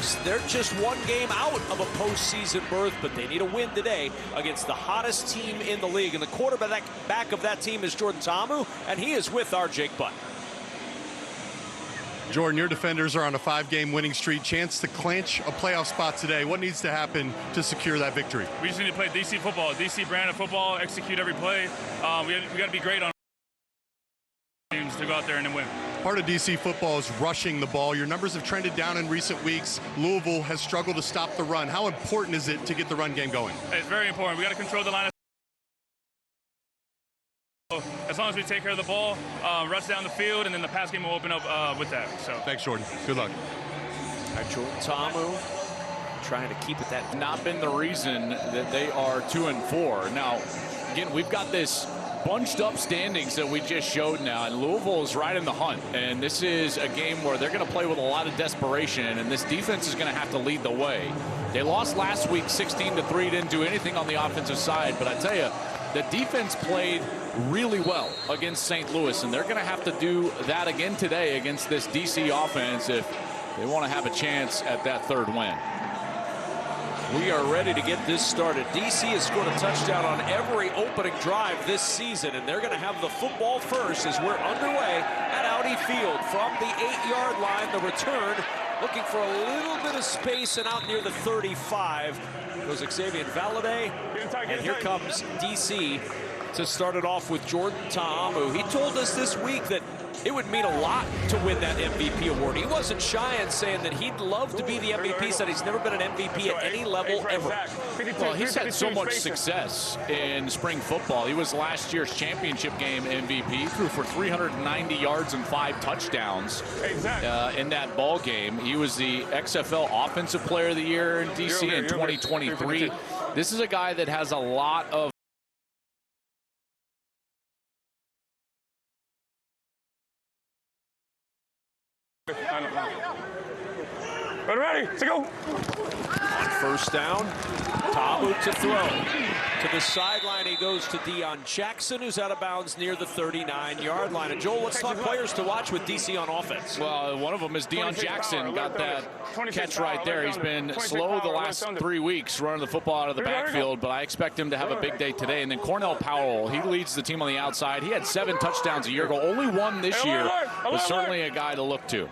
Bucks, they're just one game out of a postseason berth, but they need a win today against the hottest team in the league. And the quarterback of that team is Jordan Ta'amu, and he is with our Jake Butt. Jordan, your defenders are on a 5-game winning streak. Chance to clinch a playoff spot today. What needs to happen to secure that victory? We just need to play DC football, DC brand of football, execute every play. We got to be great on teams to go out there and win. Part of DC football is rushing the ball. Your numbers have trended down in recent weeks. Louisville has struggled to stop the run. How important is it to get the run game going? It's very important. We got to control the line of as long as we take care of the ball, rush down the field, and then the pass game will open up with that. So thanks, Jordan. Good luck. All right, Jordan Ta'amu trying to keep it that. Not been the reason that they are 2-4. Now, again, we've got this bunched up standings that we just showed now, and Louisville is right in the hunt. And this is a game where they're going to play with a lot of desperation, and this defense is going to have to lead the way. They lost last week 16-3, didn't do anything on the offensive side, but I tell you, the defense played really well against St. Louis, and they're going to have to do that again today against this DC offense if they want to have a chance at that third win. We are ready to get this started. DC has scored a touchdown on every opening drive this season, and they're going to have the football first as we're underway at Audi Field from the 8-yard line. The return looking for a little bit of space and out near the 35. Goes Xavier Valladay, and here comes DC to start it off with Jordan Ta'amu. He told us this week that it would mean a lot to win that MVP award. He wasn't shy in saying that he'd love to be the MVP, said he's never been an MVP at any level ever. Well, he's had so much success in spring football. He was last year's championship game MVP, threw for 390 yards and 5 touchdowns in that ball game. He was the XFL Offensive Player of the Year in DC in 2023. This is a guy that has a lot of ready to go. On first down, Ta'amu to throw. To the sideline, he goes to Deion Jackson, who's out of bounds near the 39-yard line. And Joel, let's talk players to watch with DC on offense. Well, one of them is Deion Jackson. Got that catch right there. He's been slow the last 3 weeks running the football out of the backfield, but I expect him to have a big day today. And then Cornell Powell, he leads the team on the outside. He had 7 touchdowns a year ago, only 1 this year, but certainly a guy to look to.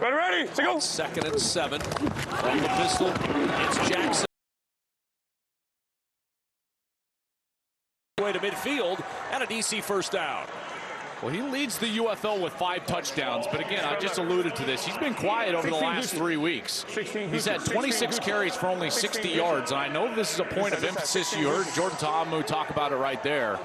Ready to go. 2nd and 7 from the pistol. It's Jackson. Way to midfield and a DC first down. Well, he leads the UFL with 5 touchdowns, but again, I just alluded to this. He's been quiet over the last 3 weeks. He's had 26 carries for only 60 yards, and I know this is a point of emphasis. You heard Jordan Ta'amu talk about it right there.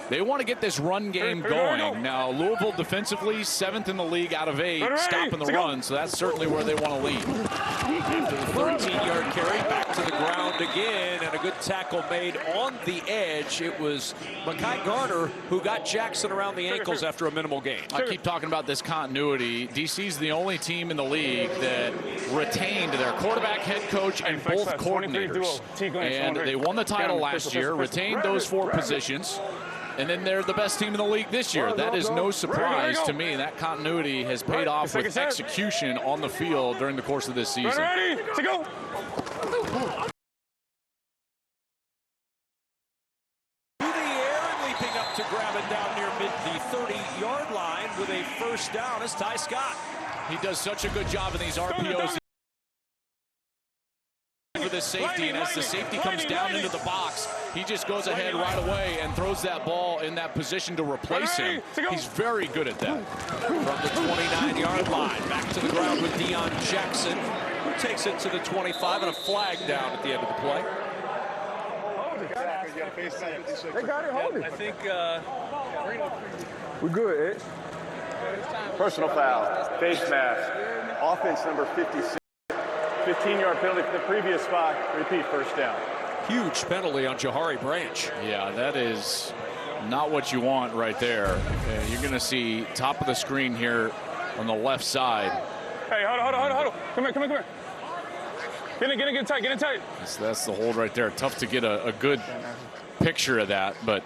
They want to get this run game going. Now, Louisville defensively, 7th in the league out of 8, stopping the run, so that's certainly where they want to lead. After the 13-yard carry, back to the ground again, and a good tackle made on the edge. It was Mekhi Garner who got Jackson around the ankles after a minimal gain. I keep talking about this continuity. DC's the only team in the league that retained their quarterback, head coach, and both coordinators. And they won the title last year, retained those 4 positions. And then they're the best team in the league this year. That is no surprise to me. That continuity has paid off with execution on the field during the course of this season. Ready to go. Through the air and leaping up to grab it down near the 30-yard line with a first down is Ty Scott. He does such a good job in these RPOs. For this safety, and as the safety comes down into the box, he just goes ahead right away and throws that ball in that position to replace him. He's very good at that. From the 29-yard line, back to the ground with Deion Jackson, who takes it to the 25 and a flag down at the end of the play. They got it, hold it. I think we're good, Ed. Personal foul, face mask, offense number 56. 15-yard penalty for the previous spot. Repeat, first down. Huge penalty on Jahari Branch. Yeah, that is not what you want right there. You're going to see top of the screen here on the left side. Hey, hold on. Come here. Get it tight. That's the hold right there. Tough to get a good picture of that, but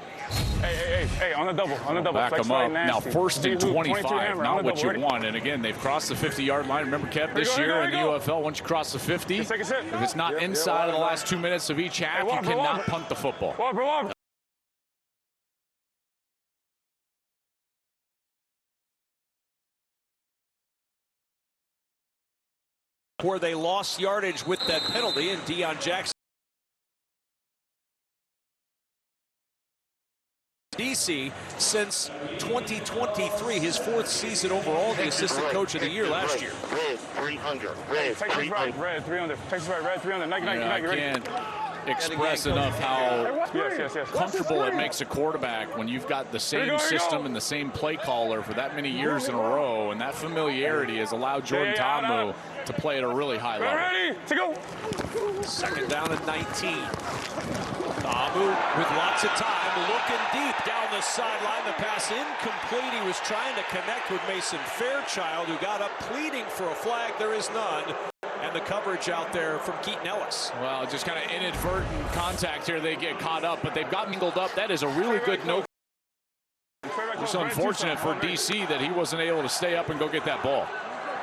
Hey, on the double. back Flex them up. right, Now, nasty. 1st and 25, hammer, not on the what you double, want. And again, they've crossed the 50-yard line. Remember, Kev, this Here we go, year here in we the go. UFL, once you cross the 50, Just take a sip. if it's not inside of the last 2 minutes of each half, you cannot punt the football. Walker. Where they lost yardage with that penalty, and Deion Jackson. DC since 2023, his 4th season overall, the assistant coach of the year last year. Red 300. Red 300. Red 300. Texas right, red 300. Nike, I can't express enough how Yes. comfortable it makes a quarterback when you've got the same system and the same play caller for that many years in a row, and that familiarity has allowed Jordan Ta'amu to play at a really high level. Ready to go. 2nd down and 19. Ta'amu with lots of time, looking deep down the sideline. The pass incomplete. He was trying to connect with Mason Fairchild, who got up pleading for a flag. There is none. And the coverage out there from Keaton Ellis. Well, just kind of inadvertent contact here. They get caught up, but they've got mingled up. That is a really good no. It's unfortunate for DC that he wasn't able to stay up and go get that ball.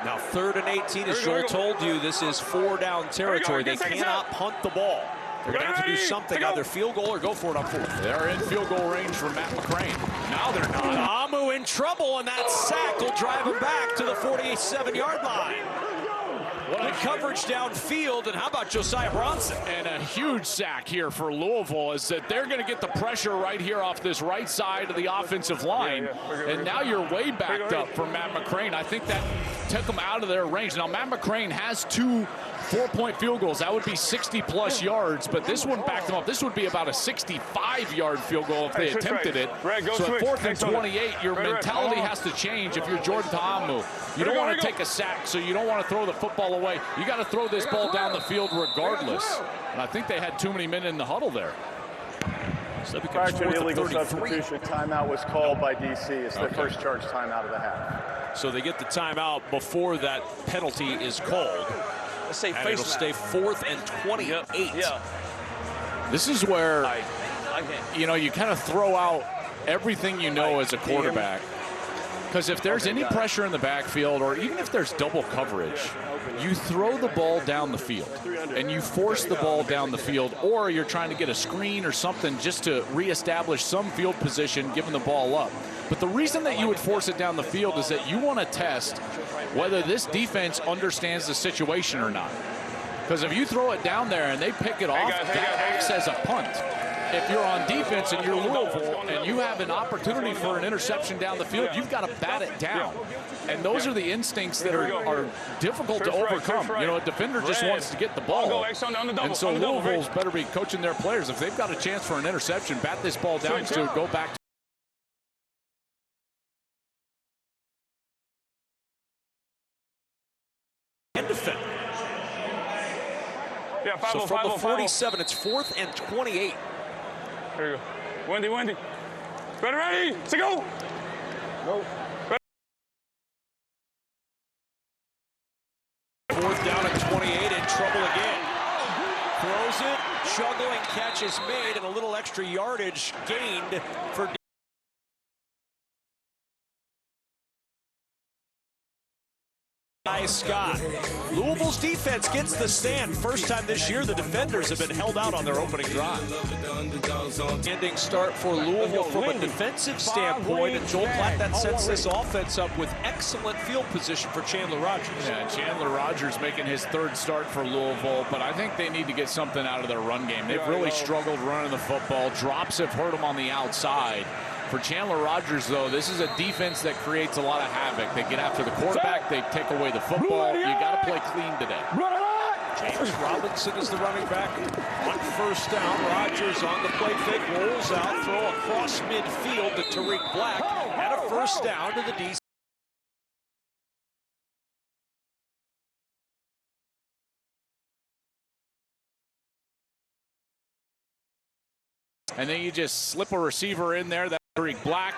Now 3rd and 18, as Joel told you, this is 4-down territory. They cannot punt the ball. They're going to have to do something, either field goal or go for it on 4th. They're in field goal range for Matt McCrane. Now they're not. Ta'amu in trouble, and that sack will drive him back to the 47-yard line. Good coverage downfield, and how about Josiah Bronson? And a huge sack here for Louisville is that they're going to get the pressure right here off this right side of the offensive line. And now you're way backed up for Matt McCrane. I think that took them out of their range. Now, Matt McCrane has 2 4-point field goals. That would be 60-plus yards, but this one backed them up. This would be about a 65-yard field goal if they attempted it. So at 4th and 28, your mentality has to change if you're Jordan Ta'amu. You don't want to take a sack, so you don't want to throw the football away. You got to throw this ball down the field regardless. And I think they had too many men in the huddle there. So that Prior becomes to an 4th and illegal 33. substitution, timeout was called by DC. It's their first charge timeout of the half. So they get the timeout before that penalty is called. Let's say And it'll stay 4th and 28. Yeah. This is where, you know, you kind of throw out everything you know as a quarterback. Because if there's any pressure in the backfield, or even if there's double coverage, you throw the ball down the field and you force the ball down the field, or you're trying to get a screen or something just to reestablish some field position, giving the ball up. But the reason that you would force it down the field is that you want to test whether this defense understands the situation or not. Because if you throw it down there and they pick it off, that acts as a punt. If you're on defense and you're Louisville and you have an opportunity for an interception down the field, you've got to bat it down. And those are the instincts that are difficult to overcome. You know, a defender just wants to get the ball. And so Louisville's better be coaching their players. If they've got a chance for an interception, bat this ball down to go back to defend. So from the 47, it's 4th and 28. Here you go. Wendy. Ready, to go. Go. 4th down and 28, in trouble again. Throws it, juggling catch is made, and a little extra yardage gained for Scott. Louisville's defense gets the stand. First time this year the defenders have been held out on their opening drive. Ending start for Louisville from a defensive standpoint, and Joel Platt, that sets this offense up with excellent field position for Chandler Rogers. Yeah, Chandler Rogers making his 3rd start for Louisville, but I think they need to get something out of their run game. They've really struggled running the football. Drops have hurt them on the outside. For Chandler Rogers, though, this is a defense that creates a lot of havoc. They get after the quarterback, they take away the football. You got to play clean today. James Robinson is the running back. On 1st down, Rogers on the play fake, rolls out, throw across midfield to Tariq Black, and a 1st down to the DC. And then you just slip a receiver in there. That Tariq Black,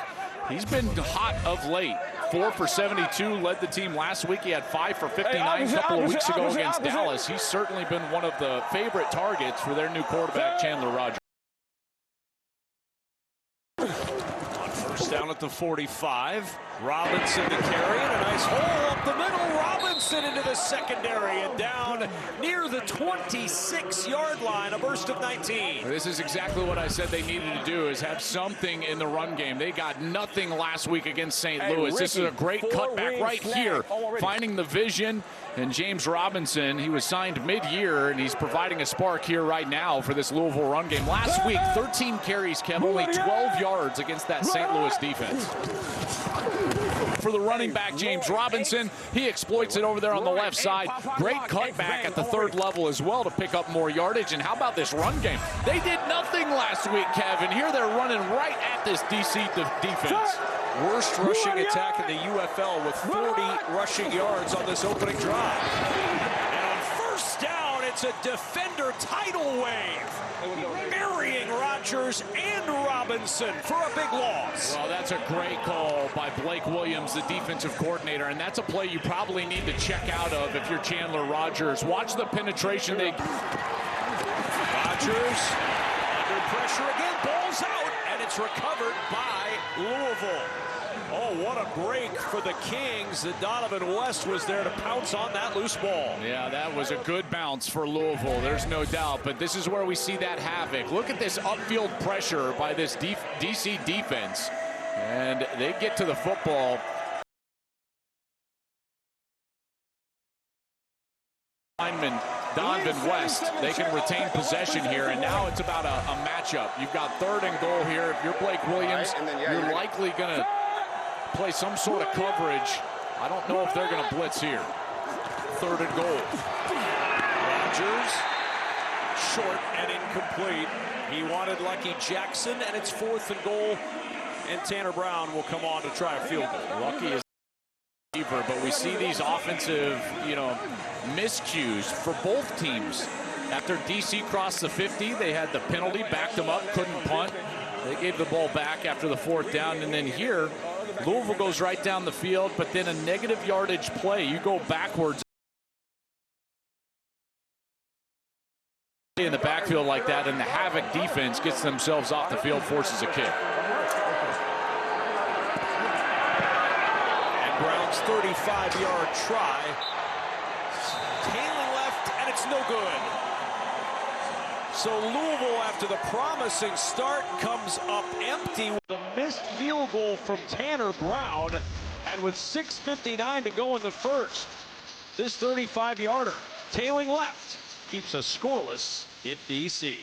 he's been hot of late. 4 for 72, led the team last week. He had 5 for 59 a couple of weeks ago against Dallas. He's certainly been one of the favorite targets for their new quarterback, Chandler Rogers. First down at the 45. Robinson to carry, and a nice hole up the middle. Robinson into the secondary and down near the 26-yard line, a burst of 19. This is exactly what I said they needed to do, is have something in the run game. They got nothing last week against St. Louis. This is a great cutback right here, finding the vision. And James Robinson, he was signed mid-year, and he's providing a spark here right now for this Louisville run game. Last week, 13 carries, Kev, only 12 yards against that St. Louis defense. For the running back, James Robinson, he exploits it over there on the left side. Great cutback at the third level as well to pick up more yardage. And how about this run game? They did nothing last week, Kevin. Here they're running right at this DC defense. Worst rushing attack in the UFL with 40 rushing yards on this opening drive. And on first down, it's a defender tidal wave, burying Rodgers and Robinson for a big loss. Well, that's a great call by Blake Williams, the defensive coordinator, and that's a play you probably need to check out of if you're Chandler Rogers. Watch the penetration. Rodgers under pressure again, ball's out, and it's recovered by Louisville. Oh, what a break for the Kings. Donovan West was there to pounce on that loose ball. Yeah, that was a good bounce for Louisville, there's no doubt. But this is where we see that havoc. Look at this upfield pressure by this DC defense. And they get to the football. Lineman Donovan West, they can retain possession here, and now it's about a matchup. You've got 3rd and goal here. If you're Blake Williams, you're likely going to play some sort of coverage. I don't know if they're going to blitz here. 3rd and goal. Rodgers, short and incomplete. He wanted Lucky Jackson, and it's 4th and goal, and Tanner Brown will come on to try a field goal. Lucky is but we see these offensive, miscues for both teams. After DC crossed the 50, they had the penalty, backed them up, couldn't punt. They gave the ball back after the 4th down, and then here, Louisville goes right down the field, but then a negative yardage play. You go backwards in the backfield like that, and the Havoc defense gets themselves off the field, forces a kick. Brown's 35-yard try. Tailing left, and it's no good. So Louisville, after the promising start, comes up empty. The missed field goal from Tanner Brown, and with 6:59 to go in the first, this 35-yarder, tailing left, keeps us scoreless in DC.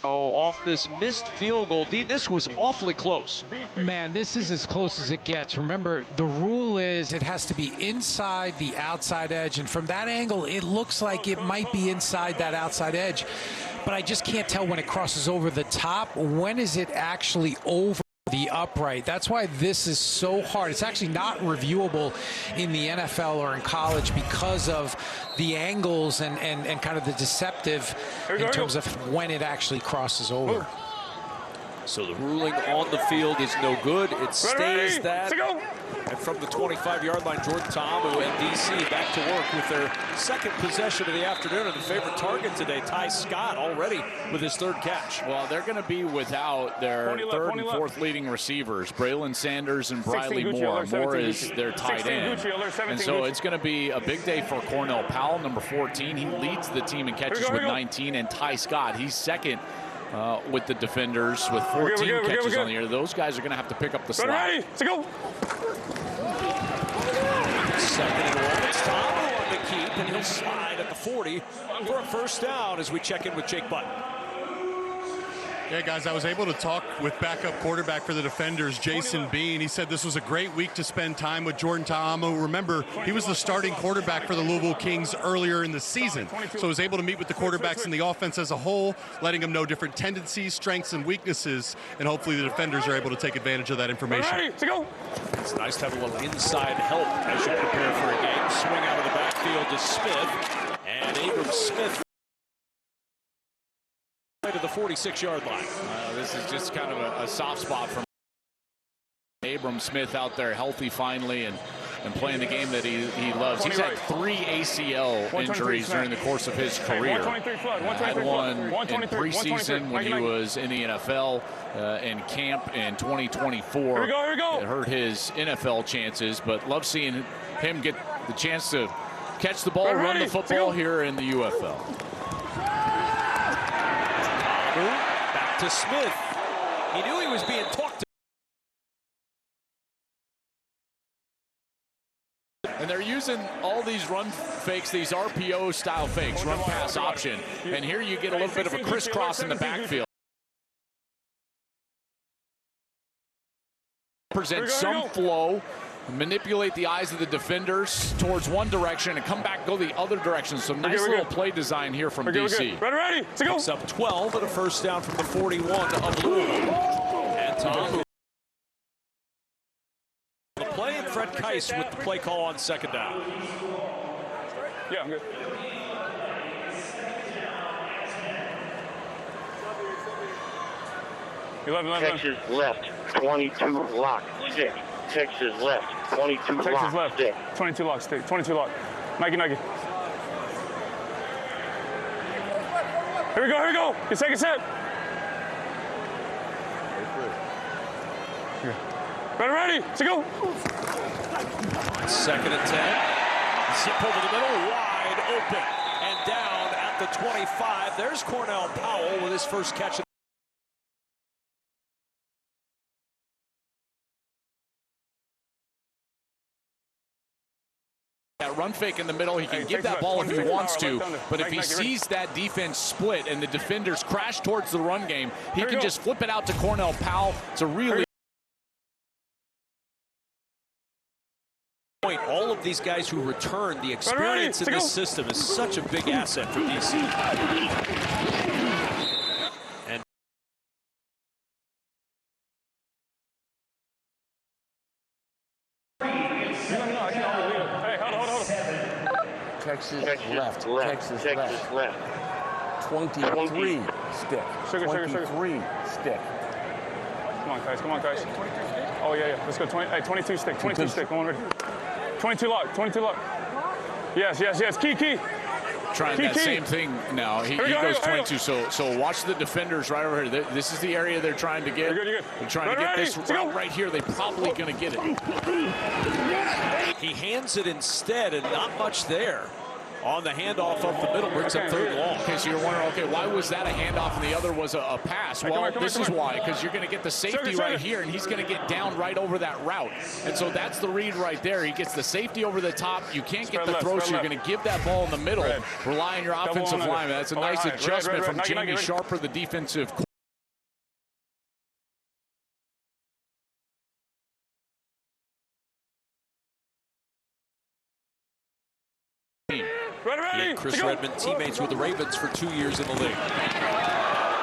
Oh, off this missed field goal. This was awfully close. Man, this is as close as it gets. Remember, the rule is it has to be inside the outside edge. And from that angle, it looks like it might be inside that outside edge. But I just can't tell when it crosses over the top. When is it actually over the upright? That's why this is so hard. It's actually not reviewable in the NFL or in college because of the angles and kind of the deceptive in terms of when it actually crosses over. So the ruling on the field is no good. It stays that. And from the 25-yard line, Jordan Ta'amu and DC back to work with their second possession of the afternoon, and the favorite target today, Ty Scott, already with his 3rd catch. Well, they're going to be without their 3rd and 4th leading receivers, Braylon Sanders and Briley Moore. Moore is their tight end. And so it's going to be a big day for Cornell Powell, number 14. He leads the team in catches with 19, and Ty Scott, he's second with the defenders with 14 catches on the year. Those guys are going to have to pick up the slack. Second and 1. It's Ta'amu on the keep, and he'll slide at the 40 for a first down as we check in with Jake Button. Yeah, guys, I was able to talk with backup quarterback for the Defenders, Jason Bean. He said this was a great week to spend time with Jordan Ta'amu. Remember, he was the starting quarterback for the Louisville Kings earlier in the season. So he was able to meet with the quarterbacks in the offense as a whole, letting them know different tendencies, strengths, and weaknesses. And hopefully the defenders are able to take advantage of that information. It's nice to have a little inside help as you prepare for a game. Swing out of the backfield to Smith. And Abram Smith way to the 46-yard line. This is just kind of a soft spot for Abram Smith out there healthy finally and playing the game that he loves. He's had 3 ACL injuries during the course of his career. Had one in preseason when he was in the NFL in camp in 2024. Here we go. It hurt his NFL chances, but love seeing him get the chance to catch the ball, run the football here in the UFL. Back to Smith. He knew he was being talked to. And they're using all these run fakes, these RPO style fakes, run pass option. And here you get a little bit of a crisscross in the backfield. Present some flow, manipulate the eyes of the defenders towards one direction and come back, go the other direction. So nice little play design here from DC. Ready, to go. Picks up 12 and a first down from the 41 of Louisville. And Tom. The play and Fred Keiss with the play call on second down. Yeah, I'm good. Texas left, 22 lock, stick. Texas left, 22 Texas lock, left. stick. 22 lock, stick. 22 lock. Nike. Here we go. Your second set. Ready, to go. Second and 10. Zip over the middle, wide open. And down at the 25. There's Cornell Powell with his first catch. That run fake in the middle, he can give that ball if he wants to, but if he sees that defense split and the defenders crash towards the run game, he can just flip it out to Cornell Powell. It's a really point. All of these guys who return, the experience in this system is such a big asset for DC. And Texas left, Texas left. 23 stick. Sugar. 23 stick. Come on, guys. Oh, yeah. Let's go. 22 stick. 22 stick. Come on, ready. 22 lock. Yes. Key. trying that same thing now. He goes 22. So watch the defenders right over here. This is the area they're trying to get. You're good. They're trying to get this route right here. They're probably going to get it. He hands it instead, and not much there. On the handoff up the middle, brings up third long. Okay, so you're wondering, okay, why was that a handoff and the other was a pass? Well, this is why, because you're going to get the safety right here, and he's going to get down right over that route. And so that's the read right there. He gets the safety over the top. You can't get the throw, so you're going to give that ball in the middle. Rely on your offensive lineman. That's a nice adjustment from Jamie Sharper, the defensive coordinator. Chris Redmond, teammates with the Ravens for 2 years in the league.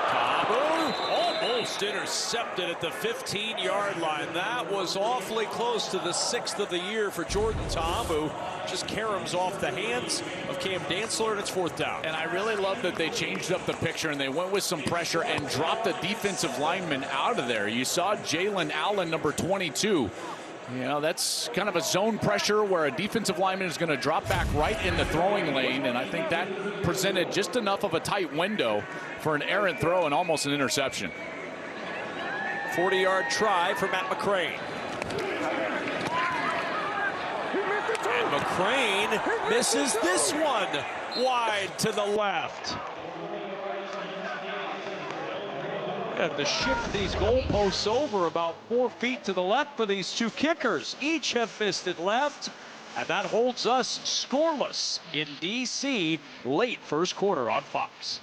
Tamu almost intercepted at the 15-yard line. That was awfully close to the 6th of the year for Jordan Tamu. Just caroms off the hands of Cam Dantzler, and it's fourth down. And I really love that they changed up the picture and they went with some pressure and dropped the defensive lineman out of there. You saw Jalen Allen, number 22. You know, that's kind of a zone pressure where a defensive lineman is going to drop back right in the throwing lane, and I think that presented just enough of a tight window for an errant throw and almost an interception. 40-yard try for Matt McCrane. And McCrane misses this one wide to the left. And to shift these goalposts over about 4 feet to the left for these two kickers. Each have missed it left, and that holds us scoreless in D.C. late first quarter on Fox.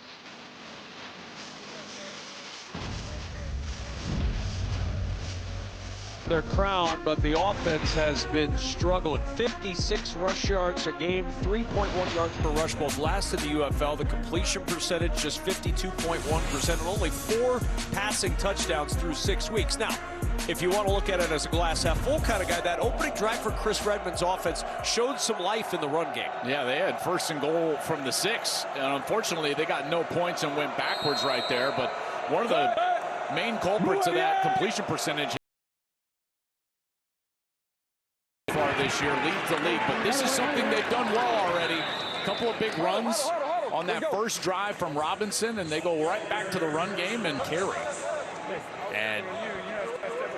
their crown, but the offense has been struggling. 56 rush yards a game, 3.1 yards per rush, both last in the UFL. The completion percentage just 52.1%, and only 4 passing touchdowns through 6 weeks. Now, if you want to look at it as a glass half full kind of guy, that opening drive for Chris Redmond's offense showed some life in the run game. Yeah, they had 1st and goal from the 6, and unfortunately they got no points and went backwards right there. But one of the main culprits of that completion percentage far this year leads the league, but this is something they've done well already. A couple of big runs on that first drive from Robinson, and they go right back to the run game and carry. And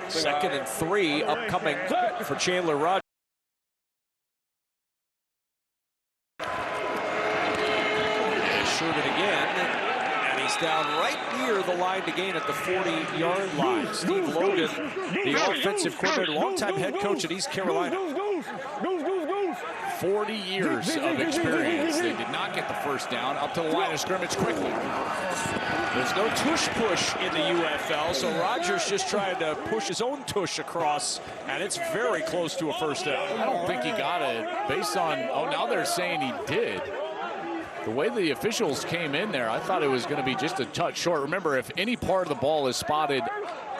2nd and 3 upcoming for Chandler Rogers. And short it again, and he's down right near the line to gain at the 40-yard line. Steve Logan, the offensive coordinator, longtime head coach at East Carolina. 40 years of experience. They did not get the first down up to the line of scrimmage quickly. There's no tush push in the UFL, so Rogers just trying to push his own tush across, and it's very close to a first down. I don't think he got it based on, oh, now they're saying he did. The way the officials came in there, I thought it was going to be just a touch short. Remember, if any part of the ball is spotted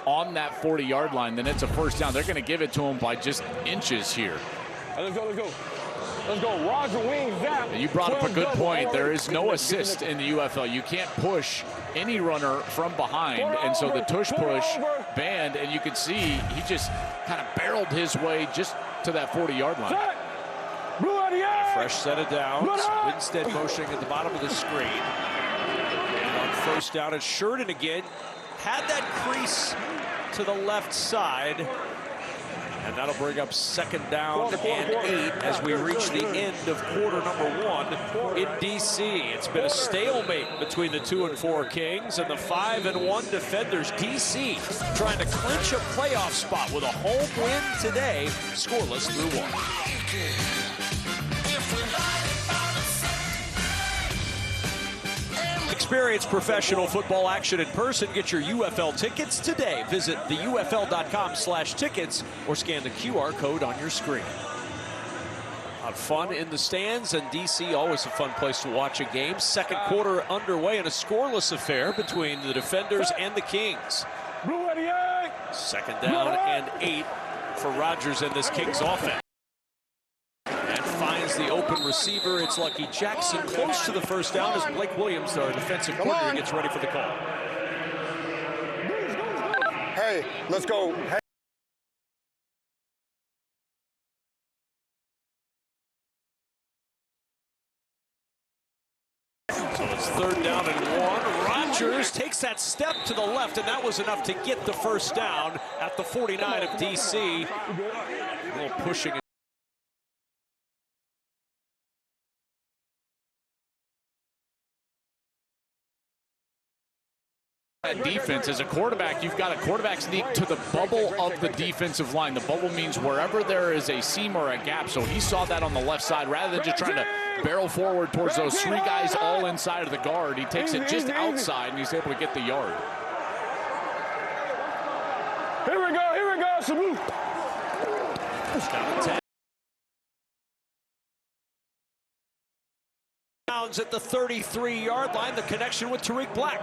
on that 40-yard line, then it's a first down. They're going to give it to him by just inches here. Let's go, let's go. Let's go, Roger Wing, zap. You brought up a good point. There is no assist in the UFL. You can't push any runner from behind, and so the tush push banned, and you can see he just kind of barreled his way just to that 40-yard line. Fresh set of downs. Winstead motioning at the bottom of the screen. And on first down, it's Sheridan again. Had that crease to the left side. And that'll bring up 2nd down and 8 as we reach the end of quarter number 1 in D.C. It's been a stalemate between the 2 and 4 Kings and the 5 and 1 defenders. D.C. trying to clinch a playoff spot with a home win today, scoreless through 1. Experience professional football action in person. Get your UFL tickets today. Visit theufl.com/tickets or scan the QR code on your screen. Fun in the stands, and DC always a fun place to watch a game. 2nd quarter underway in a scoreless affair between the defenders and the Kings. 2nd down and 8 for Rogers and this Kings offense. The open receiver, it's Lucky Jackson close to the first down as Blake Williams, our defensive coordinator, gets ready for the call. Hey, let's go. Hey. So it's 3rd down and 1. Rogers takes that step to the left, and that was enough to get the first down at the 49 of DC. A little pushing. Defense, as a quarterback, you've got a quarterback sneak to the bubble of the defensive line. The bubble means wherever there is a seam or a gap. So he saw that on the left side. Rather than just trying to barrel forward towards those 3 guys all inside of the guard, he takes it just outside and he's able to get the yard. Here we go, salute. Down to 10. At the 33-yard line, the connection with Tariq Black.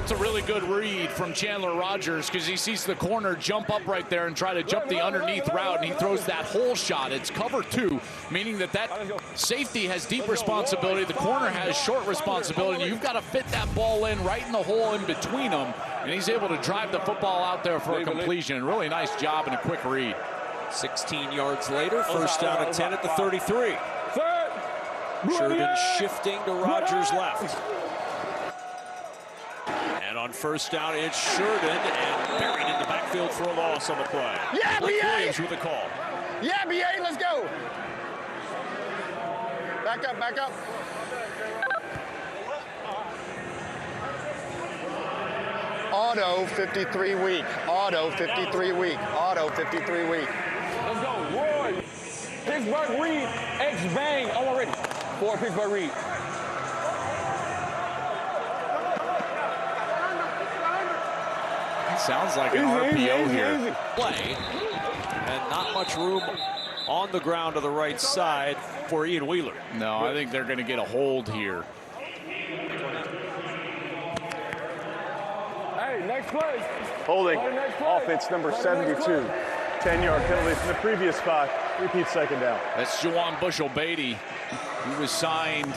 It's a really good read from Chandler Rogers because he sees the corner jump up right there and try to jump the underneath route, and he throws that hole shot. It's cover 2, meaning that safety has deep responsibility. The corner has short responsibility. And you've got to fit that ball in right in the hole in between them, and he's able to drive the football out there for a completion. Really nice job and a quick read. 16 yards later, first down and 10 at the 33. Sheridan shifting to Rogers' left. And on first down, it's Sheridan, and buried in the backfield for a loss on the play. Yeah, Blake BA! Williams with the call. Yeah, BA, let's go. Back up, back up. Auto 53 week. Auto 53 week. Auto 53 week. Let's go, Roy. Pittsburgh Reed, X-Bang, already. 4 Pittsburgh Reed. Sounds like an RPO here. Play, and not much room on the ground to the right side for Ian Wheeler. No, I think they're going to get a hold here. Hey, next play. Holding, offense number 72. 10-yard penalty from the previous spot. Repeat second down. That's Juwan Bushell-Beatty. He was signed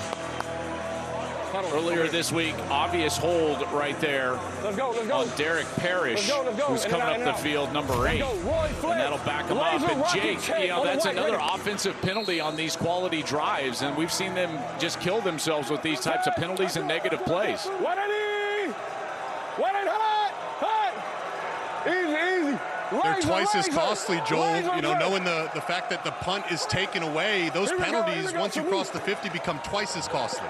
earlier this week. Obvious hold right there. Let's go. On Derek Parrish, who's coming up the field, number 8. And that'll back him up. And Jake, that's another offensive penalty on these quality drives. And we've seen them just kill themselves with these types of penalties and negative plays. Easy. They're twice as costly, Joel. Knowing the fact that the punt is taken away, those penalties, once you cross the 50, become twice as costly.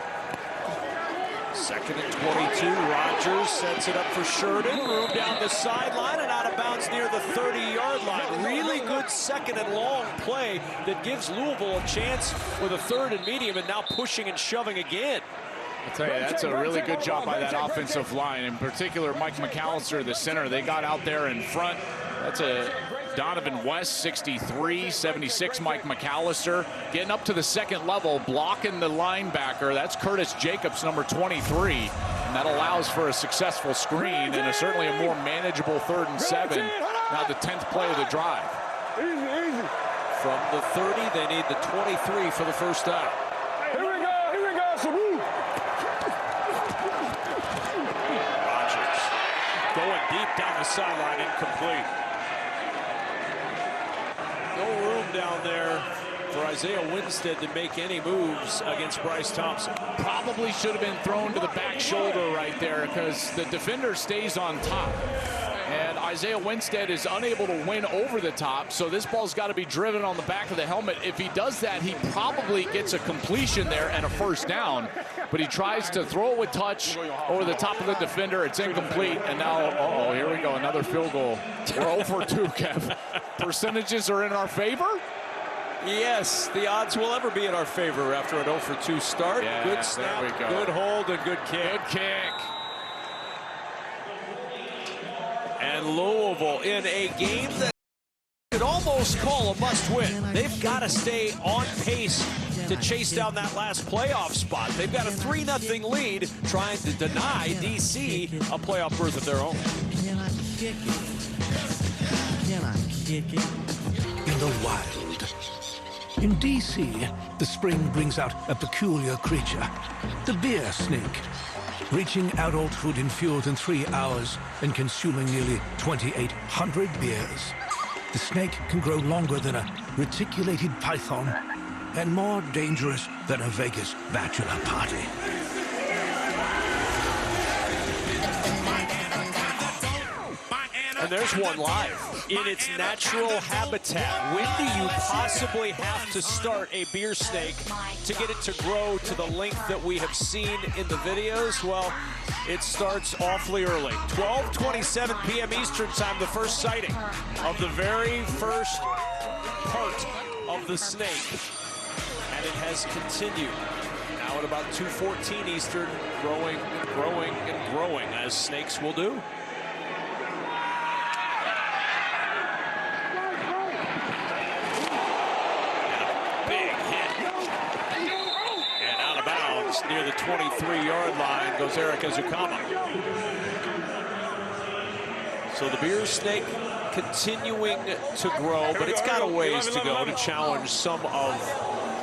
2nd and 22. Rodgers sets it up for Sheridan. Room down the sideline and out of bounds near the 30-yard line. Really good second and long play that gives Louisville a chance with a 3rd and medium, and now pushing and shoving again. I'll tell you, that's a really good job by that offensive line. In particular, Mike McAllister, the center. They got out there in front. That's a Donovan West, 63, 76, Mike McAllister. Getting up to the 2nd level, blocking the linebacker. That's Curtis Jacobs, number 23. And that allows for a successful screen and certainly a more manageable 3rd and 7. Now the 10th play of the drive. From the 30, they need the 23 for the first down. Here we go, salute. Rodgers going deep down the sideline, incomplete. No room down there for Isaiah Winstead to make any moves against Bryce Thompson. Probably should have been thrown to the back shoulder right there because the defender stays on top. And Isaiah Winstead is unable to win over the top, so this ball's got to be driven on the back of the helmet. If he does that, he probably gets a completion there and a first down. But he tries to throw it with touch over the top of the defender. It's incomplete, and now, here we go, another field goal. We're 0 for 2, Kev. Percentages are in our favor? Yes, the odds will ever be in our favor after an 0 for 2 start. Yeah, good snap, good hold, and good kick. Good kick. And Louisville in a game that could almost call a must-win. They've got to stay on pace to chase down that last playoff spot. They've got a 3-0 lead, trying to deny DC a playoff berth of their own. Can I kick it? In the wild. In DC, the spring brings out a peculiar creature, the beer snake. Reaching adulthood in fewer than 3 hours and consuming nearly 2,800 beers. The snake can grow longer than a reticulated python and more dangerous than a Vegas bachelor party. And there's one live in its natural habitat. When do you possibly have to start a beer snake to get it to grow to the length that we have seen in the videos? Well, it starts awfully early. 12:27 p.m. Eastern time, the first sighting of the very first part of the snake. And it has continued. Now at about 2:14 Eastern, growing and growing and growing, as snakes will do. Near the 23-yard line goes Eric Ezukama. So the beer snake continuing to grow, but it's got a ways to go to challenge some of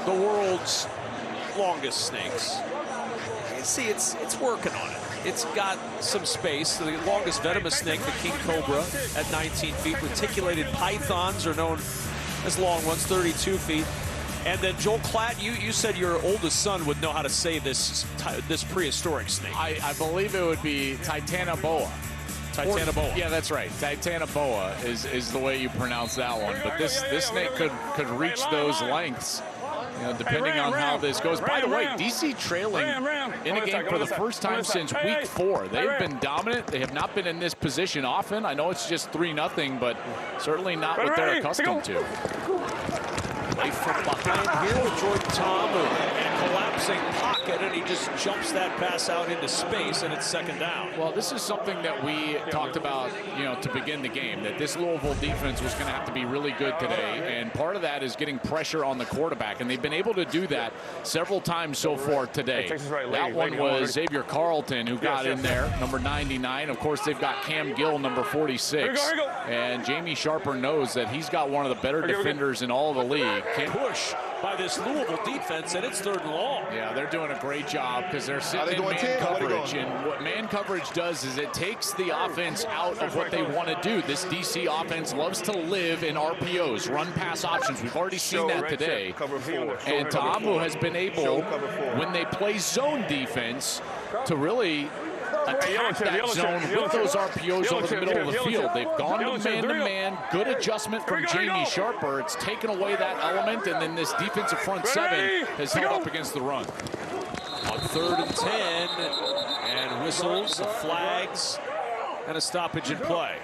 the world's longest snakes. You see, it's working on it. It's got some space. The longest venomous snake, the king cobra, at 19 feet. Reticulated pythons are known as long ones, 32 feet. And then Joel Klatt, you said your oldest son would know how to say this prehistoric snake. I believe it would be Titanoboa. Titanoboa. Yeah, that's right. Titanoboa is the way you pronounce that one. But this snake could reach those lengths, depending on how this goes. By the way, DC trailing in a game for the first time since week 4. They've been dominant. They have not been in this position often. I know it's just 3-0, but certainly not what they're accustomed to. Away from behind here with Jordan Ta'amu. And collapsing pocket, and he just jumps that pass out into space, and it's second down. Well, this is something that we talked about, to begin the game, that this Louisville defense was going to have to be really good today, and part of that is getting pressure on the quarterback, and they've been able to do that several times so far today. That one was Xavier Carlton who got in there, number 99. Of course, they've got Cam Gill, number 46. And Jamie Sharper knows that he's got one of the better defenders in all of the league. Push by this Louisville defense, and it's third and long. Yeah, they're doing a great job because they're sitting in man coverage. And what man coverage does is it takes the offense out of what they want to do. This DC offense loves to live in RPOs, run-pass options. We've already seen that today. And Ta'amu has been able, when they play zone defense, to really attack that zone with those RPOs over the middle of the field. They've gone to man-to-man. Good adjustment from Jamie Sharper. It's taken away that element, and then this defensive front seven has held up against the run. On 3rd and 10, and whistles, flags, and a stoppage in play.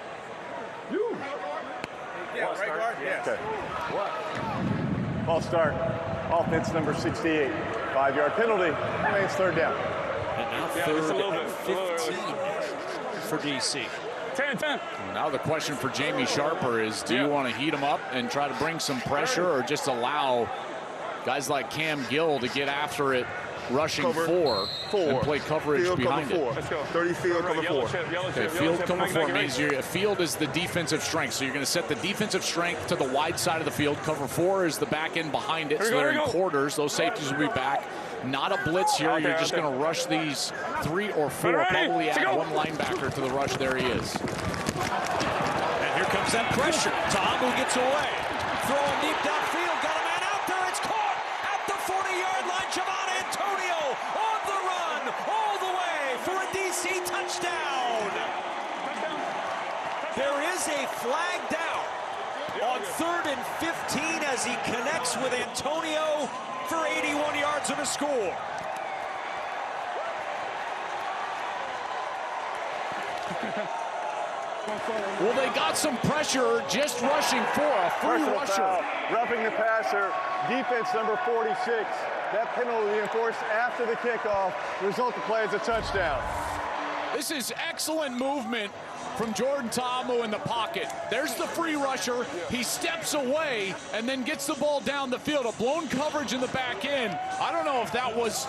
Okay. False start. Offense number 68. 5-yard penalty. Remains third down. And now 3rd and 15 for DC. 10. Now the question for Jamie Sharper is, do you want to heat him up and try to bring some pressure, or just allow guys like Cam Gill to get after it, rushing four and play coverage field behind it? Let's go. 30 field cover 4. Okay, field cover 4 means a field is the defensive strength. So you're going to set the defensive strength to the wide side of the field. Cover 4 is the back end behind it. So they're in quarters. Those safeties will be back. Not a blitz here. You're just going to rush these 3 or 4. Probably add one linebacker to the rush. There he is. And here comes that pressure. Ta'amu gets away. Throwing deep downfield. Got a man out there. It's caught at the 40-yard line. Javon Antonio on the run all the way for a DC touchdown. There is a flag down on 3rd and 15 as he connects with Antonio for 81 yards and a score. Well, they got some pressure just rushing for a free rusher. Roughing the passer. Defense number 46. That penalty enforced after the kickoff. The result of the play is a touchdown. This is excellent movement from Jordan Ta'amu in the pocket. There's the free rusher. He steps away and then gets the ball down the field. A blown coverage in the back end. I don't know if that was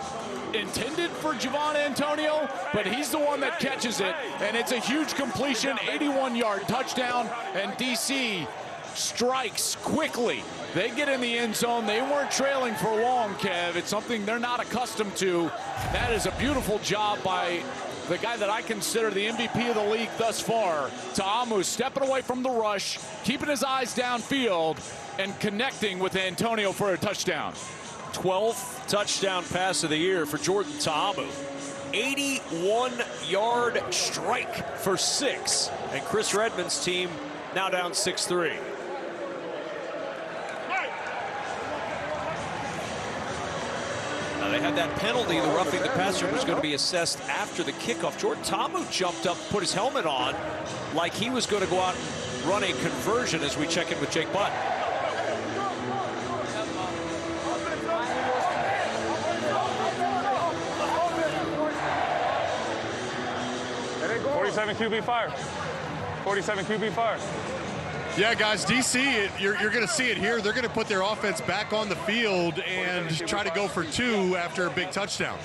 intended for Javon Antonio, but he's the one that catches it, and it's a huge completion, 81-yard touchdown, and DC strikes quickly. They get in the end zone. They weren't trailing for long, Kev. It's something they're not accustomed to. That is a beautiful job by the guy that I consider the MVP of the league thus far. Ta'amu stepping away from the rush, keeping his eyes downfield, and connecting with Antonio for a touchdown. 12th touchdown pass of the year for Jordan Ta'amu. 81-yard strike for 6. And Chris Redmond's team now down 6-3. Now they had that penalty. The roughing the passer was going to be assessed after the kickoff. Jordan Ta'amu jumped up, put his helmet on like he was going to go out and run a conversion as we check in with Jake Butt. 47 QB fire. 47 QB fire. Yeah, guys, DC, you're going to see it here. They're going to put their offense back on the field and try to go for 2 after a big touchdown.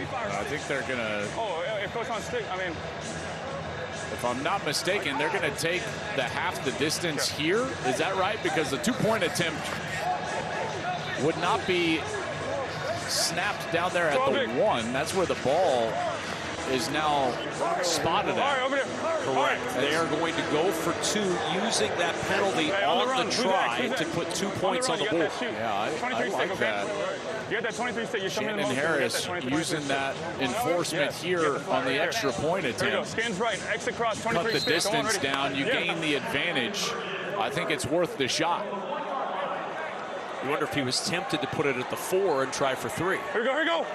I think they're going to... Oh, if Coach on stick, I mean... If I'm not mistaken, they're going to take the half the distance here. Is that right? Because the 2-point attempt would not be snapped down there at the 1. That's where the ball is now spotted at. Correct. They are going to go for 2 using that penalty on the try to put 2 points on the board. Yeah, I like that. You got that 23 stick. You're Shannon Harris using that enforcement here on the extra point attempt. Skins right. Exit cross. 23 Cut the distance down. You gain the advantage. I think it's worth the shot. You wonder if he was tempted to put it at the 4 and try for 3. Here we go. Here we go.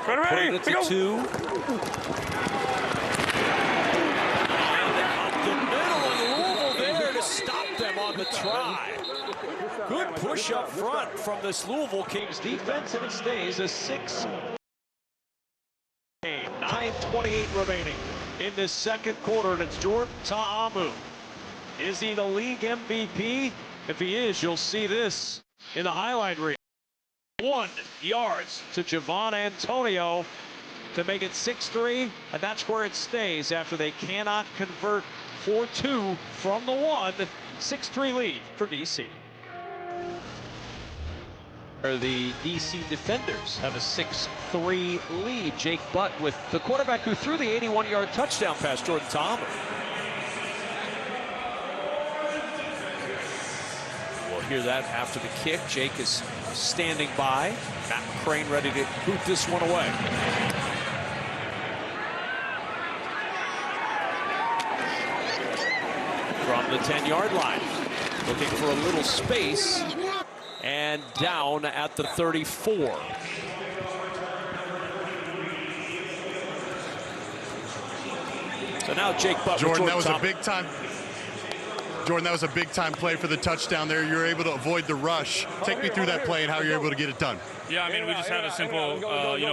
Ready, put it at the 2. And up the middle, and Louisville there to stop them on the try. Good push up front from this Louisville Kings defense, and it stays a 6. 9:28 remaining in this second quarter, and it's Jordan Ta'amu. Is he the league MVP? If he is, you'll see this in the highlight reel. 1 yards to Javon Antonio to make it 6-3, and that's where it stays after they cannot convert 4-2 from the 1. 6-3 lead for DC. The DC defenders have a 6-3 lead. Jake Butt with the quarterback who threw the 81-yard touchdown pass, Jordan Ta'amu. We'll hear that after the kick. Jake is standing by. Matt McCrane ready to boot this one away. From the 10-yard line. Looking for a little space. And down at the 34. So now Jake Butt. Jordan, that was a big time. Jordan, that was a big time play for the touchdown there. You're able to avoid the rush. Take me through that play and how you're able to get it done. Yeah, I mean, we just had a simple,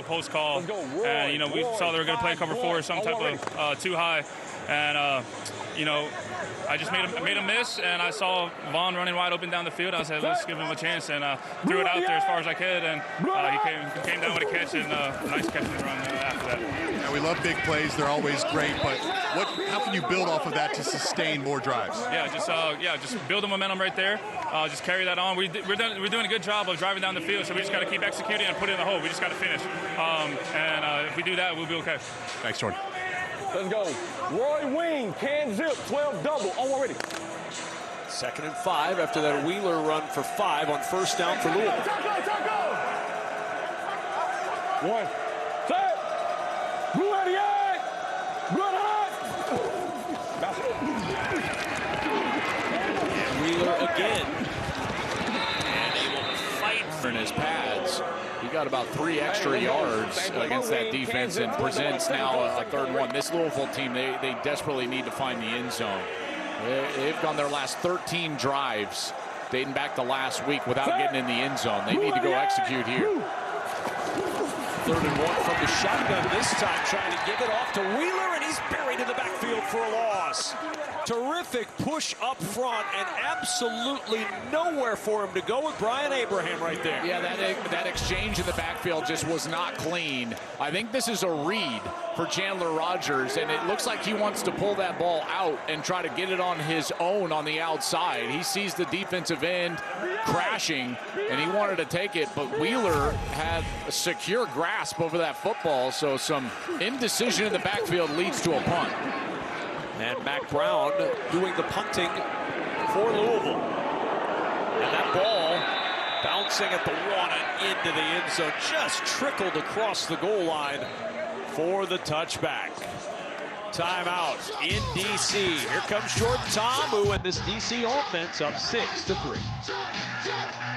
post call, and we saw they were going to play cover 4 or some type of too high, and I just made a miss, and I saw Vaughn running wide open down the field. I said, let's give him a chance, and threw it out there as far as I could, and he came down with a catch, and a nice catch and run after that. Yeah, we love big plays. They're always great, but how can you build off of that to sustain more drives? Yeah, just build the momentum right there. Just carry that on. We're doing a good job of driving down the field, so we just got to keep executing and put it in the hole. We just got to finish. If we do that, we'll be okay. Thanks, Jordan. Let's go. Roy Wing, can zip, 12 double, already. 2nd and 5 after that Wheeler run for 5 on first down for Louisville. One, set, blue out the eye, And Wheeler again. And able to fight in his pads. He got about 3 extra yards against that defense and presents now a 3rd one. This Louisville team, they desperately need to find the end zone. They've gone their last 13 drives dating back to last week without getting in the end zone. They need to go execute here. 3rd and 1 from the shotgun this time, trying to give it off to Wheeler, and he's buried in the backfield for a loss. Terrific push up front, and absolutely nowhere for him to go with Brian Abraham right there. Yeah, that exchange in the backfield just was not clean. I think this is a read for Chandler Rogers, and it looks like he wants to pull that ball out and try to get it on his own on the outside. He sees the defensive end crashing, and he wanted to take it, but Wheeler had a secure grasp over that football, so some indecision in the backfield leads to a punt. And Mac Brown doing the punting for Louisville. And that ball bouncing at the 1 and into the end zone, just trickled across the goal line for the touchback. Timeout in DC. Here comes Jordan Ta'amu, and this DC offense up 6-3.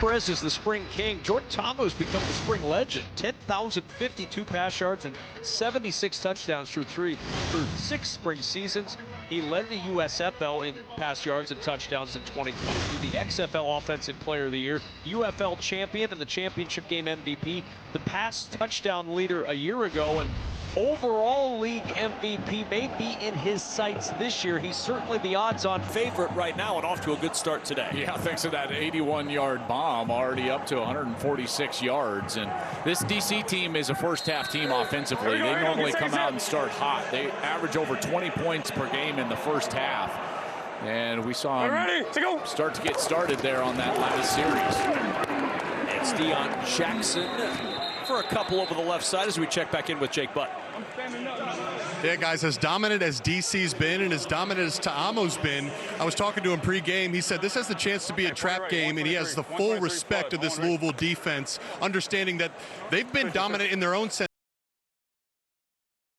Perez is the spring king. Jordan Ta'amu has become the spring legend. 10,052 pass yards and 76 touchdowns through 6 spring seasons. He led the USFL in pass yards and touchdowns in 2022. The XFL Offensive Player of the Year, UFL champion and the championship game MVP, the pass touchdown leader a year ago, and overall league MVP may be in his sights this year. He's certainly the odds-on favorite right now and off to a good start today. Yeah, thanks to that 81-yard bomb, already up to 146 yards. And this DC team is a first-half team offensively. They normally come out and start hot. They average over 20 points per game in the first half. And we saw him start to get started there on that last series. It's Deion Jackson for a couple over the left side as we check back in with Jake Butt. Yeah, guys, as dominant as DC's been and as dominant as Ta'amu's been, I was talking to him pre-game. He said this has the chance to be a trap game, and he has the full respect of this Louisville defense, understanding that they've been dominant in their own sense.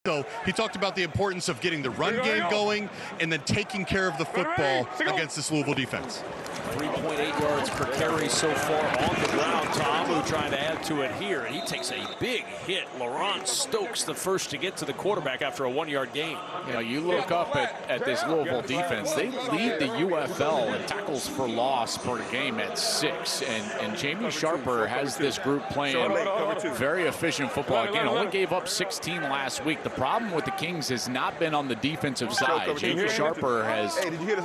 So ago, he talked about the importance of getting the run game going and then taking care of the football against this Louisville defense. 3.8 yards per carry so far on the ground. Ta'amu trying to add to it here. He takes a big hit. Laurent Stokes the first to get to the quarterback after a 1-yard gain. You know, you look up at this Louisville defense. They lead the UFL in tackles for loss per game at 6. And Jamie Sharper has this group playing very efficient football. Again, only gave up 16 last week. The problem with the Kings has not been on the defensive side. Jamie Sharper has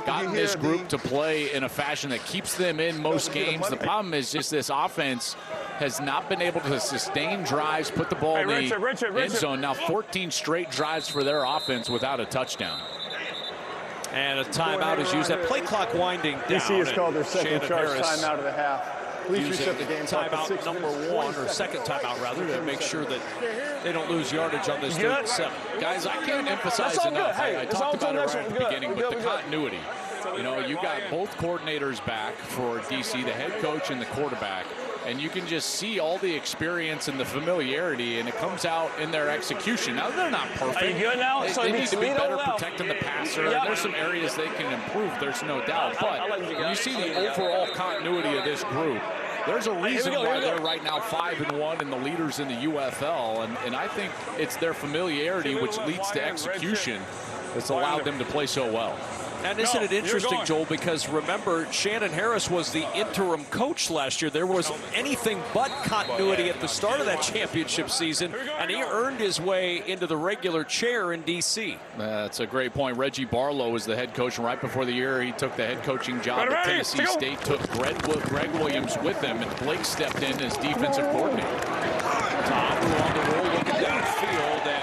gotten this group to play in a fashion that keeps them in most games. The problem is just this offense has not been able to sustain drives, put the ball in the end zone. Now 14 straight drives for their offense without a touchdown. And a timeout is used. That play clock winding down. DC has called their second charge Harris timeout of the half. Please reset the game clock to 6 number minutes. 1, or second timeout rather, to make sure that they don't lose yardage on this 3rd and 7. Guys, I can't emphasize enough. I talked about it right at the beginning, but the continuity. You know, you got both coordinators back for DC, the head coach and the quarterback, and you can just see all the experience and the familiarity, and it comes out in their execution. Now, they're not perfect. Are you good now? They need to be better protecting the passer. And there's some areas they can improve, there's no doubt. But when you see the overall continuity of this group, there's a reason why they're right now 5-1 and the leaders in the UFL. And I think it's their familiarity which leads to execution that's allowed them to play so well. And isn't it interesting, Joel, because remember, Shannon Harris was the interim coach last year. There was anything but continuity at the start of that championship season, and he earned his way into the regular chair in D.C. That's a great point. Reggie Barlow was the head coach, and right before the year, he took the head coaching job at Tennessee State, took Greg Williams with him, and Blake stepped in as defensive coordinator. Ta'amu on the roll, looking downfield, and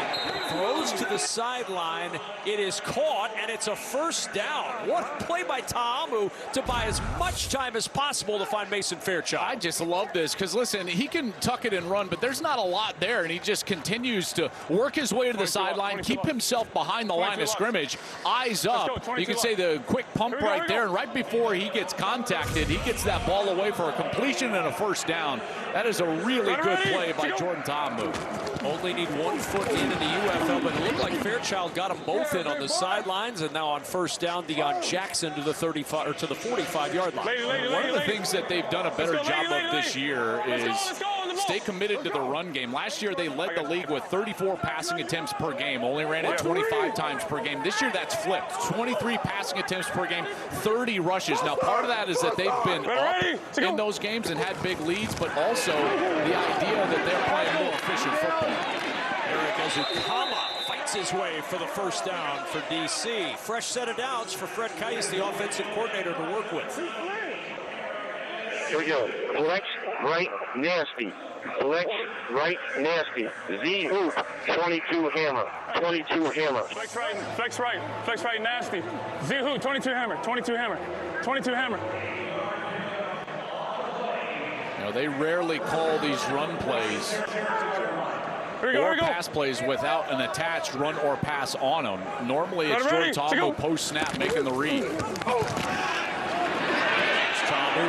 throws to the sideline. It is caught, and it's a first down. What a play by Ta'amu to buy as much time as possible to find Mason Fairchild. I just love this because, listen, he can tuck it and run, but there's not a lot there, and he just continues to work his way to the sideline, keep himself behind the line of scrimmage, eyes up. You can say the quick pump right there, and right before he gets contacted, he gets that ball away for a completion and a first down. That is a really good play by Jordan Ta'amu. Only need 1 foot into the UFL, but it looked like Fairchild got them both in on the sidelines, and now on first down, Deion Jackson to the 35 or to the 45-yard line. One of the things that they've done a better job of this year is stay committed to the run game. Last year, they led the league with 34 passing attempts per game, only ran it 25 times per game. This year, that's flipped. 23 passing attempts per game, 30 rushes. Now, part of that is that they've been up in those games and had big leads, but also the idea that they're playing more efficient football. Eric Azukama fights his way for the first down for DC. Fresh set of downs for Fred Kais, the offensive coordinator, to work with. Here we go. Flex right nasty. Flex right nasty. Z hoop. 22 hammer. 22 hammer. Flex right nasty. Z hoop. 22 hammer. 22 hammer. 22 hammer. You know, they rarely call these run plays or pass plays without an attached run or pass on them. Normally, it's Jordan Ta'amu post-snap making the read. Ta'amu,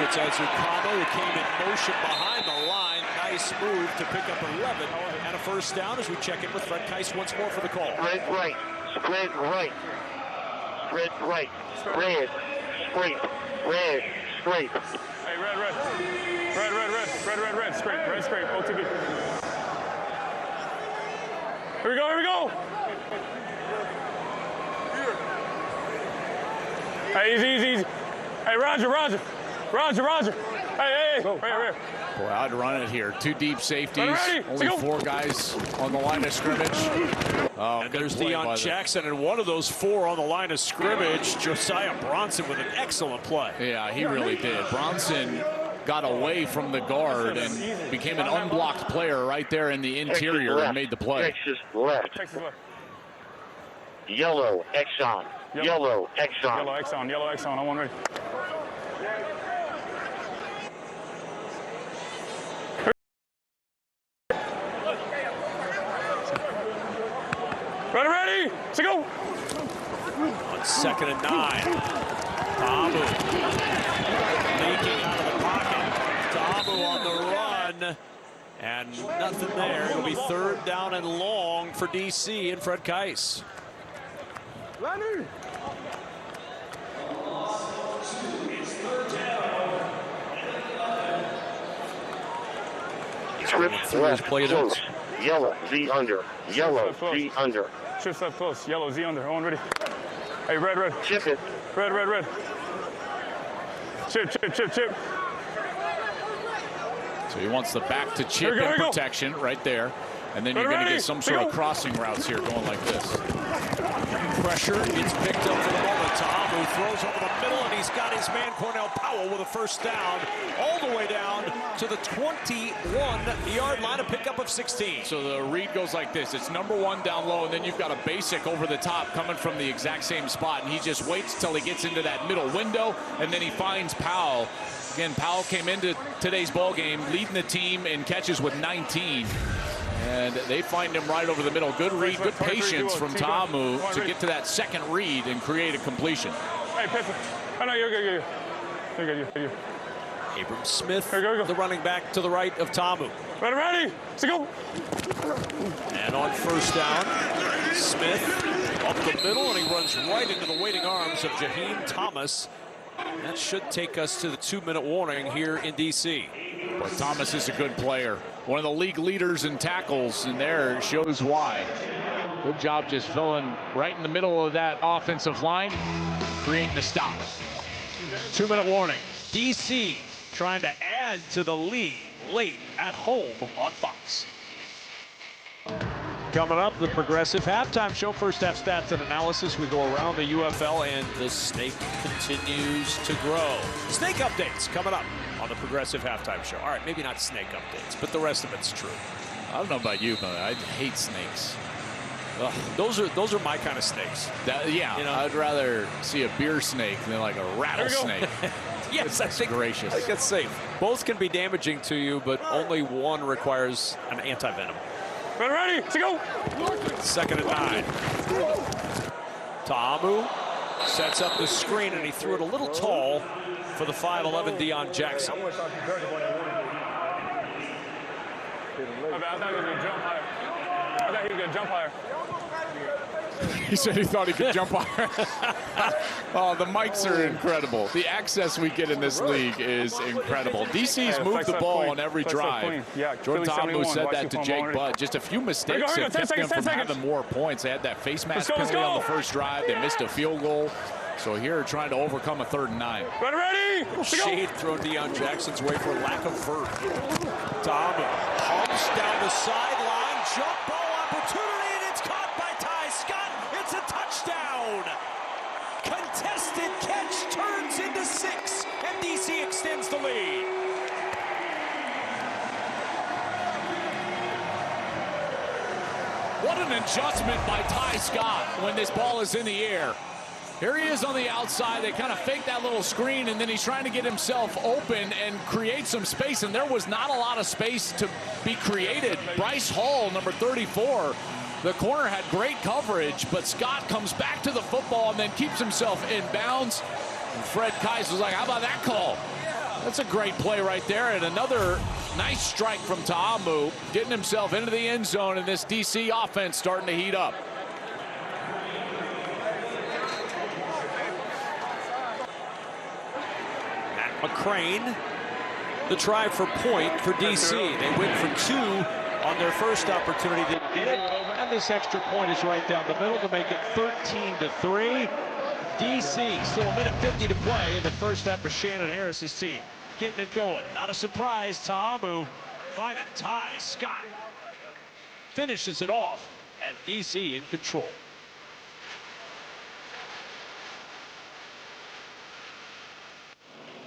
it's Azukama who came in motion behind the line. Nice move to pick up 11 and a first down as we check in with Fred Kais once more for the call. Spread right. Spread right. Spread right. Red. Straight. Red. Straight. Hey, red. Straight. OTB. Here we go. Hey, easy. Hey, Roger. Hey. Right. Boy, I'd run it here. 2 deep safeties, only 4 guys on the line of scrimmage. Oh, and there's Deion Jackson, and one of those 4 on the line of scrimmage, Josiah Bronson, with an excellent play. Yeah, he really did. Bronson got away from the guard and became an unblocked player right there in the interior and made the play. Texas left. Yellow, Exxon. Yellow, Exxon. I'm on ready. Ready. Let's go. On 2nd and 9. Ta'amu leaking out of the pocket. Ta'amu on the run. And nothing there. It'll be 3rd down and long for DC and Fred Keiss. Trips left, close. Yellow, Z under. Yellow, Z under. Trips left close. Yellow, Z under. Owen ready. Hey, red, red. Chip it. Red, red, red. Chip, chip, chip, chip. So he wants the back to chip in protection right there. And then you're going to get some sort of crossing routes here going like this. Pressure gets picked up for the moment. Ta'amu throws over the middle, and he's got his man Cornell Powell with a 1st down, all the way down to the 21-yard line, a pickup of 16. So the read goes like this. It's number 1 down low, and then you've got a basic over the top coming from the exact same spot, and he just waits till he gets into that middle window, and then he finds Powell. Again, Powell came into today's ball game leading the team in catches with 19. And they find him right over the middle. Good read, good patience from Ta'amu to get to that 2nd read and create a completion. Hey, Pippen. Oh, no, you're good, you're good. Abram Smith, the running back to the right of Ta'amu. Ready, let's go. And on 1st down, Smith up the middle, and he runs right into the waiting arms of Jaheim Thomas. That should take us to the 2-minute warning here in DC. But Thomas is a good player. One of the league leaders in tackles, and there shows why. Good job just filling right in the middle of that offensive line, creating the stop. 2-minute warning. DC trying to add to the lead late at home on Fox. Coming up, the Progressive Halftime Show. First half stats and analysis. We go around the UFL, and the snake continues to grow. Snake updates coming up on the Progressive Halftime Show. All right, maybe not snake updates, but the rest of it's true. I don't know about you, but I hate snakes. Ugh, those are my kind of snakes. Yeah, you know, I'd rather see a beer snake than like a rattlesnake. Yes, I think it's safe. Both can be damaging to you, but only one requires an anti-venom. Ready, let's go. 2nd and 9. Ta'amu sets up the screen, and he threw it a little tall for the 5'11" Deion Jackson. I thought he was going to jump higher. I thought he was going to jump higher. He said he thought he could jump higher. Oh, the mics are incredible. The access we get in this league is incredible. DC's moved the ball on every drive. Jordan Ta'amu said that to Jake Budd. Just a few mistakes have kept them from having more points. They had that face mask penalty on the 1st drive. They missed a field goal. So here trying to overcome a 3rd and 9. Ready? Shade thrown Deion Jackson's way for lack of vert. Ta'amu pumps down the sideline. Jump ball opportunity, and it's caught by Ty Scott. It's a touchdown. Contested catch turns into 6, and DC extends the lead. What an adjustment by Ty Scott when this ball is in the air. Here he is on the outside. They kind of fake that little screen, and then he's trying to get himself open and create some space, and there was not a lot of space to be created. Bryce Hall, number 34, the corner had great coverage, but Scott comes back to the football and then keeps himself in bounds. And Fred Keiss was like, how about that call? That's a great play right there, and another nice strike from Ta'amu, getting himself into the end zone, and this DC offense starting to heat up. McCrane, the try for point for DC. They went for 2 on their first opportunity. They did it, and this extra point is right down the middle to make it 13-3. DC still a minute 50 to play in the first half for Shannon Harris's team. Getting it going. Not a surprise. Ta'amu finding Ty Scott finishes it off, and DC in control.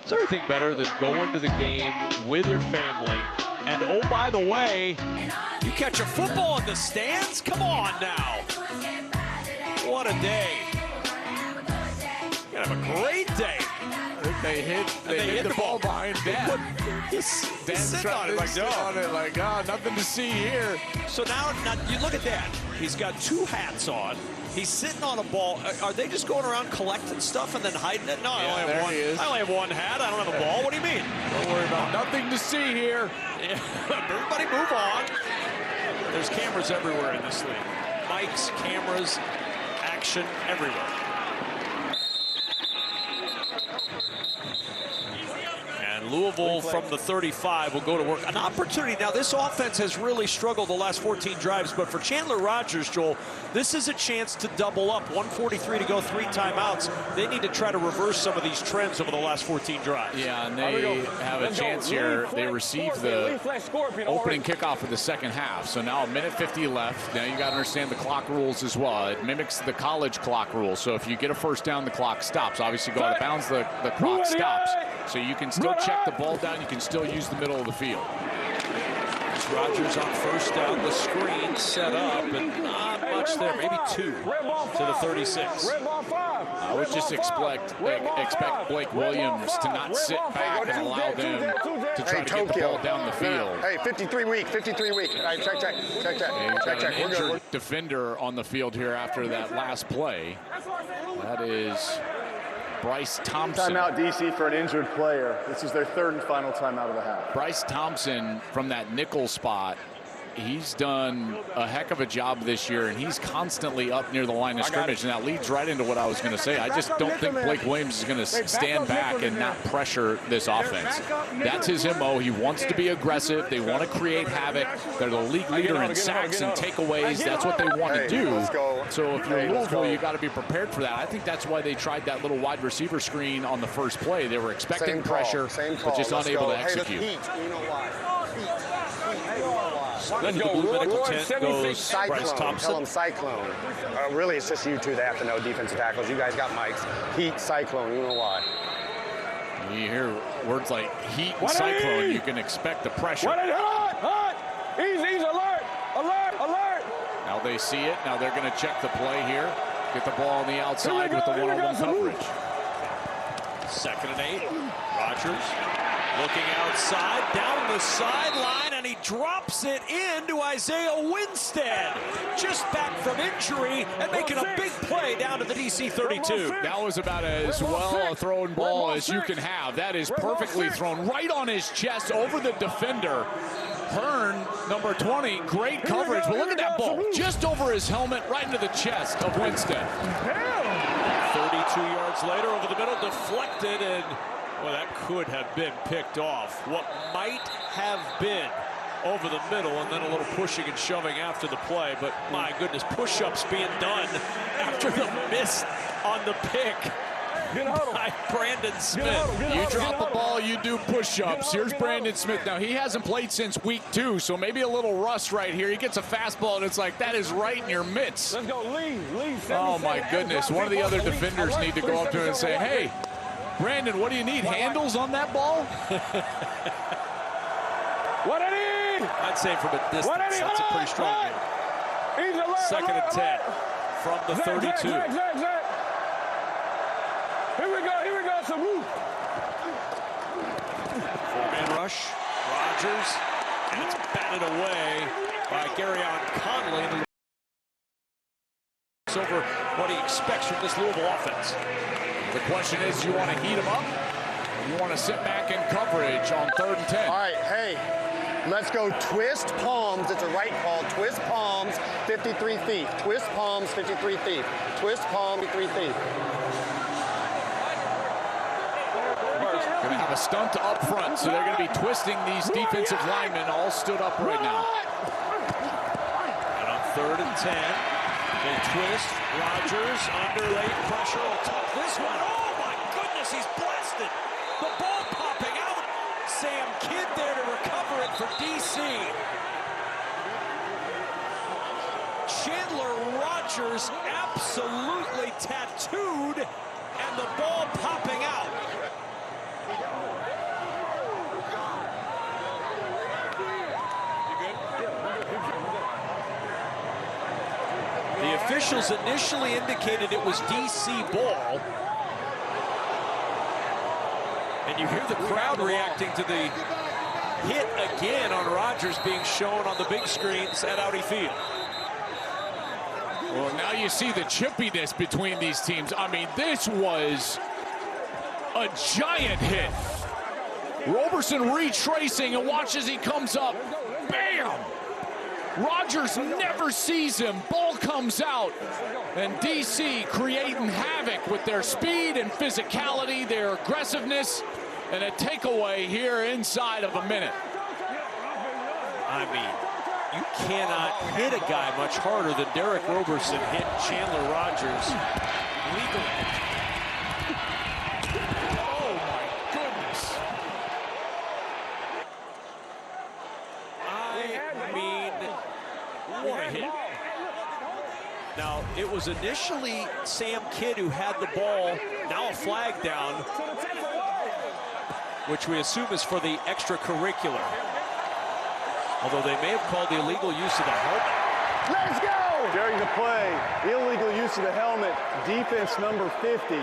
Is there anything better than going to the game with your family? And oh, by the way, you catch a football in the stands? Come on now. What a day. You're gonna have a great day. They hit the ball behind Dan. He's sitting on it like, oh, nothing to see here. So now you look at that. He's got 2 hats on. He's sitting on a ball. Are they just going around collecting stuff and then hiding it? No, I only have one hat. I don't have a ball. What do you mean? Don't worry about nothing to see here. Yeah, everybody move on. There's cameras everywhere in this league. Mics, cameras, action everywhere. And Louisville from the 35 will go to work. An opportunity. Now, this offense has really struggled the last 14 drives, but for Chandler Rogers, Joel, this is a chance to double up. 1:43 to go, 3 timeouts. They need to try to reverse some of these trends over the last 14 drives. Yeah, and they have a chance here. They receive the opening kickoff of the second half. So now 1:50 left. Now you got to understand the clock rules as well. It mimics the college clock rules. So if you get a first down, the clock stops. Obviously, go out of bounds, the clock stops. So you can still check the ball down. You can still use the middle of the field. It's Rogers on first down. The screen set up, and not much there. Maybe 2 to the 36. I would just expect Blake Williams to not sit back and allow them to try to get the ball down the field. Hey, 53 week. All right, check. An injured defender on the field here after that last play. That is Bryce Thompson. Timeout, DC, for an injured player. This is their 3rd and final timeout of the half. Bryce Thompson from that nickel spot. He's done a heck of a job this year, and he's constantly up near the line of scrimmage. And that leads right into what I was going to say. I just don't think Blake Williams is going to stand back and not pressure this offense. That's his MO. He wants to be aggressive. They want to create havoc. They're the league leader in sacks and takeaways. That's what they want to do. So if you're Louisville, you got to be prepared for that. I think that's why they tried that little wide receiver screen on the first play. They were expecting pressure, but just unable to execute. Into the blue medical tent goes Cyclone. Bryce Thompson. Tell them Cyclone. Really, it's just you two that have to know defensive tackles. You guys got mics. Heat, Cyclone. You know why. You hear words like heat and cyclone, you can expect the pressure. He's alert. Now they see it. Now they're going to check the play here. Get the ball on the outside with the one-on-one coverage. 2nd and 8. Rogers looking outside, down the sideline, and he drops it into Isaiah Winstead. Just back from injury and making a big play down to the DC 32. That was about as well a thrown ball as you can have. That is perfectly thrown right on his chest over the defender. Hearn, number 20, great coverage. But look at that ball, just over his helmet, right into the chest of Winstead. 32 yards later, over the middle, deflected, and well, that could have been picked off. What might have been over the middle, and then a little pushing and shoving after the play. But my goodness, push-ups being done after the miss on the pick by Brandon Smith. You drop the ball, you do push-ups. Here's Brandon Smith. Now, he hasn't played since week 2, so maybe a little rust right here. He gets a fastball, and it's like, that is right in your mitts. Let's go, Lee. Oh, my goodness. One of the other defenders need to go up to him and say, hey, Brandon, what do you need? Handles on that ball? What I need? I'd say from a distance, that's a pretty strong hit. 2nd and 10 from the 32. Here we go, some move. 4-man rush, Rogers, and it's batted away by Garyon Conley. It's over what he expects from this Louisville offense. The question is, you want to heat him up? Or you want to sit back in coverage on 3rd and 10? All right, hey, let's go twist palms. It's a right call. Twist palms, 53 feet. Twist palms, 53 feet. Twist palm, 53 feet. Going to have a stunt up front, so they're going to be twisting these defensive linemen all stood up right now. And on 3rd and 10, they twist. Rogers under late pressure will tuck this one. Oh my goodness, he's blasted. The ball popping out. Sam Kidd there to recover it for DC. Chandler Rogers absolutely tattooed, and the ball popping out. The officials initially indicated it was DC ball. And you hear the crowd reacting to the hit again on Rogers being shown on the big screens at Audi Field. Well, now you see the chippiness between these teams. I mean, this was a giant hit. Roberson retracing, and watch as he comes up. Bam! Rodgers never sees him. Ball comes out. And DC creating havoc with their speed and physicality, their aggressiveness, and a takeaway here inside of a minute. I mean, you cannot hit a guy much harder than Derek Roberson hit Chandler Rodgers legally. Oh, my goodness. I mean, what a hit. Now, it was initially Sam Kidd who had the ball. Now a flag down, which we assume is for the extracurricular. Although they may have called the illegal use of the helmet. Let's go! During the play, illegal use of the helmet, defense number 50.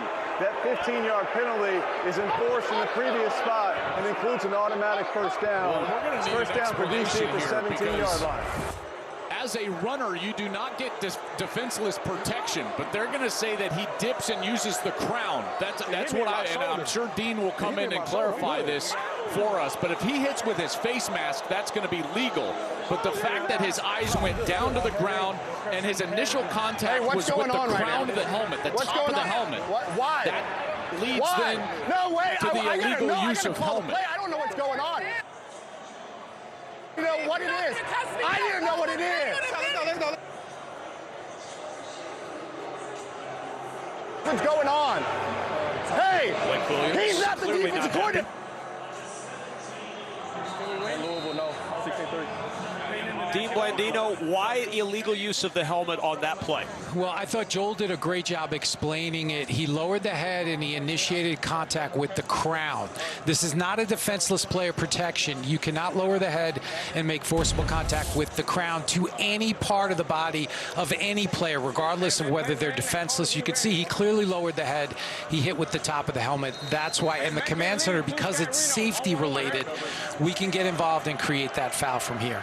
That 15-yard penalty is enforced in the previous spot and includes an automatic first down. Well, It's first down for DC at the 17-yard line. As a runner, you do not get this defenseless protection, but they're going to say that he dips and uses the crown. That's what and I'm sure Dean will come in and clarify this for us. But if he hits with his face mask, that's going to be legal. But the fact that his eyes went down to the ground and his initial contact was with the crown of the helmet, the top of the helmet. Why? That leads then No way. to the illegal use of helmet. I don't know what's going on. You know what it is. I didn't know what it is. What's going on? Hey, he's not the defensive coordinator. Louisville, no. 16-3. Dean Blandino, why illegal use of the helmet on that play? Well, I thought Joel did a great job explaining it. He lowered the head and he initiated contact with the crown. This is not a defenseless player protection. You cannot lower the head and make forcible contact with the crown to any part of the body of any player, regardless of whether they're defenseless. You can see he clearly lowered the head. He hit with the top of the helmet. That's why, in the command center, because it's safety related, we can get involved and create that foul from here.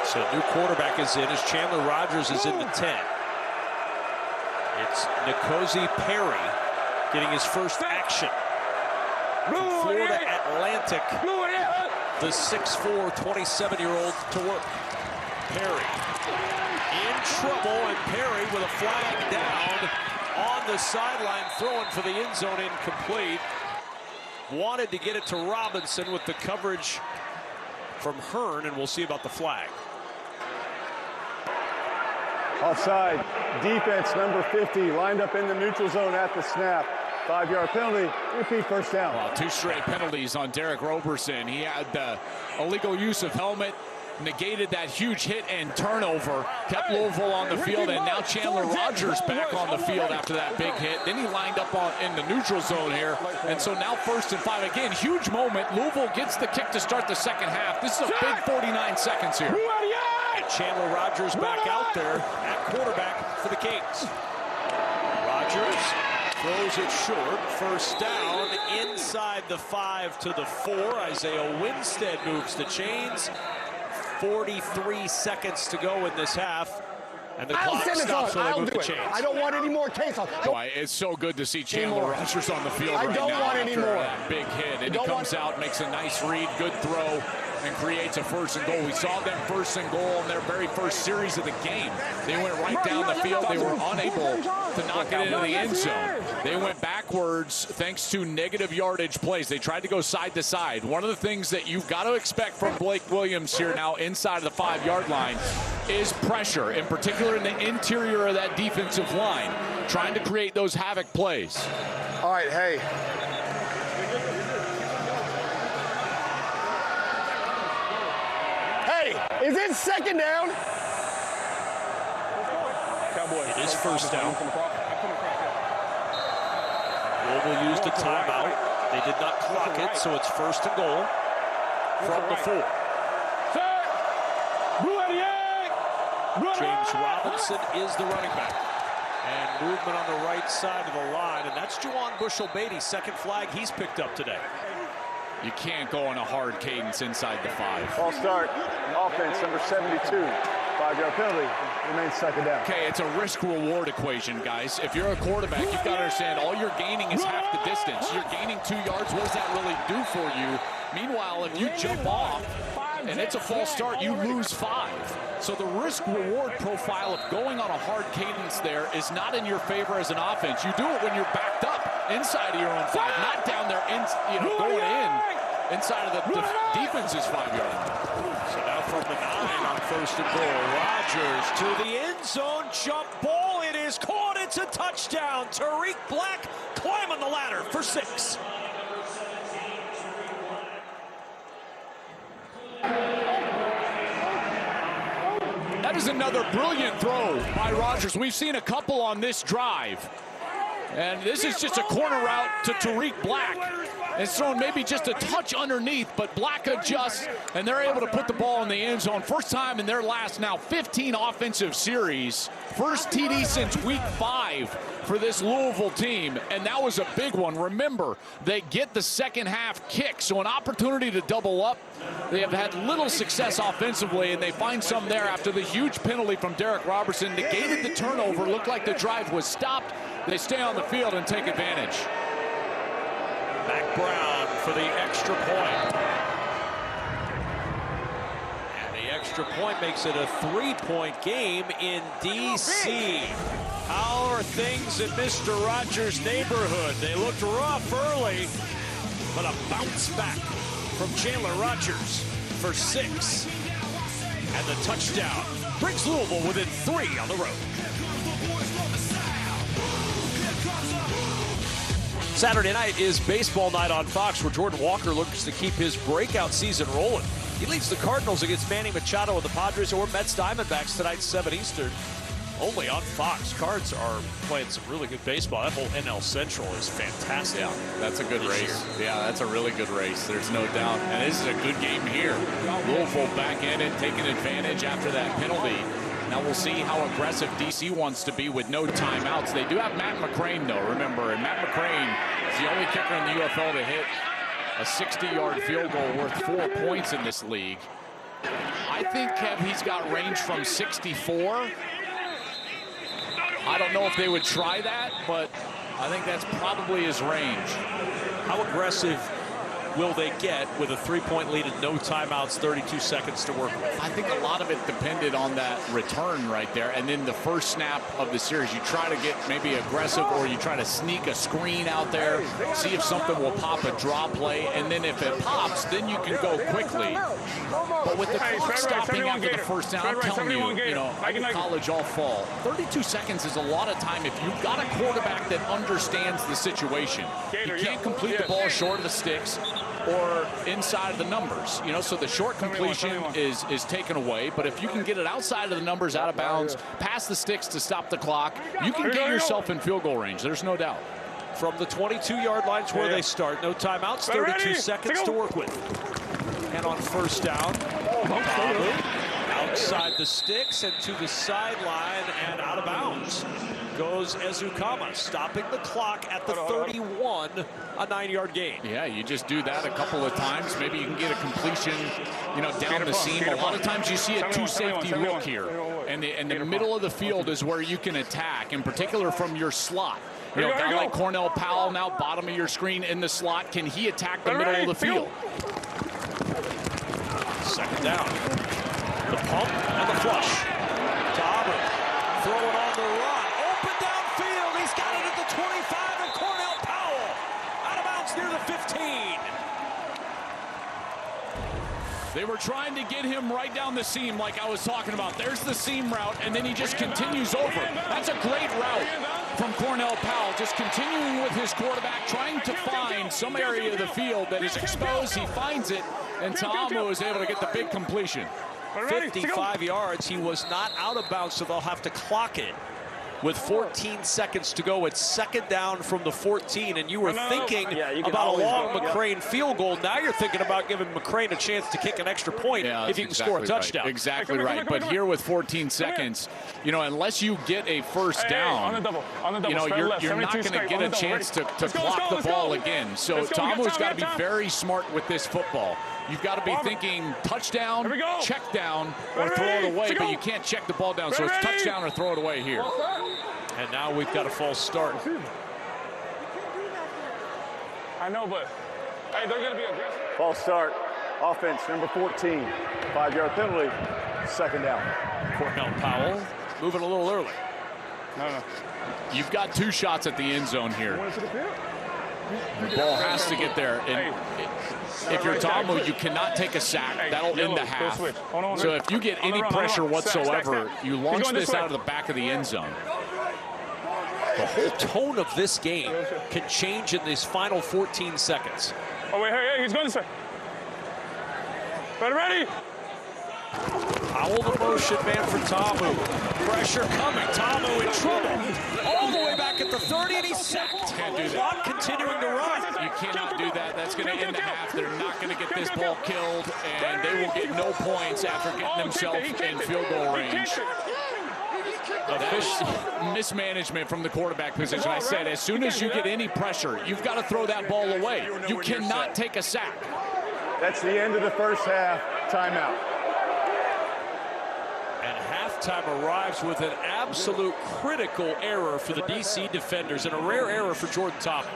So new quarterback is in as Chandler Rodgers is in the 10. It's N'Kosi Perry getting his first action. From Florida Atlantic, the 6'4", 27-year-old to work. Perry in trouble, and Perry with a flag down on the sideline, throwing for the end zone, incomplete. Wanted to get it to Robinson with the coverage from Hearn, and we'll see about the flag. Offside. Defense number 50 lined up in the neutral zone at the snap. 5-yard penalty. Repeat first down. Well, 2 straight penalties on Derek Roberson. He had the illegal use of helmet, negated that huge hit and turnover, kept Louisville on the field, and now Chandler Rodgers back on the field after that big hit. Then he lined up in the neutral zone here, and so now 1st and 5. Again, huge moment. Louisville gets the kick to start the second half. This is a big 49 seconds here. And Chandler Rodgers back out there at quarterback for the Kings. Rodgers throws it short. First down inside the 5 to the 4. Isaiah Winstead moves the chains. 43 seconds to go in this half. And the clock stops when they move the chains. I don't want any more case. It's so good to see Chandler Rodgers on the field right now. I don't want any more. That big hit. And he comes out, makes a nice read, good throw, and creates a 1st and goal. We saw them 1st and goal in their very first series of the game. They went right down the field. They were unable to knock it into the end zone. They went backwards thanks to negative yardage plays. They tried to go side to side. One of the things that you've got to expect from Blake Williams here now inside of the 5-yard line is pressure, in particular in the interior of that defensive line, trying to create those havoc plays. All right, hey. Hey, is it 2nd down? It is 1st down. Louisville used a timeout. They did not clock it, so it's 1st and goal from the 4. James Robinson is the running back. And movement on the right side of the line, and that's Juwan Bushell-Beatty, 2nd flag he's picked up today. You can't go on a hard cadence inside the 5. Ball start. Offense number 72. 5-yard penalty. Remains second down. Okay, it's a risk-reward equation, guys. If you're a quarterback, you've got to understand all you're gaining is half the distance. You're gaining 2 yards. What does that really do for you? Meanwhile, if you jump off and it's a false start, you lose 5. So the risk-reward profile of going on a hard cadence there is not in your favor as an offense. You do it when you're backed up inside of your own 5, not down there, going in inside of the defense's 5-yard line. So now from the 9 on 1st and goal. Rodgers to the end zone, jump ball. It is caught. It's a touchdown. Tariq Black climbing the ladder for 6. That is another brilliant throw by Rodgers. We've seen a couple on this drive. And this is just a corner route to Tariq Black. It's thrown maybe just a touch underneath, but Black adjusts, and they're able to put the ball in the end zone. First time in their last now 15 offensive series. First TD since week 5 for this Louisville team, and that was a big one. Remember, they get the second half kick, so an opportunity to double up. They have had little success offensively, and they find some there after the huge penalty from Derek Robertson. Negated the turnover, looked like the drive was stopped. They stay on the field and take advantage. Mac Brown for the extra point. And the extra point makes it a 3-point game in D.C. How are things in Mr. Rogers' neighborhood? They looked rough early, but a bounce back from Chandler Rogers for 6. And the touchdown brings Louisville within 3 on the road. Saturday night is baseball night on Fox, where Jordan Walker looks to keep his breakout season rolling. He leads the Cardinals against Manny Machado of the Padres or Mets Diamondbacks tonight, 7 Eastern. Only on Fox. Cards are playing some really good baseball. That whole NL Central is fantastic. Yeah, that's a good race. Yeah, that's a really good race. There's no doubt. And this is a good game here. Louisville back in it, taking advantage after that penalty. Now we'll see how aggressive DC wants to be with no timeouts. They do have Matt McCrane, though, remember. And Matt McCrane is the only kicker in the UFL to hit a 60-yard field goal worth 4 points in this league. I think, Kev, he's got range from 64. I don't know if they would try that, but I think that's probably his range. How aggressive will they get with a 3-point lead and no timeouts, 32 seconds to work with? I think a lot of it depended on that return right there. And then the first snap of the series, you try to get maybe aggressive, or you try to sneak a screen out there, see if something will pop, a draw play. And then if it pops, then you can go quickly. But with the clock stopping after the first down, I'm telling you, I did college all fall. 32 seconds is a lot of time if you've got a quarterback that understands the situation. You can't complete the ball short of the sticks or inside of the numbers, so the short completion is taken away. But if you can get it outside of the numbers, out of bounds, past the sticks to stop the clock, you can get yourself in field goal range. There's no doubt. From the 22-yard line where they start, no timeouts, 32 seconds to work with. And on first down, outside the sticks and to the sideline and out of bounds goes Ezukama, stopping the clock at the 31, a 9-yard gain. Yeah, you just do that a couple of times. Maybe you can get a completion, down the seam. A lot of times you see a 2-safety look here. And the middle of the field is where you can attack, in particular from your slot. A guy like Cornell Powell now bottom of your screen in the slot. Can he attack the middle of the field? Second down. The pump and the flush. To Auburn. Throw it on the run. Open downfield. He's got it at the 25 of Cornell Powell. Out of bounds near the 15. They were trying to get him right down the seam like I was talking about. There's the seam route, and then he just continues over. That's a great route from Cornell Powell, just continuing with his quarterback, trying to find some area of the field that is exposed. He finds it, and Ta'amu is able to get the big completion. 55 yards. He was not out of bounds, so they'll have to clock it. with 14 seconds to go. It's second down from the 14, and you were thinking about a long McCrane field goal. Now you're thinking about giving McCrane a chance to kick an extra point if you can score a touchdown. Exactly right. But here with 14 seconds, you know, unless you get a first down, you know, you're not going to get a chance to clock the ball again. So Ta'amu's got to be very smart with this football. You've got to be thinking touchdown, check down, or throw it away, but you can't check the ball down. So it's touchdown or throw it away here. And now we've got a false start. I know, but hey, they're going to be aggressive. False start. Offense, number 14. 5-yard penalty. Second down. Cornell Powell moving a little early. No. You've got 2 shots at the end zone here. The ball has to get there. And if you're Ta'amu, you cannot take a sack. That'll end the half. So if you get any pressure whatsoever, you launch this out of the back of the end zone. The whole tone of this game can change in these final 14 seconds. Oh, wait, hey, he's going this way. Ready? Powell the motion man for Ta'amu. Pressure coming. Ta'amu in trouble. All the way back at the 30, and he's sacked. Can't do that. Clock continuing to run. You cannot do that. That's going to end the half. They're not going to get this ball killed, and they will get no points after getting themselves in field goal range. Mismanagement from the quarterback position. I said, as soon as you get any pressure, you've got to throw that ball away. You cannot take a sack. That's the end of the first half. Timeout. And halftime arrives with an absolute critical error for the DC defenders and a rare error for Jordan Ta'amu.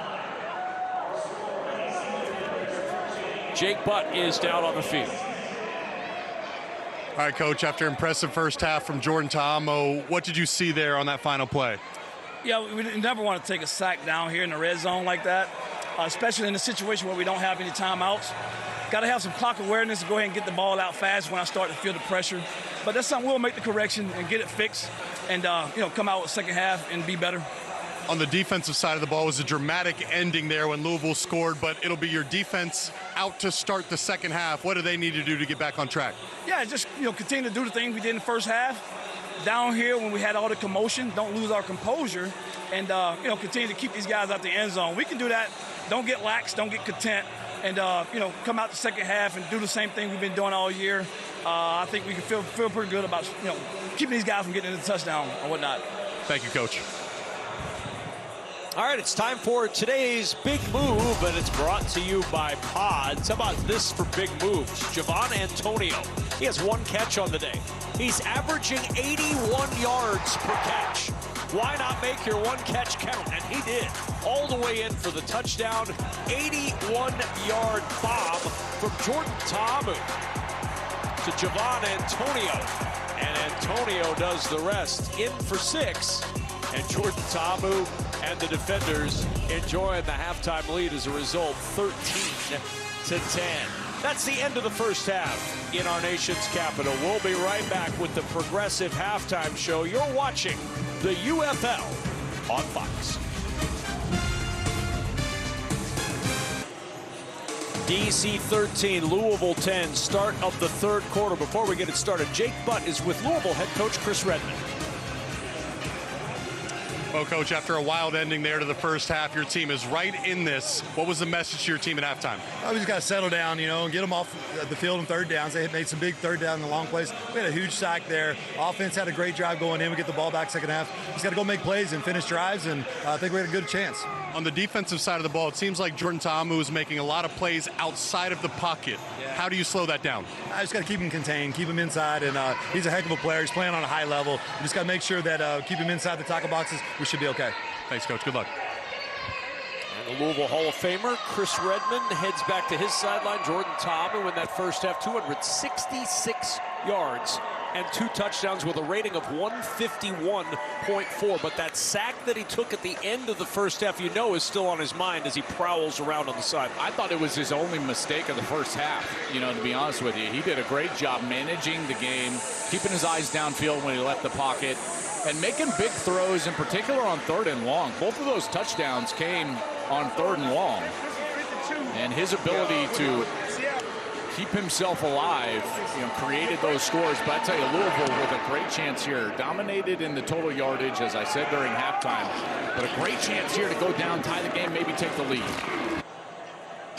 Jake Butt is down on the field. All right, Coach, after impressive first half from Jordan Ta'amu, what did you see there on that final play? Yeah, we never want to take a sack down here in the red zone like that, especially in a situation where we don't have any timeouts. Got to have some clock awareness to go ahead and get the ball out fast when I start to feel the pressure. But that's something we'll make the correction and get it fixed and, come out with second half and be better. On the defensive side of the ball was a dramatic ending there when Louisville scored, but it'll be your defense out to start the second half. What do they need to do to get back on track? Yeah, just, continue to do the things we did in the first half. Down here when we had all the commotion, don't lose our composure and, continue to keep these guys out the end zone. We can do that. Don't get lax, don't get content. And, come out the second half and do the same thing we've been doing all year. I think we can feel pretty good about, keeping these guys from getting into the touchdown or whatnot. Thank you, Coach. All right, it's time for today's Big Move, and it's brought to you by Pods. How about this for big moves? Javon Antonio, he has 1 catch on the day. He's averaging 81 yards per catch. Why not make your 1 catch count? And he did. All the way in for the touchdown. 81-yard bomb from Jordan Ta'amu to Javon Antonio. And Antonio does the rest. In for 6. And Jordan Ta'amu and the defenders enjoying the halftime lead as a result, 13-10. That's the end of the first half in our nation's capital. We'll be right back with the Progressive Halftime Show. You're watching the UFL on Fox. DC 13, Louisville 10, start of the third quarter. Before we get it started, Jake Butt is with Louisville head coach Chris Redmond. Well, Coach, after a wild ending there to the first half, your team is right in this. What was the message to your team at halftime? We just got to settle down, and get them off the field on third downs. They made some big third down in the long plays. We had a huge sack there. Offense had a great drive going in. We get the ball back second half. Just got to go make plays and finish drives, and I think we had a good chance. On the defensive side of the ball, it seems like Jordan Ta'amu is making a lot of plays outside of the pocket. Yeah. How do you slow that down? I just got to keep him contained, keep him inside, and he's a heck of a player. He's playing on a high level. We just got to make sure that keep him inside the tackle boxes. We should be okay. Thanks, Coach. Good luck. And the Louisville Hall of Famer, Chris Redmond, heads back to his sideline. Jordan Ta'amu in that first half, 266 yards and 2 touchdowns with a rating of 151.4. But that sack that he took at the end of the first half, is still on his mind as he prowls around on the side. I thought it was his only mistake of the first half, to be honest with you. He did a great job managing the game, keeping his eyes downfield when he left the pocket, and making big throws, in particular on 3rd and long. Both of those touchdowns came on 3rd and long. And his ability to keep himself alive, created those scores. But I tell you, Louisville with a great chance here, dominated in the total yardage, as I said during halftime, but a great chance here to go down, tie the game, maybe take the lead.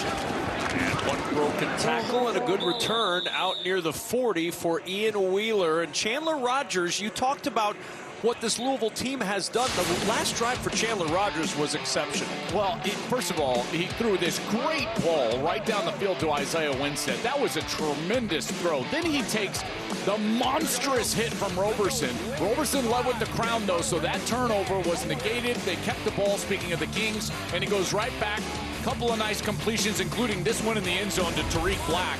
And one broken tackle and a good return out near the 40 for Ian Wheeler. And Chandler Rogers, you talked about what this Louisville team has done. The last drive for Chandler Rogers was exceptional. Well, first of all, he threw this great ball right down the field to Isaiah Winstead. That was a tremendous throw. Then he takes the monstrous hit from Roberson. Roberson led with the crown, though, so that turnover was negated. They kept the ball, speaking of the Kings, and he goes right back. A couple of nice completions, including this one in the end zone to Tariq Black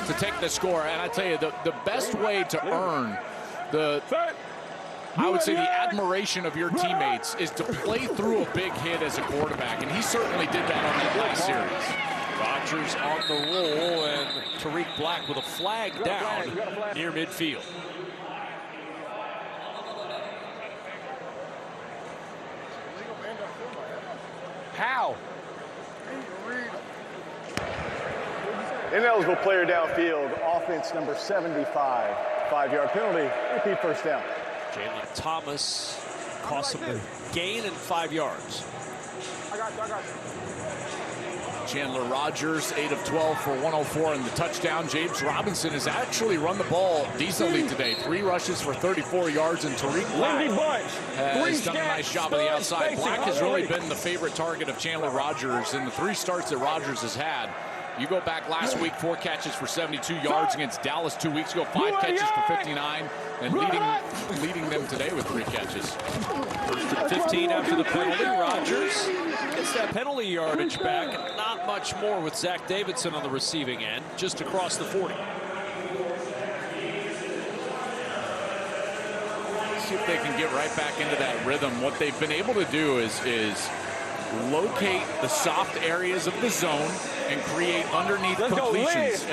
to take the score. And I tell you, the best way to earn I would say the admiration of your teammates is to play through a big hit as a quarterback, and he certainly did that on that last series. Rogers on the roll, and Tariq Black with a flag down near midfield. How? Ineligible player downfield, offense number 75. 5-yard penalty, repeat first down. Jalen Thomas cost him a gain and 5 yards. I got you. Chandler Rogers, 8 of 12 for 104 in the touchdown. James Robinson has actually run the ball decently today. 3 rushes for 34 yards, and Tariq Black has done a nice job on the outside. Black has really been the favorite target of Chandler Rogers in the 3 starts that Rogers has had. You go back last week, 4 catches for 72 yards against Dallas 2 weeks ago, 5 catches for 59, and leading them today with 3 catches. First and 15 after the penalty. Rogers gets that penalty yardage back, and not much more with Zach Davidson on the receiving end, just across the 40. See if they can get right back into that rhythm. What they've been able to do is locate the soft areas of the zone and create underneath completions.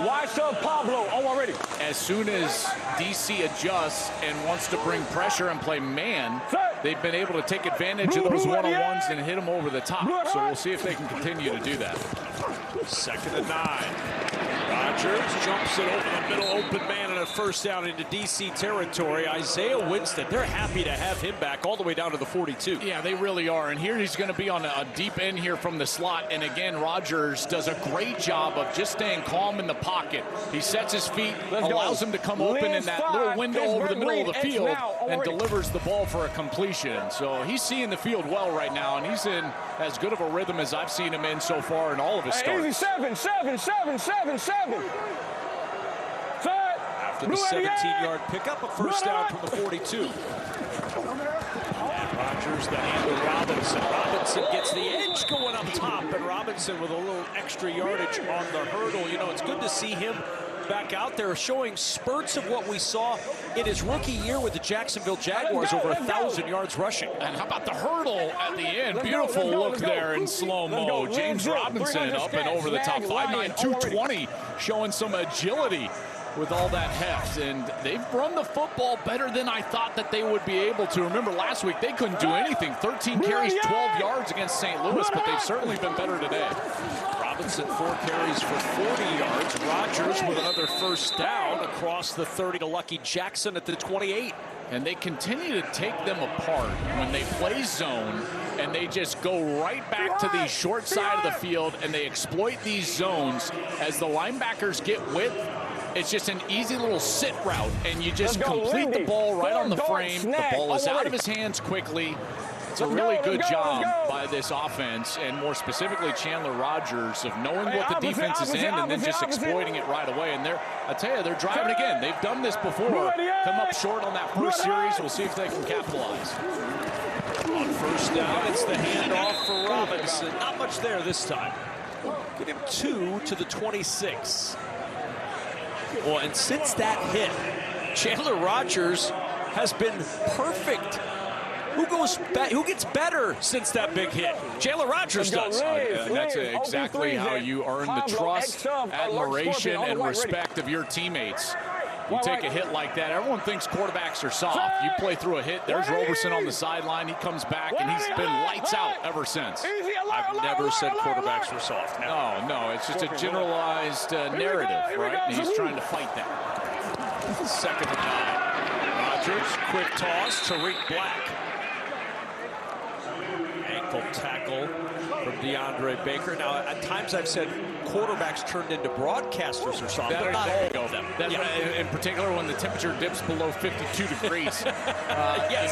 Watch up, Pablo. Oh, already. As soon as DC adjusts and wants to bring pressure and play man, they've been able to take advantage of those one-on-ones and hit them over the top. So we'll see if they can continue to do that. 2nd and 9. Rogers jumps it over the middle, open man, and a first down into DC territory. Isaiah Winstead, they're happy to have him back all the way down to the 42. Yeah, they really are. And here he's going to be on a deep end here from the slot. And again, Rogers does a great job of just staying calm in the pocket. He sets his feet, allows him to come open in that little window over the middle of the field, and delivers the ball for a completion. So he's seeing the field well right now, and he's in as good of a rhythm as I've seen him in so far in all of his starts. Easy, 7. After the 17-yard pickup, a first down from the 42. And Rogers, the hand to Robinson. Robinson gets the edge going up top, and Robinson with a little extra yardage on the hurdle. You know, it's good to see him back out there showing spurts of what we saw in his rookie year with the Jacksonville Jaguars, over 1,000 yards rushing. And how about the hurdle at the end? Beautiful look there in slow-mo. James Robinson up and over the top, 5'9", 220, showing some agility with all that heft. And they've run the football better than I thought that they would be able to. Remember last week, they couldn't do anything. 13 carries, 12 yards against St. Louis, but they've certainly been better today. Robinson, 4 carries for 40 yards. Rogers with another first down across the 30 to Lucky Jackson at the 28. And they continue to take them apart when they play zone, and they just go right back to the short side of the field, and they exploit these zones as the linebackers get width. It's just an easy little sit route, and you just complete the ball right on the frame. The ball is out of his hands quickly. It's a really good job by this offense, and more specifically Chandler Rogers, of knowing what the defense is in and then just exploiting it right away. And I tell you, they're driving again. They've done this before. Come up short on that first series. We'll see if they can capitalize. On first down, it's the handoff for Robinson. Not much there this time. Get him 2 to the 26. Well, and since that hit, Chandler Rogers has been perfect. Who gets better since that big hit? Chandler Rogers does. And that's exactly how you earn the trust, admiration, and respect of your teammates. You take a hit like that, everyone thinks quarterbacks are soft. You play through a hit, there's Roberson on the sideline. He comes back, and he's been lights out ever since. I've never said quarterbacks were soft. No, it's just a generalized narrative, right? And he's trying to fight that. Second and 9. Rodgers, quick toss to Tariq Black. Ankle tackle from DeAndre Baker. Now, at times I've said quarterbacks turned into broadcasters or something, but not all of them. In particular, when the temperature dips below 52 degrees. Yes.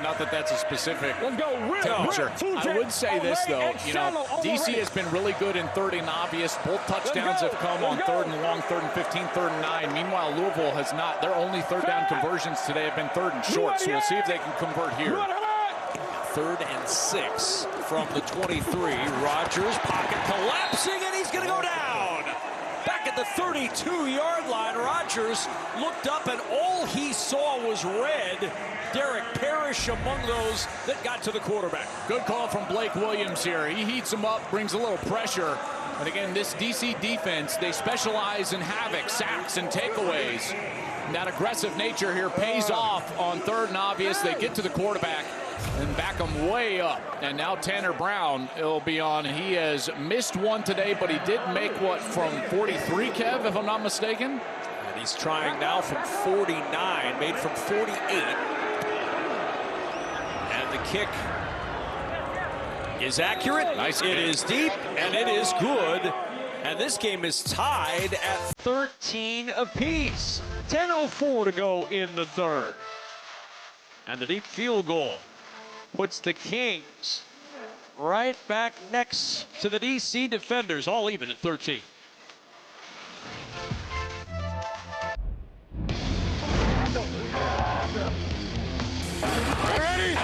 Not that that's a specific temperature. I would say this, though. DC has been really good in 3rd and obvious. Both touchdowns have come on 3rd and long, 3rd and 15, 3rd and 9. Meanwhile, Louisville has not. Their only 3rd down conversions today have been 3rd and short, so we'll see if they can convert here. 3rd and 6 from the 23. Rodgers, pocket collapsing, and he's going to go down. Back at the 32-yard line, Rodgers looked up, and all he saw was red. Derek Parrish among those that got to the quarterback. Good call from Blake Williams here. He heats him up, brings a little pressure. And again, this DC defense, they specialize in havoc, sacks, and takeaways. And that aggressive nature here pays off on 3rd and obvious. They get to the quarterback and back him way up. And now Tanner Brown will be on. He has missed one today, but he did make what, from 43, Kev, if I'm not mistaken? And he's trying now from 49, made from 48. And the kick is accurate. Nice it is deep, and it is good. And this game is tied at 13 apiece. 10:04 to go in the 3rd. And the deep field goal puts the Kings right back next to the DC defenders, all even at 13. Ready?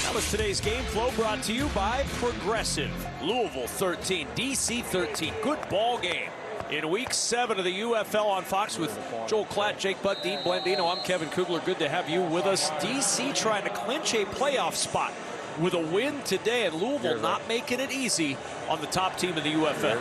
That was today's Game Flow, brought to you by Progressive. Louisville 13, DC 13. Good ball game in Week 7 of the UFL on Fox with Joel Klatt, Jake Buck, Dean Blandino. I'm Kevin Kugler. Good to have you with us. DC trying to clinch a playoff spot with a win today, and Louisville not making it easy on the top team of the UFL.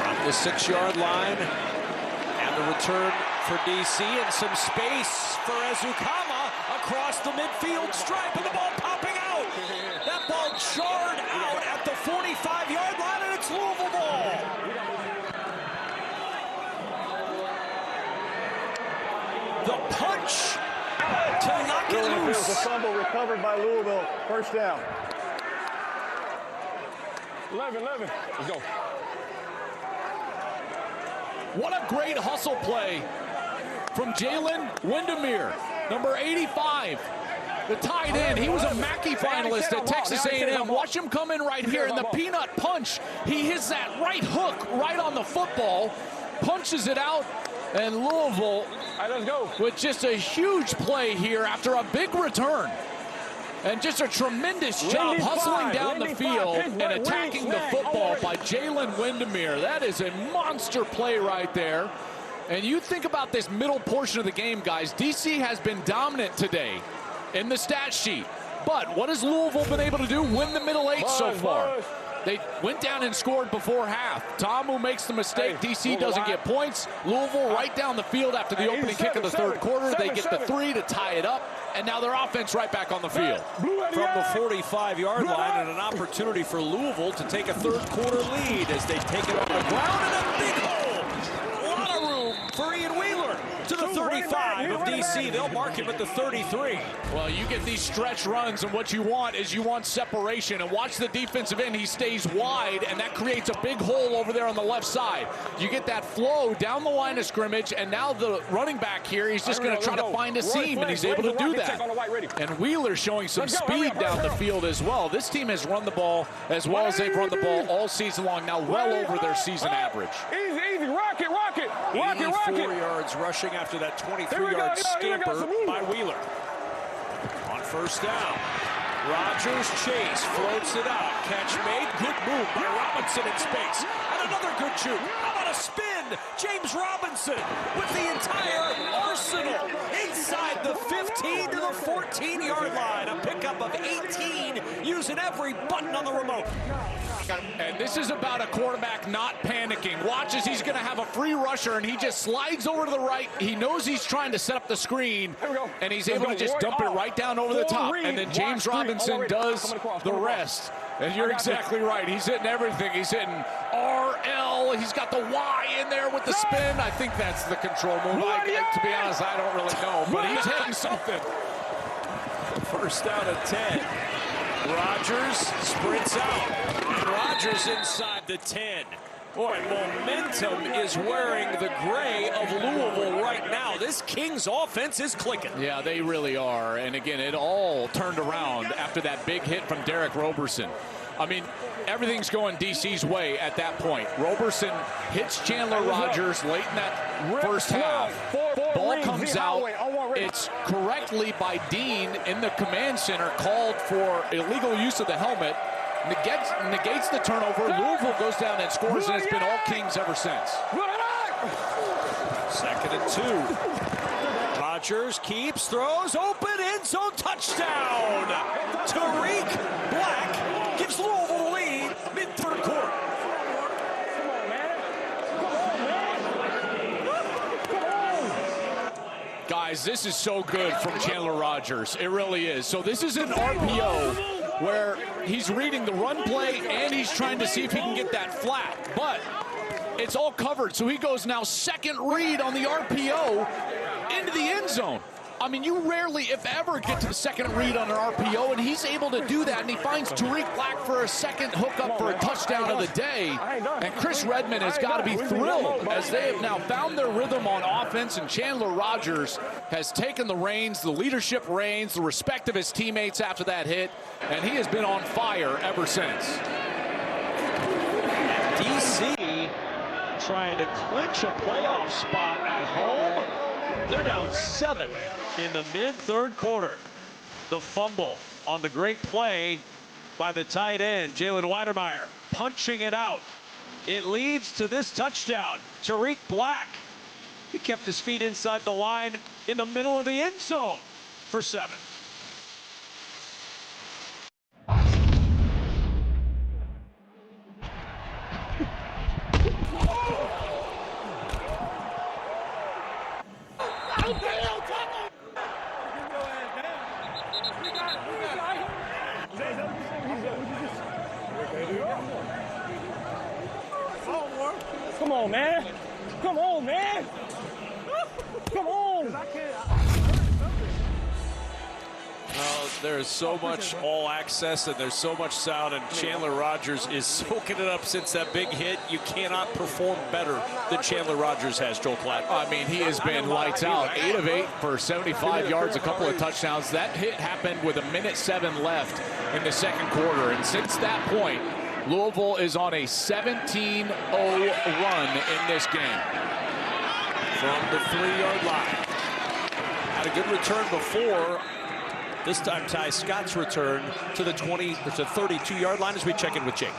From the 6-yard line, and the return for DC, and some space for Ezukama across the midfield stripe, and the ball popping out. That ball jarred out at the 45-yard line, and it's Louisville ball. The punch to knock it loose. The fumble recovered by Louisville. First down. 11. Let's go. What a great hustle play from Jalen Windermere, number 85, the tight end. He was a Mackey finalist at Texas A&M. Watch him come in right here in the peanut punch. He hits that right hook right on the football, punches it out, and Louisville Let's go. with just a huge play here after a big return. And just a tremendous job hustling down the field and attacking the football by Jalen Windermere. That is a monster play right there. And you think about this middle portion of the game, guys. DC has been dominant today in the stat sheet. But what has Louisville been able to do? Win the middle 8 so far. They went down and scored before half. Tamu makes the mistake. DC doesn't get points. Louisville right down the field after the opening kick of the 3rd quarter. They get the 3 to tie it up. And now their offense right back on the field. From the 45-yard line, and an opportunity for Louisville to take a 3rd quarter lead as they take it on the ground, and a big hole. A lot of room for Ian Wheeler to the 35 of DC. They'll mark him at the 33. Well, you get these stretch runs, and what you want is you want separation. And watch the defensive end. He stays wide, and that creates a big hole over there on the left side. You get that flow down the line of scrimmage, and now the running back here, he's just going to try to find a seam, and he's able to do that. And Wheeler's showing some speed down the field as well. This team has run the ball as well as they've run the ball all season long, now well over their season average. Easy, rock it. 84 yards rushing after that 23-yard scamper by Wheeler. On first down, Rodgers chase, floats it out. Catch made, good move by Robinson in space. And another good juke. How about a spin? James Robinson with the entire arsenal inside the 15 to the 14-yard line. A pickup of 18 using every button on the remote. And this is about a quarterback not panicking. Watch as he's going to have a free rusher, and he just slides over to the right. He knows he's trying to set up the screen, and he's able to just dump it right down over the top. And then James Robinson does the rest. And you're exactly right. He's hitting everything. He's hitting RL. He's got the Y in there with the spin. I think that's the control move. To be honest, I don't really know, but he's hitting something. First down at 10. Rodgers sprints out. Rodgers inside the 10. Boy, momentum is wearing the gray of Louisville right now. This Kings offense is clicking. Yeah, they really are. And again, it all turned around after that big hit from Derek Roberson. I mean, everything's going DC's way at that point. Roberson hits Chandler Rodgers late in that first half. Ball comes out. It's correctly by Dean in the command center called for illegal use of the helmet. Negates the turnover. Louisville goes down and scores, and it's been all Kings ever since. Second and 2. Rodgers keeps, throws, open, end zone, touchdown. Tariq Black gives Louisville the lead mid-third quarter. Guys, this is so good from Chandler Rodgers. It really is. So this is an RPO where he's reading the run play and he's trying to see if he can get that flat. But it's all covered. So he goes now second read on the RPO into the end zone. I mean, you rarely, if ever, get to the second read on an RPO, and he's able to do that, and he finds Tariq Black for a second hookup for a touchdown of the day. And Chris Redmond has got to be thrilled as they have now found their rhythm on offense, and Chandler Rodgers has taken the reins, the leadership reins, the respect of his teammates after that hit, and he has been on fire ever since. DC trying to clinch a playoff spot at home. They're down 7 in the mid-third quarter. The fumble on the great play by the tight end, Jalen Weidermeyer, punching it out. It leads to this touchdown. Tariq Black, he kept his feet inside the line in the middle of the end zone for 7. Come on, man. Come on, man. Come on. There's so much all access and there's so much sound, and Chandler Rodgers is soaking it up since that big hit. You cannot perform better than Chandler Rodgers has, Joel Klatt. I mean, he has been lights out. 8 of 8 for 75 yards, a couple of touchdowns. That hit happened with 1:07 left in the second quarter, and since that point, Louisville is on a 17-0 run in this game. From the 3-yard line. Had a good return before. This time, Ty Scott's return to the 32-yard line as we check in with Jake.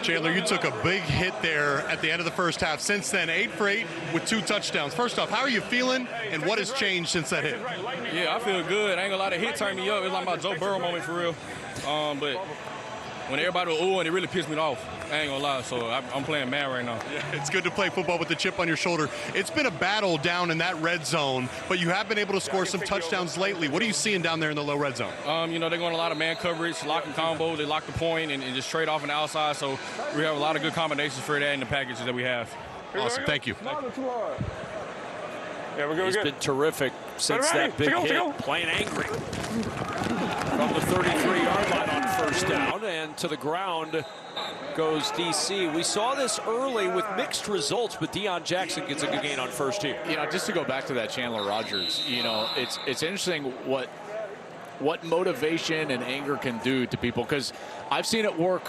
Chandler, you took a big hit there at the end of the first half. Since then, 8 for 8 with 2 touchdowns. First off, how are you feeling, and what has changed since that hit? Yeah, I feel good. I ain't gonna lie, the hit turned me up. It's like my Joe Burrow moment for real. But when everybody was oohing, it really pissed me off. I ain't gonna lie, so I'm playing mad right now. Yeah, it's good to play football with the chip on your shoulder. It's been a battle down in that red zone, but you have been able to score some touchdowns lately. What are you seeing down there in the low red zone? You know, they're going a lot of man coverage, locking combo, they lock the point, and just trade off on the outside. So we have a lot of good combinations for that in the packages that we have. Awesome, thank you. Yeah, we're good. He's been terrific since that big hit, playing angry. From the 33-yard line on first down, and to the ground goes DC. We saw this early with mixed results, but Deion Jackson gets a good gain on first here. You know, just to go back to that Chandler Rodgers, you know, it's interesting what motivation and anger can do to people, because I've seen it work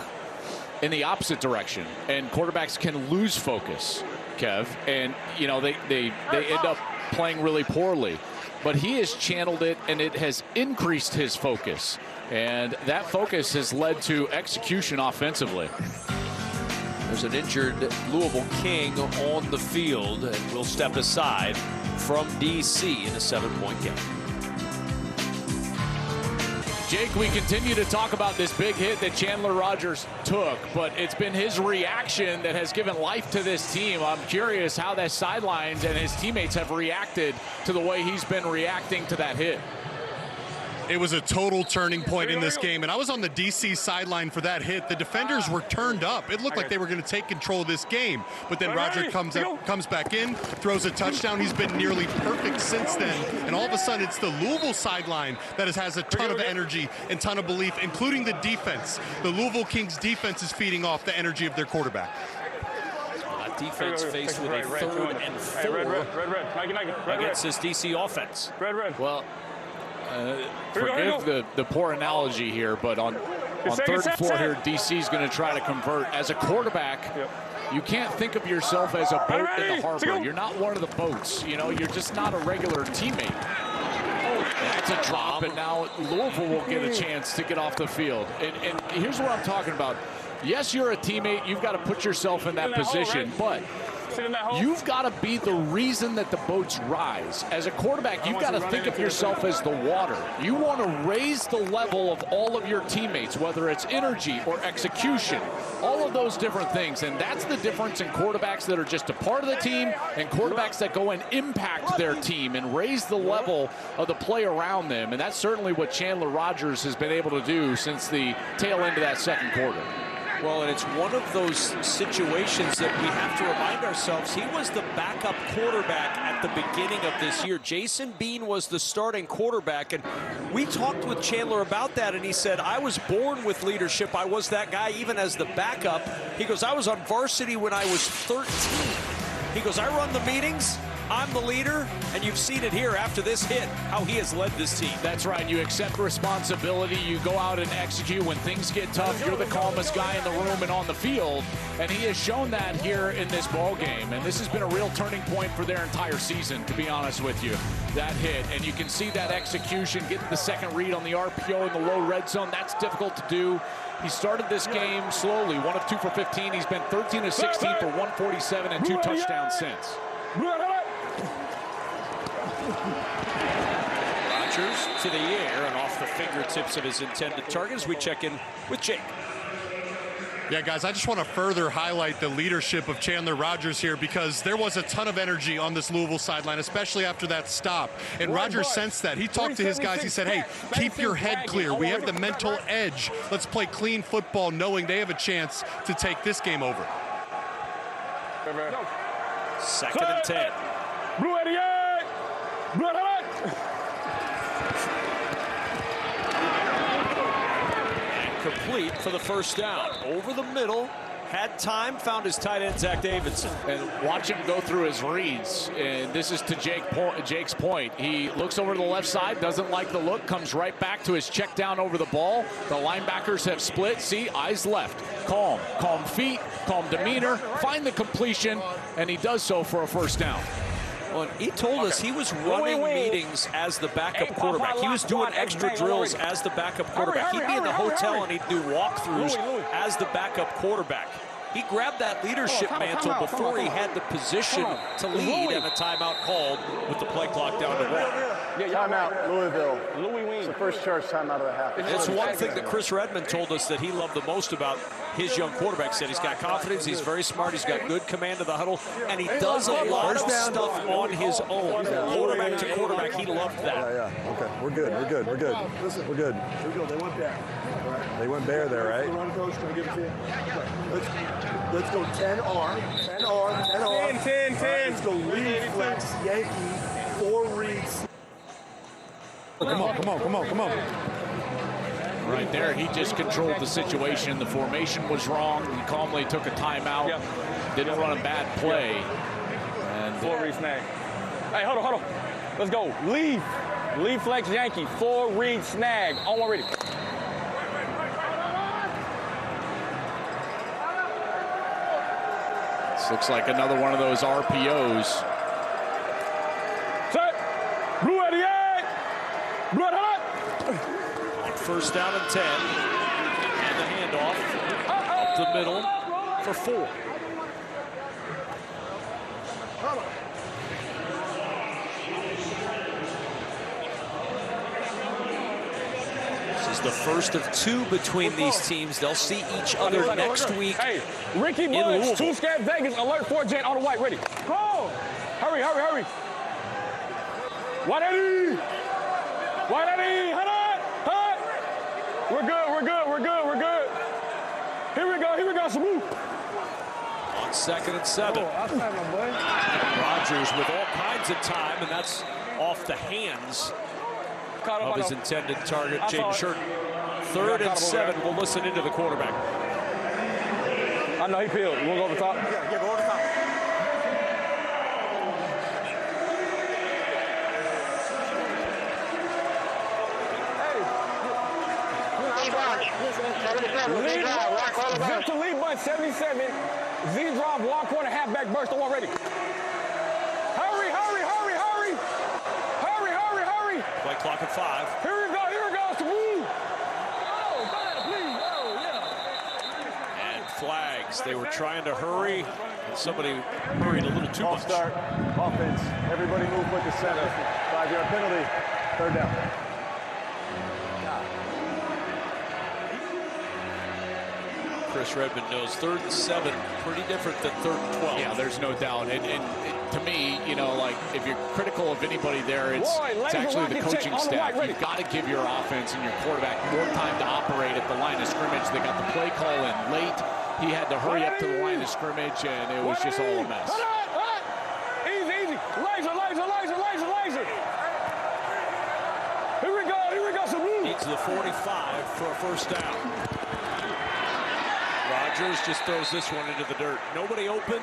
in the opposite direction, and quarterbacks can lose focus, Kev, and you know they end up playing really poorly. but he has channeled it, and it has increased his focus. And that focus has led to execution offensively. There's an injured Louisville King on the field, and will step aside from DC in a 7-point game. Jake, we continue to talk about this big hit that Chandler Rogers took, but it's been his reaction that has given life to this team. I'm curious how the sidelines and his teammates have reacted to the way he's been reacting to that hit. It was a total turning point in this game, and I was on the DC sideline for that hit. The defenders were turned up. It looked like they were going to take control of this game, but then Roger comes back in, throws a touchdown. He's been nearly perfect since then, and all of a sudden it's the Louisville sideline that has a ton of energy and ton of belief, including the defense. The Louisville Kings defense is feeding off the energy of their quarterback. That defense faced with a 3rd and 4 against this DC offense. Well, forgive the poor analogy here, but on 3rd and 4 here, DC's going to try to convert. As a quarterback, you can't think of yourself as a boat in the harbor. You're not one of the boats. You know, you're just not a regular teammate. That's a drop, and now Louisville will get a chance to get off the field. And here's what I'm talking about. Yes, you're a teammate. You've got to put yourself in that position, but you've got to be the reason that the boats rise. As a quarterback, you've got to think of yourself as the water. You want to raise the level of all of your teammates, whether it's energy or execution, all of those different things. And that's the difference in quarterbacks that are just a part of the team and quarterbacks that go and impact their team and raise the level of the play around them. And that's certainly what Chandler Rogers has been able to do since the tail end of that 2nd quarter. Well, and it's one of those situations that we have to remind ourselves he was the backup quarterback at the beginning of this year. Jason Bean was the starting quarterback, and we talked with Chandler about that, and he said, I was born with leadership. I was that guy even as the backup. He goes, I was on varsity when I was 13. He goes, I run the meetings. I'm the leader, and you've seen it here after this hit, how he has led this team. That's right. You accept responsibility. You go out and execute. When things get tough, you're the calmest guy in the room and on the field, and he has shown that here in this ball game. And this has been a real turning point for their entire season, to be honest with you. That hit, and you can see that execution, getting the 2nd read on the RPO in the low red zone. That's difficult to do. He started this game slowly, 1 of 2 for 15. He's been 13 of 16 for 147 and 2 touchdowns since. Rogers to the air and off the fingertips of his intended target as we check in with Jake. Yeah, guys, I just want to further highlight the leadership of Chandler Rogers here because there was a ton of energy on this Louisville sideline, especially after that stop. And Rogers sensed that. He talked to his guys. He said, hey, keep your head clear. We have the mental edge. Let's play clean football knowing they have a chance to take this game over. 2nd and 10. And complete for the 1st down. Over the middle, had time, found his tight end, Zach Davidson. And watch him go through his reads. And this is to Jake's point. He looks over to the left side, doesn't like the look, comes right back to his check down over the ball. The linebackers have split. See, eyes left. Calm feet, calm demeanor, find the completion, and he does so for a 1st down. Well, he told us he was running meetings as the backup quarterback. He was doing extra drills as the backup quarterback. He'd be in the hotel and he'd do walkthroughs as the backup quarterback. He grabbed that leadership mantle before he had the position to lead, and a timeout called with the play clock down to 1. Timeout, Louisville. It's the first charge timeout of the half. It's one thing that Chris Redmond told us that he loved the most about his young quarterback. Said he's got confidence, he's very smart, he's got good command of the huddle, and he does a lot of stuff on his own. Quarterback to quarterback, he loved that. Yeah. Okay, we're good. We're good. They went there. They went there, right? Run coach, can I give it to you? Let's go 10R. 10. Let's go lead flex, Yankee, 4 reads. Come on. Right there, he just controlled the situation. The formation was wrong. He calmly took a timeout. Didn't run a bad play. And 4 read snag. Hey, hold on. Let's go. Lead flex Yankee. 4 read snag. On 1 ready. this looks like another one of those RPOs. Set. Blue at the end. Blood hot. On first down and 10. And the handoff up the middle for 4. This is the first of 2 between these teams. They'll see each other next week. Hey, Ricky in Buds, Louisville. 2 Scat Vegas, alert 4 Jet on the white, ready. Go! Hurry, hurry, hurry. White Eddie! White Eddie, hot! We're good, we're good, we're good, we're good. Here we go, Sabu. On 2nd and 7. Rodgers with all kinds of time, and that's off the hands of his intended target, Jaden Shurton. 3rd and 7. We'll listen into the quarterback. I know he peeled. You want to go over the top? Yeah, go over the top. Zip to lead button 77. Z drop, one corner, halfback burst, the one ready. Hurry, hurry, hurry, hurry. Hurry, hurry, hurry. Play clock at 5. Here we go, Sabu. And flags. They were trying to hurry, and somebody hurried a little too much. Start, offense. Everybody move with the center. 5-yard penalty. 3rd down. Chris Redmond knows 3rd and 7, pretty different than 3rd and 12. Yeah, there's no doubt. And to me, you know, like if you're critical of anybody there, it's actually the coaching staff. You've got to give your offense and your quarterback more time to operate at the line of scrimmage. They got the play call in late. He had to hurry up to the line of scrimmage, and it was just all a mess. Easy, easy. Laser. Here we go, Sabu. Needs the 45 for a first down. Rodgers just throws this one into the dirt. Nobody open.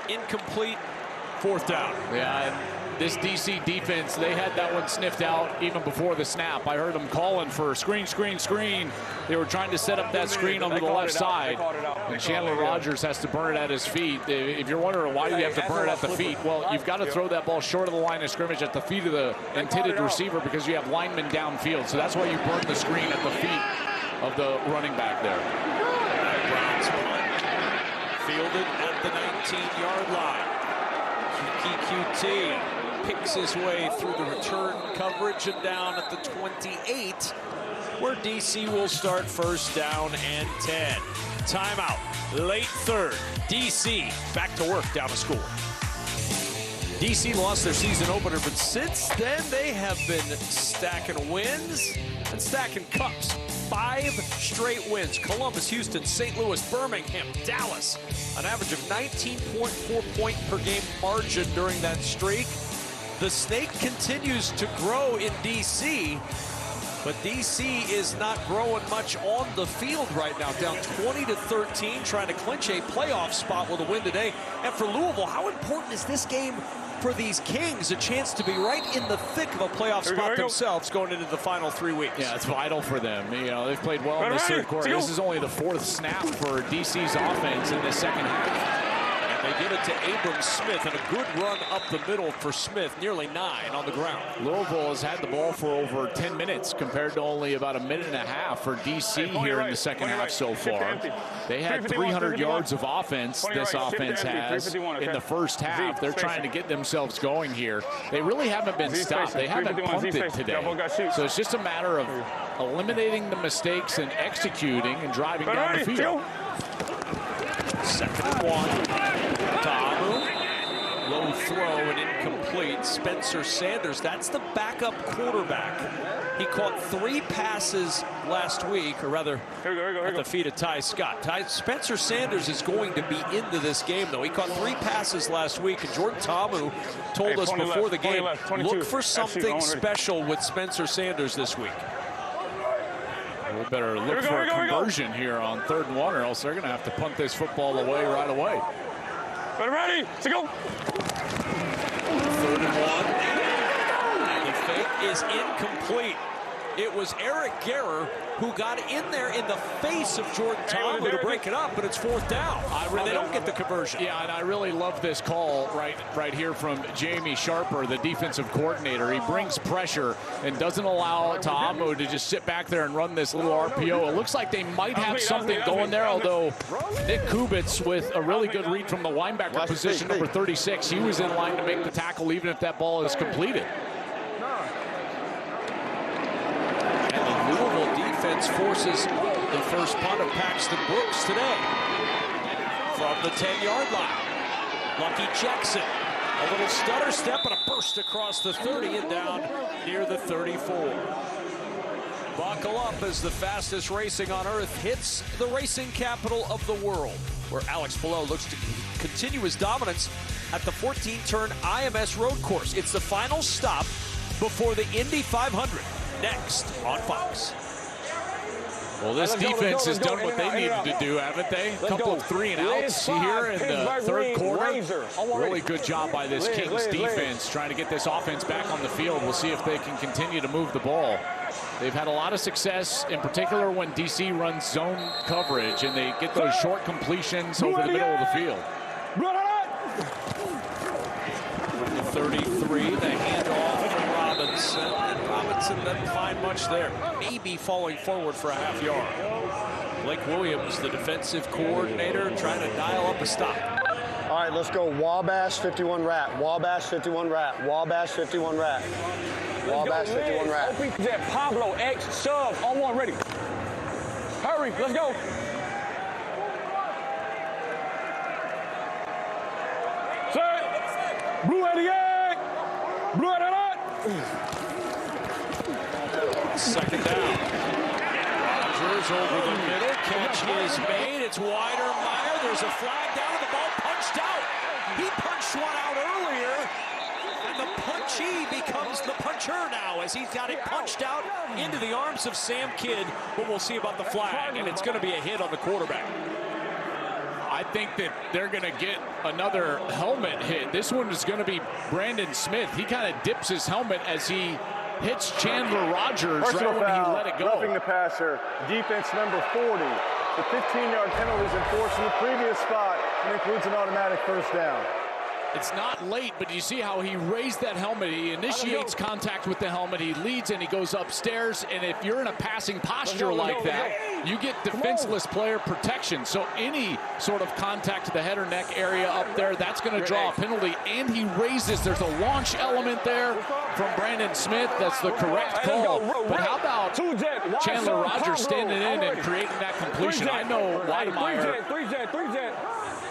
Incomplete. 4th down. Yeah, and this DC defense, they had that one sniffed out even before the snap. I heard them calling for screen. They were trying to set up that screen on the left side. And Chandler Rodgers has to burn it at his feet. If you're wondering why do you have to burn it at the feet, well, you've got to throw that ball short of the line of scrimmage at the feet of the intended receiver because you have linemen downfield. So that's why you burn the screen at the feet of the running back there. Browns punt. Fielded at the 19-yard line. QT picks his way through the return coverage and down at the 28, where DC will start first down and 10. Timeout. Late 3rd. DC back to work down the score. DC lost their season opener, but since then they have been stacking wins and stacking cups. 5 straight wins. Columbus, Houston, St. Louis, Birmingham, Dallas. An average of 19.4 point per game margin during that streak. The snake continues to grow in DC, but DC is not growing much on the field right now. Down 20-13, trying to clinch a playoff spot with a win today. And for Louisville, how important is this game for these Kings? A chance to be right in the thick of a playoff spot themselves going into the final 3 weeks. Yeah, it's vital for them. You know, they've played well in this 3rd quarter. This is only the 4th snap for DC's offense in the 2nd half. They give it to Abram Smith, and a good run up the middle for Smith, nearly 9 on the ground. Louisville has had the ball for over 10 minutes compared to only about a minute and a half for DC here in the 2nd half so far. They had 300 yards of offense, this offense has, in the 1st half. They're trying to get themselves going here. They really haven't been stopped. They haven't punted today. So it's just a matter of eliminating the mistakes and executing and driving down the field. 2nd and 1. Tamu, low throw and incomplete. Spencer Sanders, that's the backup quarterback. He caught 3 passes last week, or rather at the feet of Ty Scott. Spencer Sanders is going to be into this game, though. He caught 3 passes last week, and Jordan Tamu told us before the game, look for something special with Spencer Sanders this week. We better look for a conversion here on 3rd and 1, or else they're going to have to punt this football away right away. Ready to go. 3rd and 1. And the fake is incomplete. It was Eric Guerrer who got in there in the face of Jordan Ta'amu to break it up, but it's 4th down. They don't get the conversion. Yeah, and I really love this call right here from Jamie Sharper, the defensive coordinator. He brings pressure and doesn't allow Ta'amu to just sit back there and run this little RPO. It looks like they might have something going there, although Nick Kubitz with a really good read from the linebacker position, number 36. He was in line to make the tackle even if that ball is completed. Louisville defense forces the first punt of Paxton Brooks today from the 10-yard line. Lucky Jackson, a little stutter step and a burst across the 30 and down near the 34. Buckle up as the fastest racing on earth hits the racing capital of the world, where Alex Palou looks to continue his dominance at the 14-turn IMS road course. It's the final stop before the Indy 500. Next on Fox. Well, this defense has done what they needed to do, haven't they? A couple of 3 and outs here in the 3rd quarter. Really good job by this Kings defense trying to get this offense back on the field. We'll see if they can continue to move the ball. They've had a lot of success, in particular when DC runs zone coverage and they get those short completions over the middle of the field. The 33, the handoff to Robinson. And Robinson doesn't find much there. Maybe falling forward for a half yard. Blake Williams, the defensive coordinator, trying to dial up a stop. All right, let's go Wabash 51 rat. Wabash 51 rat. Wabash 51 rat. Wabash 51 rat. OPZ Pablo X sub on 1 ready. Hurry, let's go. Set. Blue 88. Blue 88. 2nd down. Rodgers over the middle. Catch is made. It's wider. Meyer. There's a flag down and the ball punched out. He punched one out earlier. And the punchee becomes the puncher now as he's got it punched out into the arms of Sam Kidd. But we'll see about the flag. And it's going to be a hit on the quarterback. I think that they're going to get another helmet hit. This one is going to be Brandon Smith. He kind of dips his helmet as he hits Chandler Rogers Personal right when foul, he let it go. roughing the passer, defense number 40. The 15-yard penalty is enforced in the previous spot and includes an automatic 1st down. It's not late, but you see how he raised that helmet. He initiates contact with the helmet. He leads and he goes upstairs. And if you're in a passing posture like that, you get defenseless player protection. So any sort of contact to the head or neck area up there, that's going to draw a penalty. And he raises. There's a launch element there from Brandon Smith. That's the correct call. But how about Chandler Rogers standing in and creating that completion? I know Weidemeyer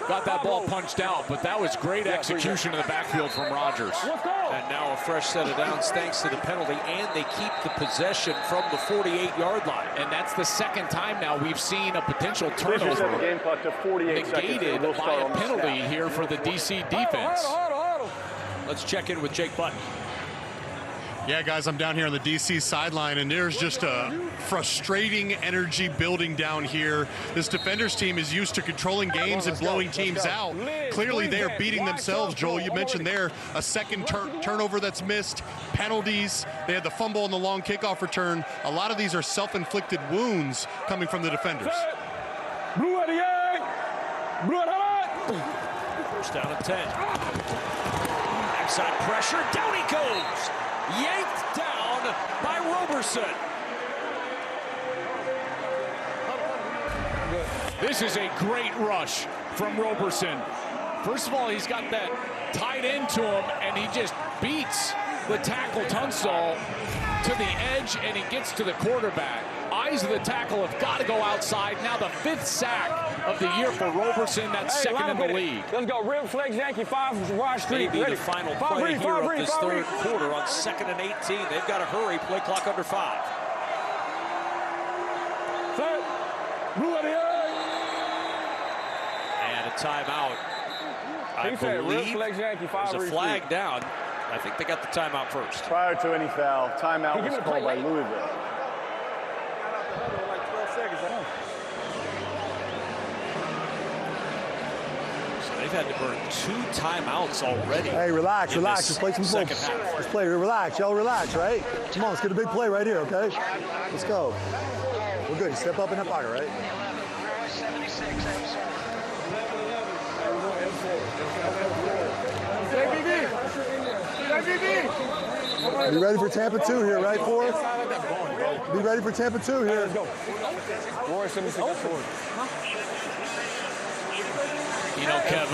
got that ball punched out, but that was great execution in the backfield from Rogers. And now a fresh set of downs thanks to the penalty, and they keep the possession from the 48-yard line. And that's the 2nd time now we've seen a potential turnover The game clock to 48 negated by a penalty here for the DC defense. Let's check in with Jake Button. Yeah, guys, I'm down here on the DC sideline, and there's just a frustrating energy building down here. This defenders team is used to controlling games and blowing teams out. Clearly, they are beating themselves, Joel. You mentioned there a second turnover that's missed, penalties. They had the fumble on the long kickoff return. A lot of these are self-inflicted wounds coming from the defenders. Blue 88. Blue 88. 1st down and 10. Backside pressure. Down he goes. Yanked down by Roberson. This is a great rush from Roberson. First of all, he's got that tight end to him, and he just beats the tackle Tunstall to the edge, and he gets to the quarterback. Eyes of the tackle have got to go outside. Now the 5th sack of the year for Roberson. That's 2nd in the league. Let's go. Rib flex Yankee 5 Rod Street. Maybe the final play here of this 3rd quarter on 2nd and 18. They've got to hurry. Play clock under 5. Set. Blue 88. And a timeout. I believe there's a flag down. I think they got the timeout first. Prior to any foul, timeout was called by Louisville. They've had to burn 2 timeouts already. Hey, relax. Let's play some football. Let's play. Relax. Y'all relax, right? Come on, let's get a big play right here, okay? Let's go. We're good. Step up in the pocket, right? Be ready for Tampa 2 here, right, Ford? Be ready for Tampa 2 here. Let's go. You know, Kev,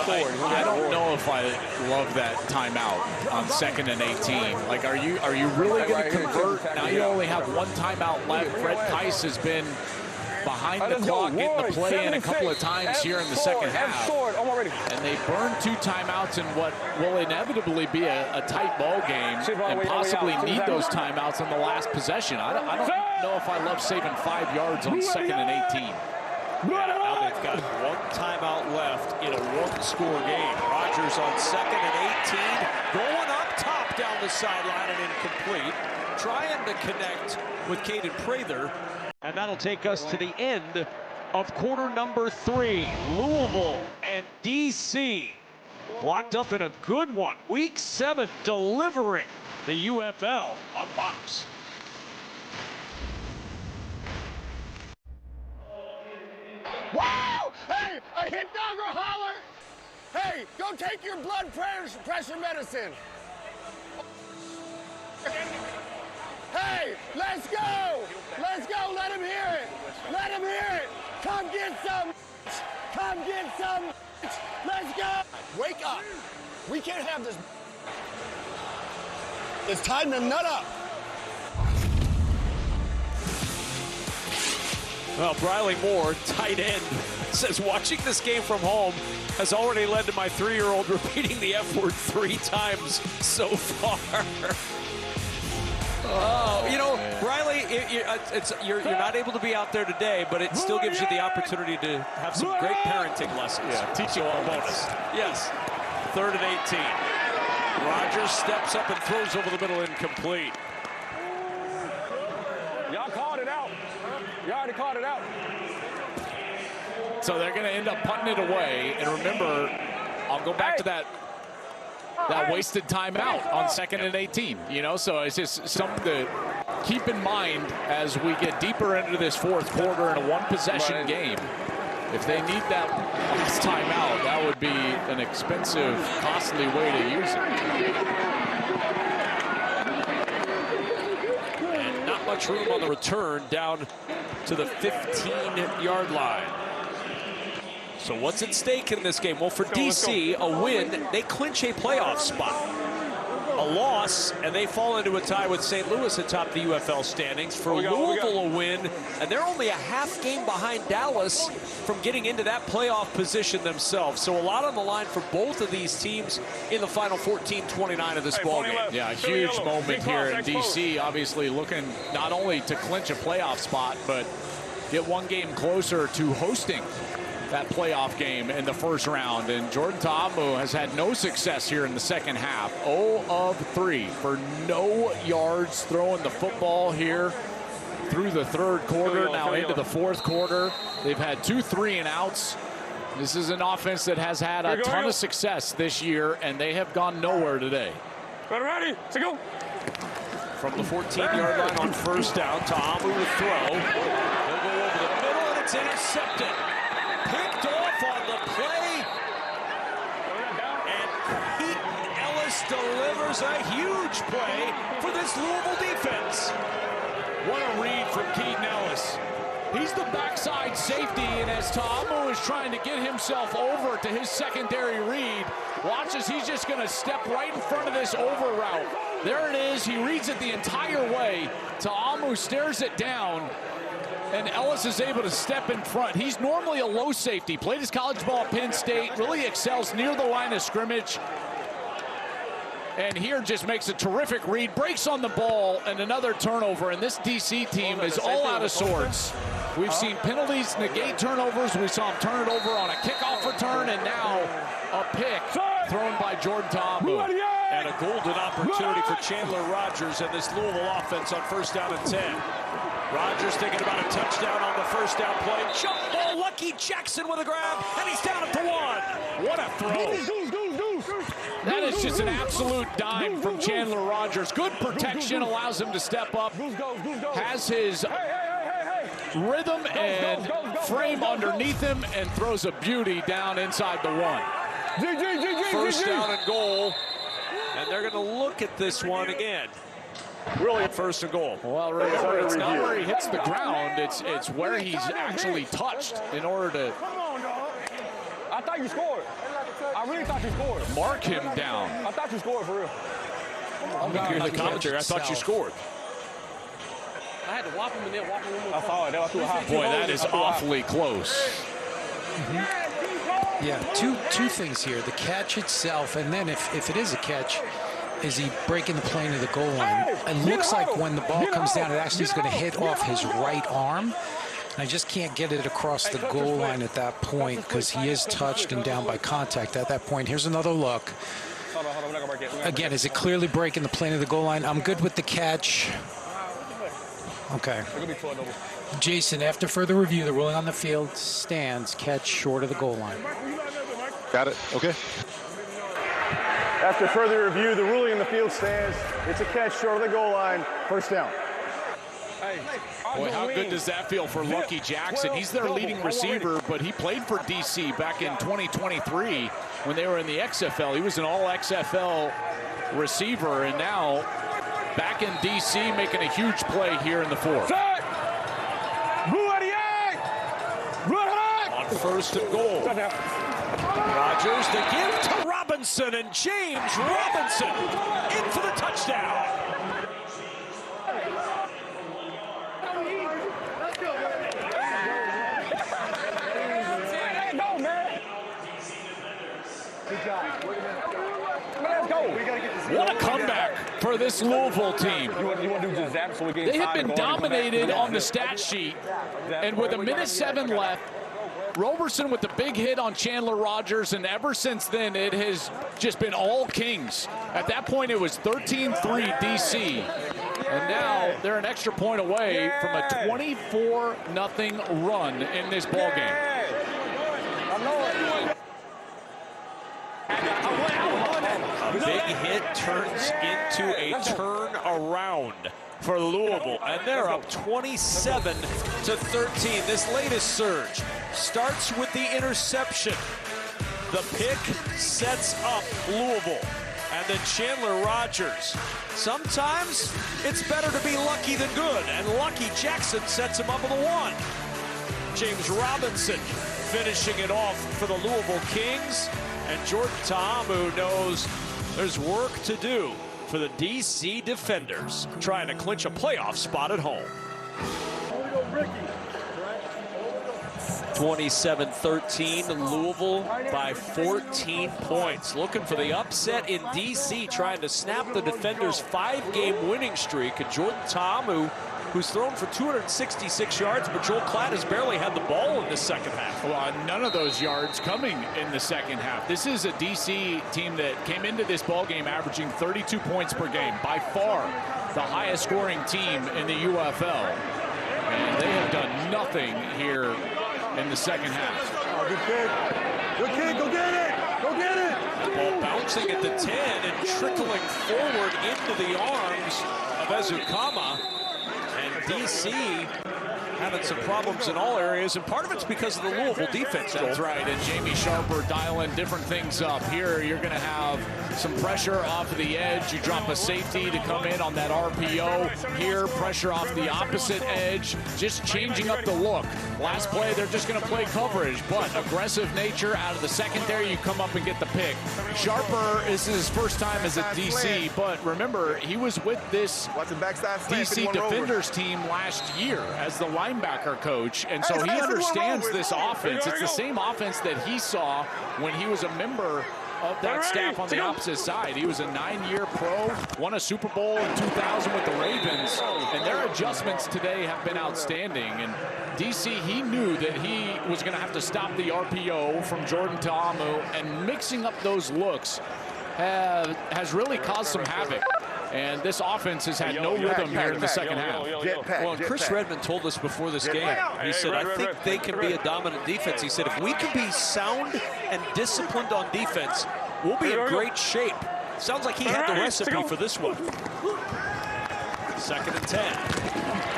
I don't know if I love that timeout on 2nd and 18. Like, are you really going to convert? Now you only have 1 timeout left. Fred Tice has been behind the clock, getting the play in a couple of times here in the second half. And they burned 2 timeouts in what will inevitably be a tight ball game and possibly need those timeouts on the last possession. I don't know if I love saving 5 yards on 2nd and 18. Yeah, now they've got 1 timeout left in a 1-score game. Rodgers on 2nd and 18, going up top down the sideline and incomplete. Trying to connect with Caden Prather. And that'll take us to the end of quarter number 3. Louisville and DC locked up in a good one. Week 7 delivering the UFL on Fox. Wow! Hey, a hit dog or holler! Hey, go take your blood pressure medicine. Hey, let's go! Let's go! Let him hear it! Let him hear it! Come get some! Come get some! Let's go! Wake up! We can't have this. It's time to nut up. Well, Briley Moore, tight end, says watching this game from home has already led to my 3-year-old repeating the F word 3 times so far. Oh, you know, Briley, you're not able to be out there today, but it still gives you the opportunity to have some great parenting lessons. Yeah, teaching a bonus. Yes, 3rd and 18. Rodgers steps up and throws over the middle, incomplete. Y'all called it out. You already called it out. So they're going to end up punting it away. And remember, I'll go back to that wasted timeout on 2nd and 18. You know, so it's just something to keep in mind as we get deeper into this 4th quarter in a 1-possession game. If they need that last timeout, that would be an expensive, costly way to use it. And not much room on the return down to the 15-yard line. So what's at stake in this game? Well, for DC, a win, they clinch a playoff spot. A loss, and they fall into a tie with St. Louis atop the UFL standings. For Louisville, a win, and they're only a half game behind Dallas from getting into that playoff position themselves. So a lot on the line for both of these teams in the final 14-29 of this ballgame. Yeah, a huge moment here in DC, obviously looking not only to clinch a playoff spot, but get 1 game closer to hosting that playoff game in the 1st round. And Jordan Ta'amu has had no success here in the second half. 0 of 3 for no yards throwing the football here through the 3rd quarter, now into the 4th quarter. They've had 2 3-and-outs. This is an offense that has had a ton of success this year, and they have gone nowhere today. Ready, to go. From the 14-yard line on 1st down, Ta'amu will throw. He'll go over the middle, and it's intercepted. Picked off on the play, and Keaton Ellis delivers a huge play for this Louisville defense. What a read from Keaton Ellis. He's the backside safety, and as Ta'amu is trying to get himself over to his secondary read, watch as he's just going to step right in front of this over route. There it is. He reads it the entire way. Ta'amu stares it down, and Ellis is able to step in front. He's normally a low safety, played his college ball at Penn State, really excels near the line of scrimmage. And here just makes a terrific read, breaks on the ball, and another turnover. And this DC team is all out of sorts. We've seen penalties negate turnovers. We saw him turn it over on a kickoff return, and now a pick thrown by Jordan Ta'amu. And a golden opportunity for Chandler Rodgers and this Louisville offense on 1st down and 10. Rogers thinking about a touchdown on the first down play. Jump ball, Lucky Jackson with a grab, and he's down at the 1. What a throw. That is just an absolute dime from Chandler Rogers. Good protection, allows him to step up, has his rhythm and frame underneath him, and throws a beauty down inside the 1. First down and goal, and they're going to look at this one again. Really, first and goal. Well, remember, it's not where he hits the ground, it's where he's actually touched in order to... I thought you scored. I really thought you scored. Mark him down. I thought you scored for real. I'm going to hear the commentary. I thought you scored. I had to whop him and then whop him one more. I saw it. That was too high. Boy, that is awfully close. Yeah, two things here. The catch itself, and then if it is a catch, is he breaking the plane of the goal line? It looks like when the ball comes down, it actually is going to hit off his right arm. I just can't get it across the goal line at that point because he is touched and down by contact at that point. Here's another look. Again, is it clearly breaking the plane of the goal line? I'm good with the catch. Okay. Jason, after further review, the ruling on the field stands. Catch short of the goal line. Got it. Okay. After further review, the ruling in the field stands. It's a catch short of the goal line. First down. Boy, how good does that feel for Lucky Jackson? He's their leading receiver, but he played for DC back in 2023 when they were in the XFL. He was an all-XFL receiver, and now back in DC making a huge play here in the 4th. On first and goal. Rogers, the give to Robinson, and James Robinson in for the touchdown. What a comeback for this Louisville team. They have been dominated on the stat sheet, and with 1:07 left, Roberson with the big hit on Chandler Rogers, and ever since then, it has just been all Kings. At that point, it was 13-3 DC, and now they're an extra point away from a 24-0 run in this ballgame. Big hit turns into a turnaround for Louisville, and they're up 27-13. This latest surge starts with the interception. The pick sets up Louisville, and then Chandler Rogers. Sometimes it's better to be lucky than good, and Lucky Jackson sets him up with a 1. James Robinson finishing it off for the Louisville Kings, and Jordan Ta'amu knows there's work to do for the DC Defenders, trying to clinch a playoff spot at home. 27-13, Louisville by 14 points. Looking for the upset in DC, trying to snap the Defenders' 5-game winning streak. And Jordan Ta'amu, who's thrown for 266 yards, but Joel Klatt has barely had the ball in the second half. Well, none of those yards coming in the second half. This is a DC team that came into this ballgame averaging 32 points per game, by far the highest scoring team in the UFL. And they have done nothing here in the second half. Oh, good kick. Good kick. Go get it. Go get it. The ball bouncing at the 10 and trickling forward into the arms of Ezukama. And DC having some problems in all areas, and part of it's because of the Louisville defense. That's right, and Jamie Sharper dialing different things up. Here, you're going to have some pressure off of the edge. You drop a safety to come in on that RPO. Here, pressure off the opposite edge, just changing up the look. Last play, they're just going to play coverage, but aggressive nature out of the secondary, you come up and get the pick. Sharper, this is his first time as a DC, but remember, he was with this DC Defenders team last year as the linebacker coach, and so he understands this offense. It's the same offense that he saw when he was a member of that staff on the opposite side. He was a 9-year pro, won a Super Bowl in 2000 with the Ravens, and their adjustments today have been outstanding. And DC, he knew that he was going to have to stop the RPO from Jordan Ta'amu, and mixing up those looks has really caused some havoc And this offense has had no rhythm here in the second half. Well, Chris Redmond told us before this game, he said, I think they can be a dominant defense. He said, if we can be sound and disciplined on defense, we'll be in great shape. Sounds like he had the recipe for this one. 2nd and 10.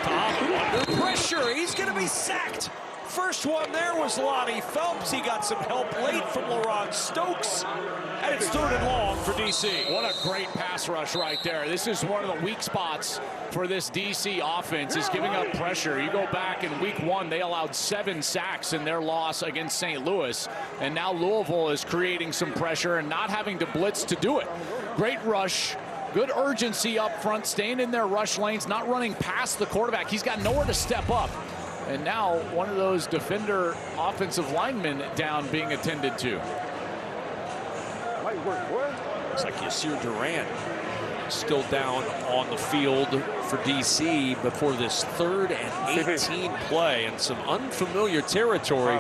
Tom under pressure. He's going to be sacked. First one there was Lonnie Phelps. He got some help late from LaRon Stokes. And it's 3rd and long for DC. What a great pass rush right there. This is one of the weak spots for this DC offense, is giving up pressure. You go back in week 1, they allowed 7 sacks in their loss against St. Louis. And now Louisville is creating some pressure and not having to blitz to do it. Great rush. Good urgency up front, staying in their rush lanes, not running past the quarterback. He's got nowhere to step up. And now one of those defender offensive linemen down being attended to. Looks like Yasir Durant still down on the field for DC before this 3rd and 18 play, and some unfamiliar territory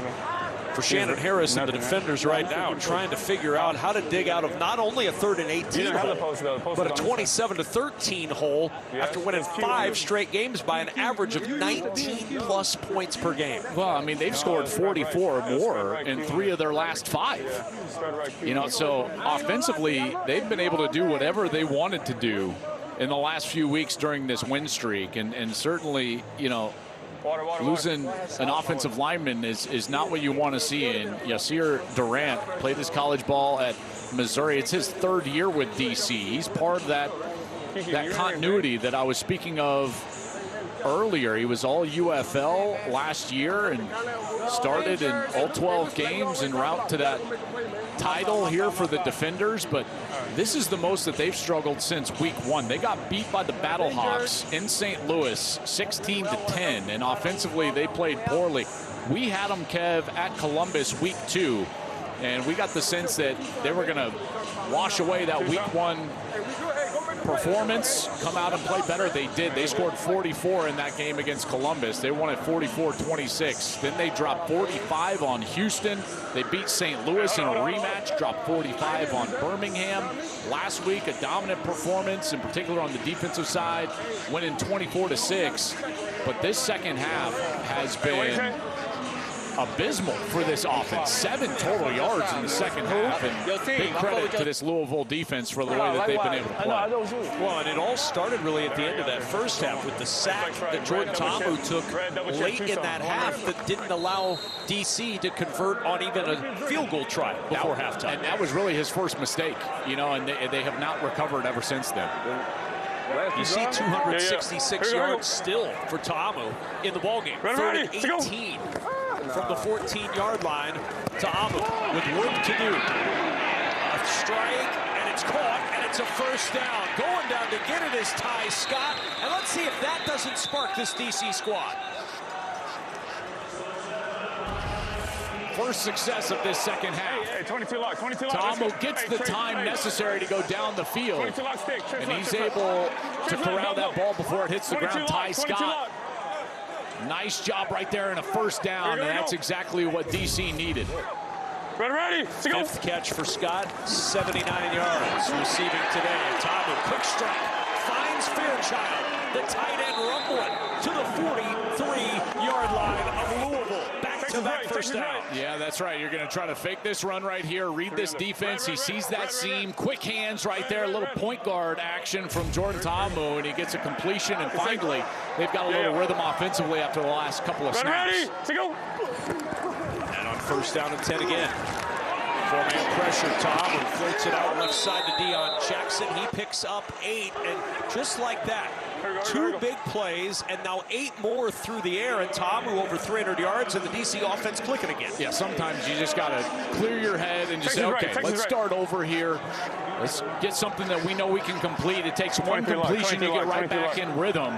for Shannon Harris and the defenders right now, trying to figure out how to dig out of not only a 3rd and 18 hole, but a 27-13 hole after winning 5 straight games by an average of 19+ points per game. Well, I mean, they've scored 44 or more in 3 of their last 5. You know, so offensively, they've been able to do whatever they wanted to do in the last few weeks during this win streak. And certainly, you know, losing an offensive lineman is not what you want to see. And Yasir Durant played his college ball at Missouri. It's his 3rd year with DC. He's part of that continuity that I was speaking of earlier. He was all UFL last year and started in all 12 games en route to that title here for the defenders. But this is the most that they've struggled since week 1. They got beat by the Battlehawks in St. Louis 16-10, and offensively they played poorly. We had them, Kev, at Columbus week 2, and we got the sense that they were going to wash away that week 1 performance, come out and play better. They did. They scored 44 in that game against Columbus. They won at 44-26. Then they dropped 45 on Houston. They beat St. Louis in a rematch, dropped 45 on Birmingham. Last week, a dominant performance, in particular on the defensive side, winning 24-6. But this second half has been abysmal for this offense. 7 total yards in the second half, and big credit to this Louisville defense for the way that they've been able to play. Well, and it all started really at the end of that first half with the sack that Jordan Ta'amu took late in that half that didn't allow DC to convert on even a field goal try before halftime. And that was really his first mistake, you know, and they have not recovered ever since then. You see 266 yards still for Ta'amu in the ballgame. 3rd and 18 from the 14-yard line. Ta'amu with work to do. A strike, and it's caught, and it's a first down. Going down to get it is Ty Scott, and let's see if that doesn't spark this DC squad. First success of this second half. Hey, 22 lock, 22 lock. Ta'amu gets the time necessary to go down the field, and he's able to corral that ball before it hits the ground. Ty Scott, nice job right there and a first down, and that's exactly what DC needed. Ready. 5th catch for Scott, 79 yards receiving today. Ta'amu, quick strike, finds Fairchild, the tight end rumbling to the 43-yard line of Louisville. Back to back first down. Yeah, that's right. You're going to try to fake this run right here, read this defense. He sees that seam, quick hands right there, a little point guard action from Jordan Ta'amu, and he gets a completion, and finally they've got a little rhythm offensively after the last couple of snaps. Ready to go. And on first down and 10 again. 4-man pressure. Ta'amu floats it out left side to Deion Jackson. He picks up 8, and just like that, 2 big plays, and now 8 more through the air, and Ta'amu over 300 yards, and the DC offense clicking again. Yeah, sometimes you just got to clear your head and just say, okay, let's start over here. Let's get something that we know we can complete. It takes one completion to get right back in rhythm.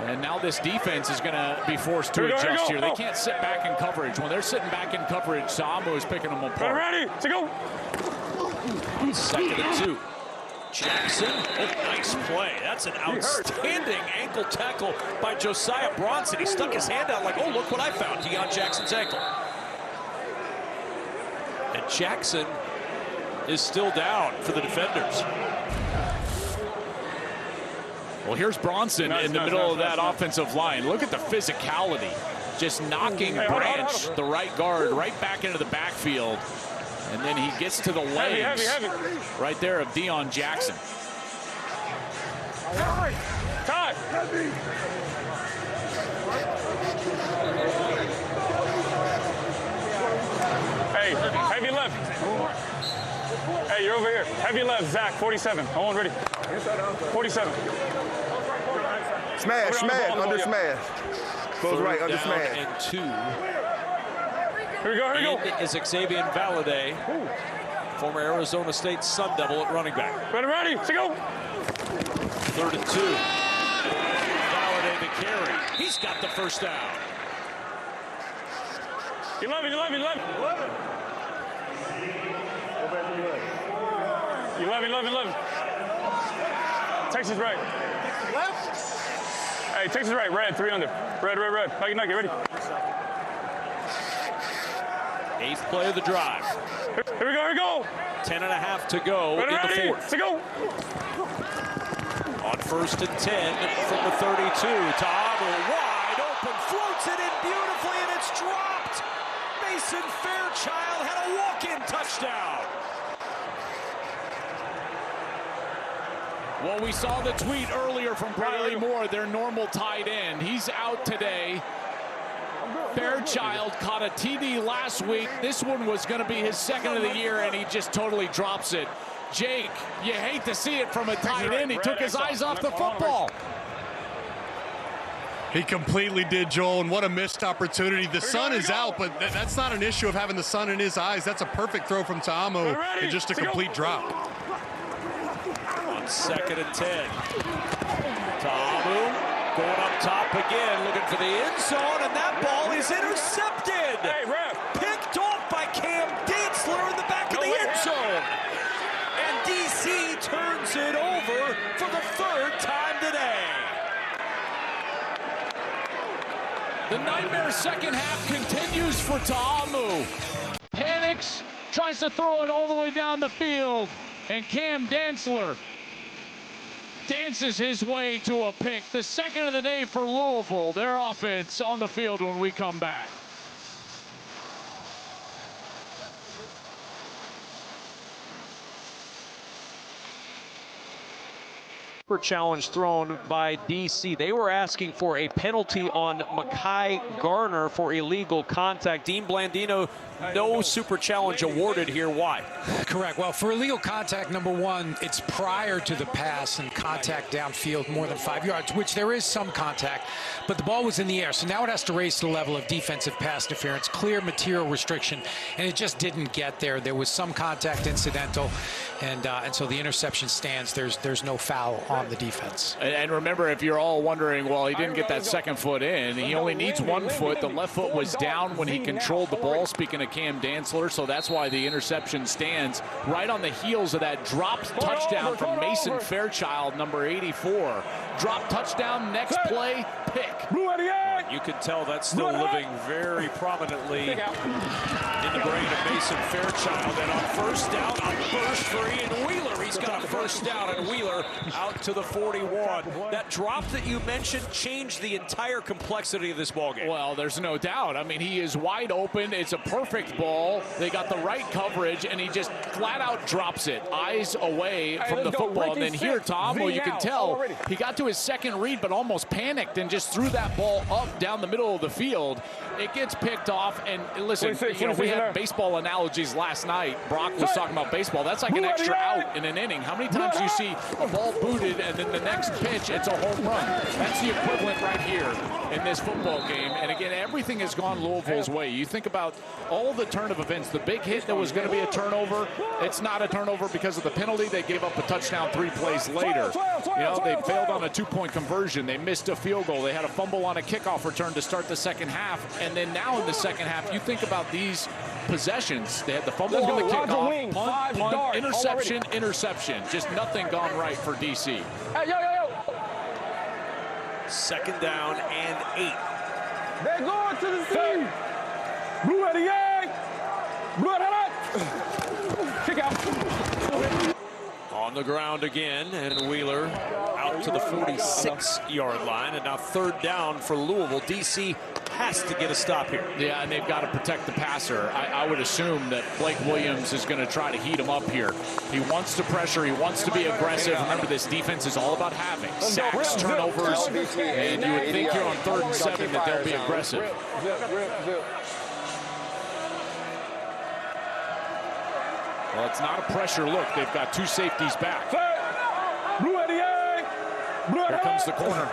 And now this defense is going to be forced to adjust here. They can't sit back in coverage. When they're sitting back in coverage, Ta'amu is picking them apart. Ready to go. 2nd and 2. Jackson, nice play. That's an outstanding ankle tackle by Josiah Bronson. He stuck his hand out like, oh, look what I found. Deion Jackson's ankle. And Jackson is still down for the defenders. Well, here's Bronson in the middle of that offensive line. Look at the physicality. Just knocking Branch, the right guard, right back into the backfield. And then he gets to the legs right there of Deion Jackson. Todd. Hey, heavy left. Hey, you're over here. Heavy left, Zach, 47. Hold on, ready. 47. Smash, smash, under smash. Goes right, under smash. And 2. Here we go, here we go. Is Xavier Valladay, former Arizona State Sun Devil at running back. Ready, let's go. 3rd and 2. Valladay to carry. He's got the first down. 11. 11. Texas right. Hey, Texas right, red, 3 under. Red. Nike, ready. 8th play of the drive. Here we go. 10.5 to go in the 4th. Let's go. On 1st and 10 from the 32. Ta'amu wide open, floats it in beautifully, and it's dropped. Mason Fairchild had a walk-in touchdown. Well, we saw the tweet earlier from Briley Moore, their normal tight end. He's out today. Fairchild caught a TD last week. This one was going to be his 2nd of the year, and he just totally drops it. Jake, you hate to see it from a tight end. He took his eyes off the football. He completely did, Joel, and what a missed opportunity. The sun is out, but that's not an issue of having the sun in his eyes. That's a perfect throw from Ta'amu and just a complete drop. On 2nd and 10. Ta'amu going up top again, looking for the end zone, and that ball is intercepted. Hey, ref. Picked off by Cam Dantzler in the back of the end zone. And DC turns it over for the 3rd time today. The nightmare second half continues for Ta'amu. Panics, tries to throw it all the way down the field, and Cam Dantzler dances his way to a pick. The 2nd of the day for Louisville. Their offense on the field when we come back. Challenge thrown by DC. They were asking for a penalty on Mekhi Garner for illegal contact. Dean Blandino, no super challenge awarded here. Why? Correct. Well, for illegal contact, number 1, it's prior to the pass and contact downfield more than 5 yards, which there is some contact, but the ball was in the air. So now it has to raise to the level of defensive pass interference, clear material restriction, and it just didn't get there. There was some contact incidental, and so the interception stands. There's no foul on the defense. And remember, if you're all wondering, well, he didn't get that 2nd foot in. He only needs 1 foot. The left foot was down when he controlled the ball, speaking of Cam Dantzler, so that's why the interception stands right on the heels of that dropped touchdown from Mason Fairchild, number 84. Drop touchdown, next play, pick. You can tell that's still living very prominently in the brain of Mason Fairchild. And on 1st down, a burst for Ian Wheeler. He's got a 1st down, and Wheeler out to the 41. That drop that you mentioned changed the entire complexity of this ballgame. Well, there's no doubt. I mean, he is wide open. It's a perfect ball. They got the right coverage, and he just flat out drops it. Eyes away from the football. And then here, Ta'amu, you can tell he got to his 2nd read, but almost panicked and just threw that ball up down the middle of the field. It gets picked off, and listen, we had baseball analogies last night. Brock was talking about baseball. That's like an extra out in an inning. How many times do you see a ball booted, and then the next pitch, it's a home run? That's the equivalent right here in this football game. And again, everything has gone Louisville's way. You think about all the turn of events. The big hit that was going to be a turnover, it's not a turnover because of the penalty. They gave up a touchdown 3 plays later. You know, they failed on a 2-point conversion. They missed a field goal. They had a fumble on a kickoff return to start the second half. And then now in the second half, you think about these possessions. They had the fumble on the kickoff, punt, interception, interception. Just nothing gone right for DC. Hey, yo. 2nd down and 8. They're going to the sea. Blue at the egg. Blue at the kick out. On the ground again, and Wheeler out out to the 46-yard line, and now 3rd down for Louisville. DC has to get a stop here. Yeah, and they've got to protect the passer. I would assume that Blake Williams is going to try to heat him up here. He wants to pressure. He wants to be aggressive. Remember, this defense is all about having sacks, turnovers, and you would think here on 3rd and 7 that they'll be aggressive. Well, it's not a pressure look. They've got 2 safeties back. Here comes the corner.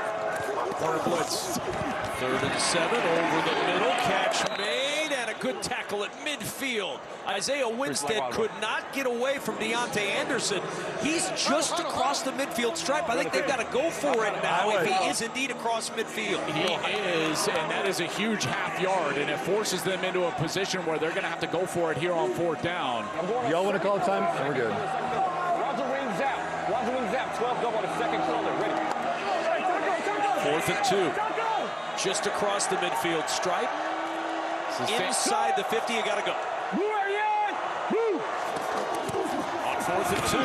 Corner blitz. 3rd and 7 over the middle. Catch made, and a good tackle at midfield. Isaiah Winstead could not get away from Deontay Anderson. He's just across the midfield stripe. I think they've got to go for it now if he is indeed across midfield. He is, and that is a huge half yard, and it forces them into a position where they're going to have to go for it here on 4th down. Y'all want to call time? We're good. Roger wings out. Roger wings out. 12 go on the 2nd corner. Ready. 4th and 2. Just across the midfield stripe. Inside the 50, you got to go. On 4th and 2.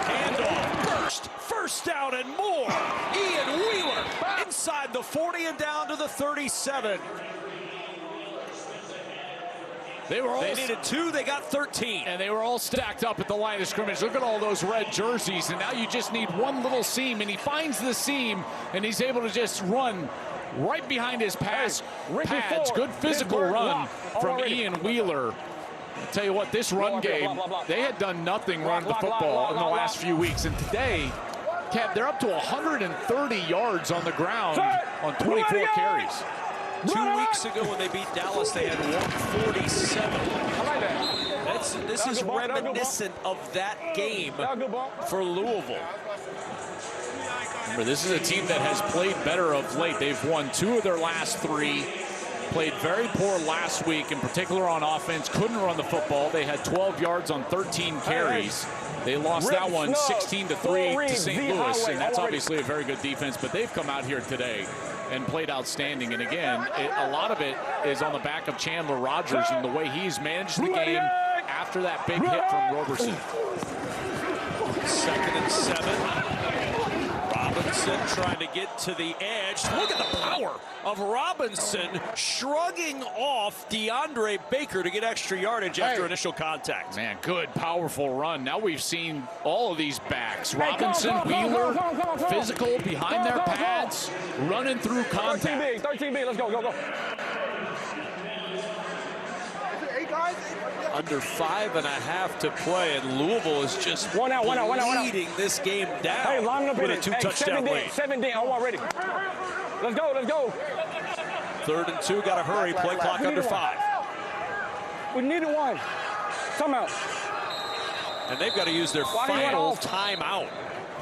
Handoff. First down and more. Ian Wheeler inside the 40 and down to the 37. They needed 2, they got 13. And they were all stacked up at the line of scrimmage. Look at all those red jerseys, and now you just need one little seam, and he finds the seam, and he's able to just run right behind his pads. Good physical run from Ian Wheeler. I'll tell you what, this run game, they had done nothing run the football in the last few weeks, and today, Kev, they're up to 130 yards on the ground on 24 carries. 2 weeks ago when they beat Dallas, they had 147. This is reminiscent of that game for Louisville. Remember, this is a team that has played better of late. They've won 2 of their last 3. Played very poor last week, in particular on offense. Couldn't run the football. They had 12 yards on 13 carries. They lost that one 16-3 to St. Louis, and that's obviously a very good defense. But they've come out here today and played outstanding. And again, a lot of it is on the back of Chandler Rogers and the way he's managed the game after that big hit from Roberson. 2nd and 7. Robinson trying to get to the edge. Look at the power of Robinson shrugging off DeAndre Baker to get extra yardage after initial contact. Man, good, powerful run. Now we've seen all of these backs. Robinson, Wheeler, physical behind their pads, running through contact. 13B, let's go. Under 5.5 to play, and Louisville is just leading this game down with a 2-touchdown lead. 7D, all ready. Let's go. 3rd and 2, got to hurry. Play clock under 5. We needed one. Timeout. And they've got to use their final timeout.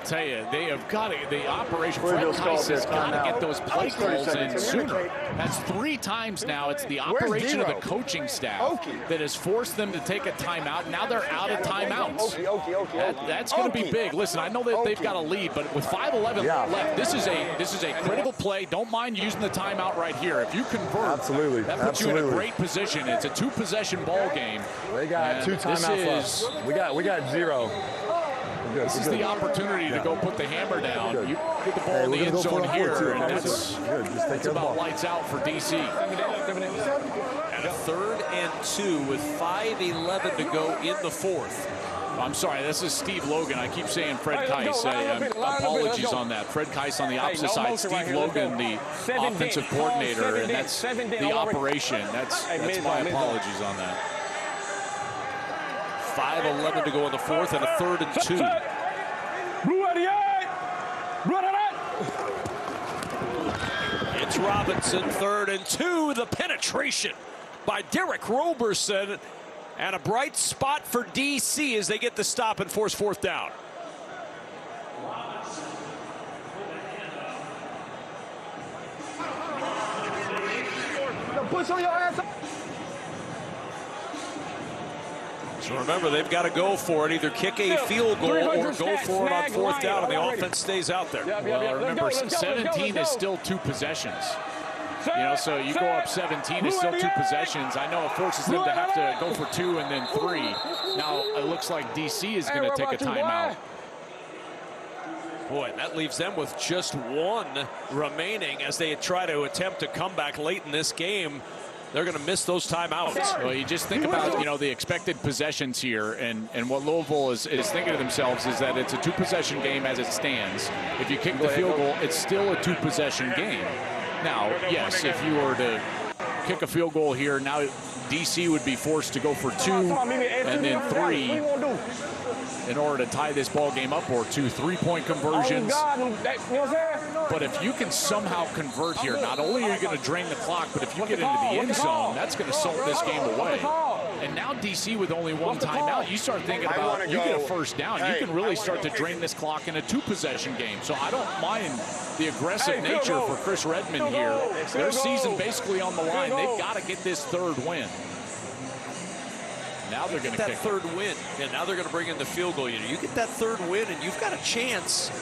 Tell you, they have got to, the operation, Fred Tice has got to get those play calls in sooner. That's 3 times now. It's the operation of the coaching staff that has forced them to take a timeout. Now they're out of timeouts. That's going to be big. Listen, I know that they've got a lead, but with 5:11 left, this is a critical play. Don't mind using the timeout right here. If you convert, that puts you in a great position. It's a 2-possession ball game. They got 2 timeouts left. We got 0. This is the opportunity to go put the hammer down. You get the ball in the end zone here, and that's about lights out for DC. And a 3rd and 2 with 5:11 to go in the 4th. I'm sorry, this is Steve Logan. I keep saying Fred Tice. Apologies on that. Fred Tice on the opposite side. Steve Logan, the offensive coordinator, and that's the operation. That's my apologies on that. 5:11 to go in the 4th, and a 3rd and 2. It's Robinson, 3rd and 2. The penetration by Derek Roberson, and a bright spot for DC as they get the stop and force 4th down. Push on your ass. So remember, they've got to go for it, either kick a field goal or go for it on 4th down, and the offense stays out there. Well, remember, 17 is still 2 possessions. You know, so you go up 17, it's still 2 possessions. I know it forces them to have to go for 2 and then 3. Now, it looks like DC is going to take a timeout. Boy, and that leaves them with just one remaining as they try to attempt a comeback late in this game. They're going to miss those timeouts. Well, you just think about, the expected possessions here, and what Louisville is thinking to themselves is that it's a two-possession game as it stands. If you kick the field goal, it's still a two-possession game. Now, yes, if you were to kick a field goal here, now DC would be forced to go for 2 and then 3 in order to tie this ball game up, or 2 3-point conversions. But if you can somehow convert here, not only are you going to drain the clock, but if you get into the end zone, that's going to salt this game away. And now DC with only one timeout, you start thinking about, you get a first down, you can really start to drain this clock in a two-possession game. So I don't mind the aggressive nature for Chris Redmond here. Their season basically on the line. They've got to get this third win. Now they're going to get kick that third win, and now they're going to bring in the field goal. You get that third win, and you've got a chance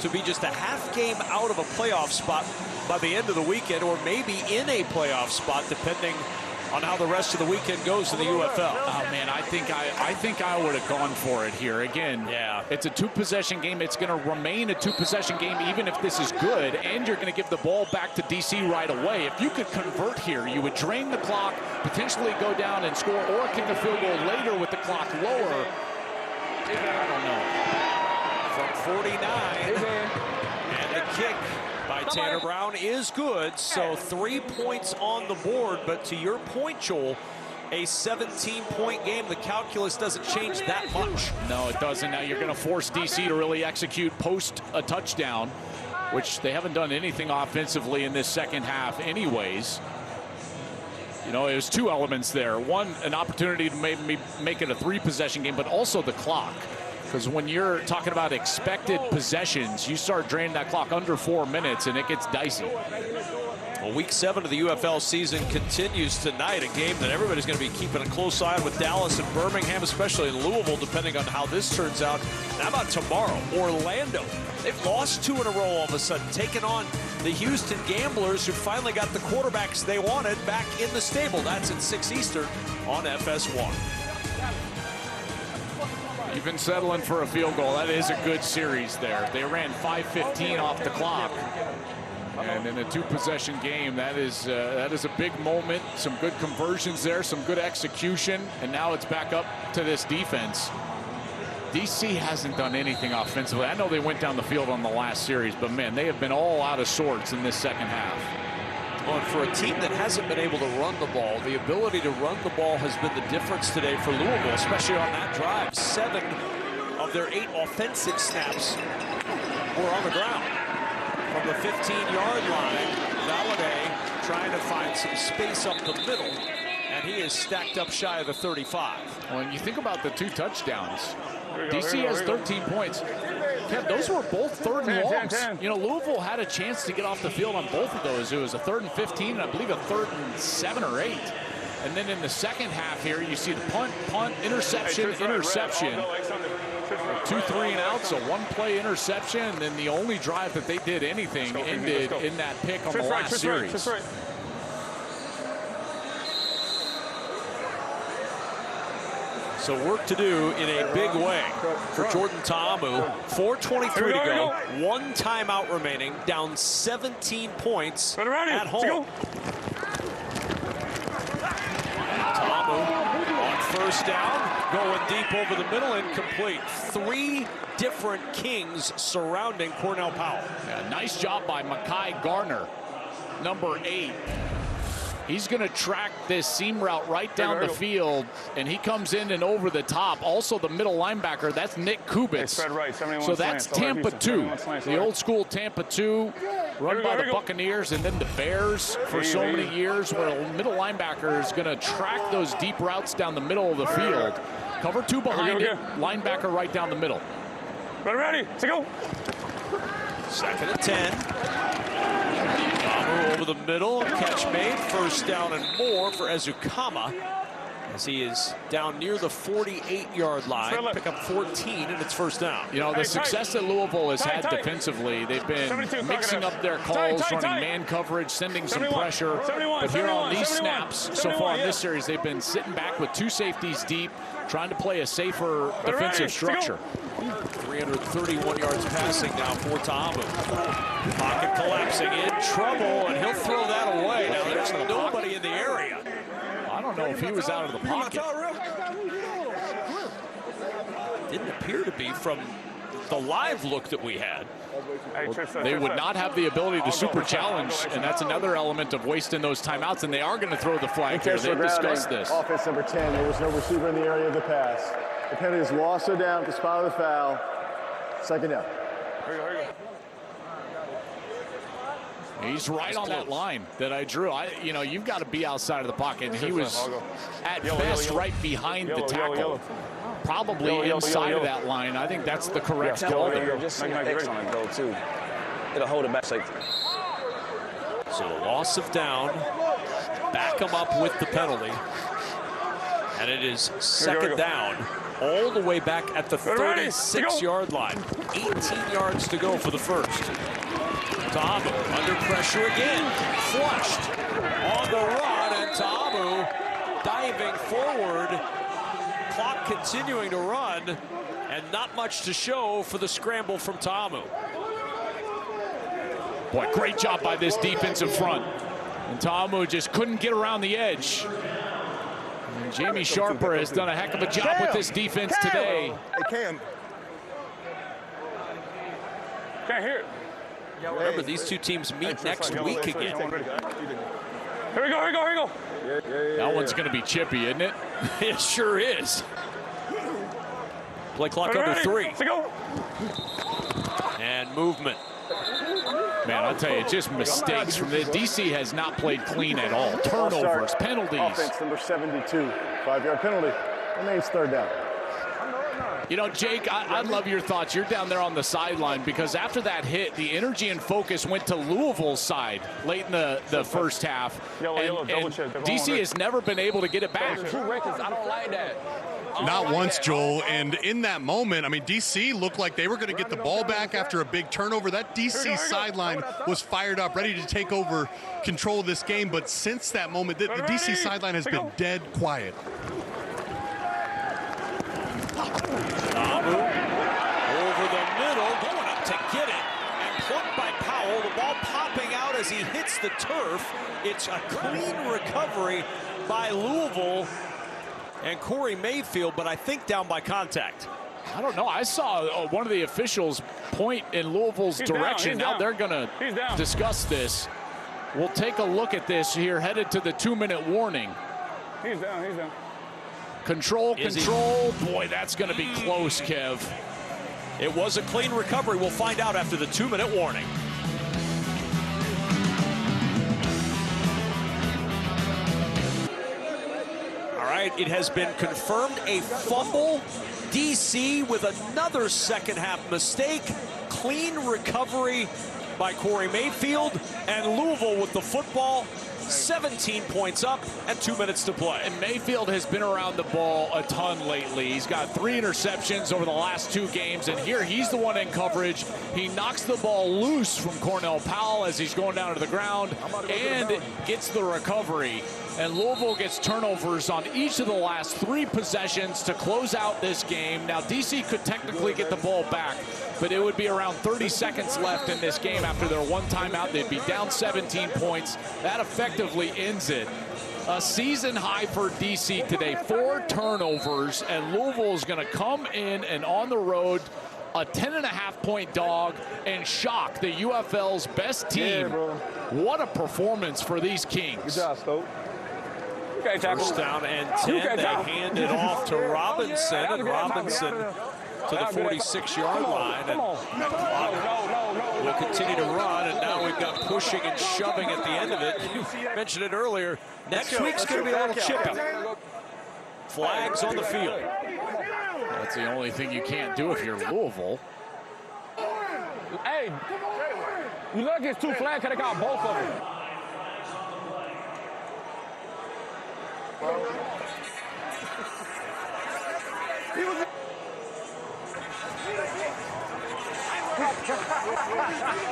to be just a half game out of a playoff spot by the end of the weekend, or maybe in a playoff spot, depending on how the rest of the weekend goes in the UFL. Oh man, I think I would have gone for it here. Again, it's a two-possession game. It's going to remain a two-possession game even if this is good, and you're going to give the ball back to DC right away. If you could convert here, you would drain the clock, potentially go down and score, or kick a field goal later with the clock lower. I don't know. From 49, and the kick by Tanner Brown is good, so 3 points on the board. But to your point, Joel, a 17-point game, the calculus doesn't change that much. No, it doesn't. Now you're going to force DC to really execute post a touchdown, which they haven't done anything offensively in this second half anyways. It was two elements there. One, an opportunity to maybe make it a three-possession game, but also the clock. Because when you're talking about expected possessions, you start draining that clock under 4 minutes, and it gets dicey. Well, week 7 of the UFL season continues tonight, a game that everybody's going to be keeping a close eye on with Dallas and Birmingham, especially in Louisville, depending on how this turns out. And how about tomorrow? Orlando. They've lost 2 in a row all of a sudden, taking on the Houston Gamblers, who finally got the quarterbacks they wanted back in the stable. That's at 6 Eastern on FS1. You've been settling for a field goal. That is a good series there. They ran 5:15 off the clock. And in a two-possession game, that is a big moment. Some good conversions there, some good execution, and now it's back up to this defense. DC hasn't done anything offensively. I know they went down the field on the last series, but man, they have been all out of sorts in this second half. Well, and for a team that hasn't been able to run the ball, the ability to run the ball has been the difference today for Louisville, especially on that drive. 7 of their 8 offensive snaps were on the ground. From the 15-yard line, Valladay trying to find some space up the middle, and he is stacked up shy of the 35. When you think about the 2 touchdowns, DC has 13 points. Kev, those were both 3rd and longs. Louisville had a chance to get off the field on both of those. It was a 3rd and 15, and I believe a 3rd and 7 or 8. And then in the second half here, you see the punt, interception. 2 3 and outs, a 1-play interception, and then the only drive that they did anything ended in that pick on the last series. So work to do in a big way for Jordan Ta'amu. 4:23 to go, 1 timeout remaining, down 17 points at home. Ta'amu on first down, going deep over the middle, incomplete. 3 different Kings surrounding Cornell Powell. Yeah, nice job by Mekhi Garner, number 8. He's going to track this seam route right down the field, and he comes in and over the top. Also, the middle linebacker, that's Nick Kubitz. So that's Tampa 2, the old school Tampa 2, run by the Buccaneers and then the Bears for so many years, where a middle linebacker is going to track those deep routes down the middle of the field. Cover 2 behind it, linebacker right down the middle. Ready, to go. 2nd and 10. Over the middle, catch made, first down and more for Ezukama. as he is down near the 48-yard line. Pick up 14, and it's first down. You know, the success that Louisville has had defensively, they've been mixing up their calls, running man coverage, sending some pressure. But here on these snaps, so far in this series, they've been sitting back with 2 safeties deep, trying to play a safer defensive structure. 331 yards passing now for Ta'amu. Pocket collapsing, in trouble, and he'll throw that away. Now, there's nobody in the area. I don't know if he was out of the pocket. Didn't appear to be from the live look that we had. They would not have the ability to super challenge, and that's another element of wasting those timeouts, and they are going to throw the flag here. They've discussed this. Offense number 10, there was no receiver in the area of the pass. The penalty is lost or down at the spot of the foul. Second down. He's right on that line that I drew. You know, you've got to be outside of the pocket, and he was at best right behind the tackle. Probably inside of that line. I think that's the correct call there. Just some X on it, though, too. It'll hold it back safety. So the loss of down. Back him up with the penalty. And it is second down. All the way back at the 36-yard line. 18 yards to go for the first. Ta'amu under pressure again. Flushed on the run, and Ta'amu diving forward. Clock continuing to run, and not much to show for the scramble from Ta'amu. Boy, great job by this defensive front. And Ta'amu just couldn't get around the edge. And Jamie Sharper has done a heck of a job with this defense today. Can't hear it. Remember, these two teams meet next week again. Here we go. That one's going to be chippy, isn't it? It sure is. Play clock under 3. And movement. Man, I'll tell you, just mistakes from this. DC has not played clean at all. Turnovers, penalties. Offense number 72, 5-yard penalty. Remains third down. You know, Jake, I'd love your thoughts. You're down there on the sideline because after that hit, the energy and focus went to Louisville's side late in the first half. And DC has never been able to get it back. I don't like that. Not once, Joel. And in that moment, I mean, DC looked like they were going to get the ball back after a big turnover. That DC sideline was fired up, ready to take over control of this game. But since that moment, the DC sideline has been dead quiet. Ta'amu over the middle, going up to get it, and plucked by Powell. The ball popping out as he hits the turf. It's a clean recovery by Louisville and Corey Mayfield, but I think down by contact. I don't know. I saw one of the officials point in Louisville's direction. Now they're going to discuss this. We'll take a look at this here, headed to the 2-minute warning. He's down. Control. Boy, that's going to be close, Kev. It was a clean recovery. We'll find out after the 2-minute warning. All right, it has been confirmed a fumble. DC with another second-half mistake. Clean recovery by Corey Mayfield, and Louisville with the football. 17 points up and 2 minutes to play. And Mayfield has been around the ball a ton lately. He's got 3 interceptions over the last 2 games, and here he's the one in coverage. He knocks the ball loose from Cornell Powell as he's going down to the ground and gets the recovery. And Louisville gets turnovers on each of the last 3 possessions to close out this game. Now, DC could technically get the ball back, but it would be around 30 seconds left in this game after their one timeout. They'd be down 17 points. That effectively ends it. A season high for DC today, 4 turnovers, and Louisville is going to come in and on the road, a 10.5-point dog, and shock the UFL's best team. What a performance for these Kings. Good job, Stoke. First down and 10. They hand it off to Robinson, and Robinson to the 46-yard line. And will continue to run, and now we've got pushing and shoving at the end of it. You mentioned it earlier. Next week's going to be a little chippy. Flags on the field. That's the only thing you can't do if you're Louisville. Hey, you look at 2 flags, could have got both of them.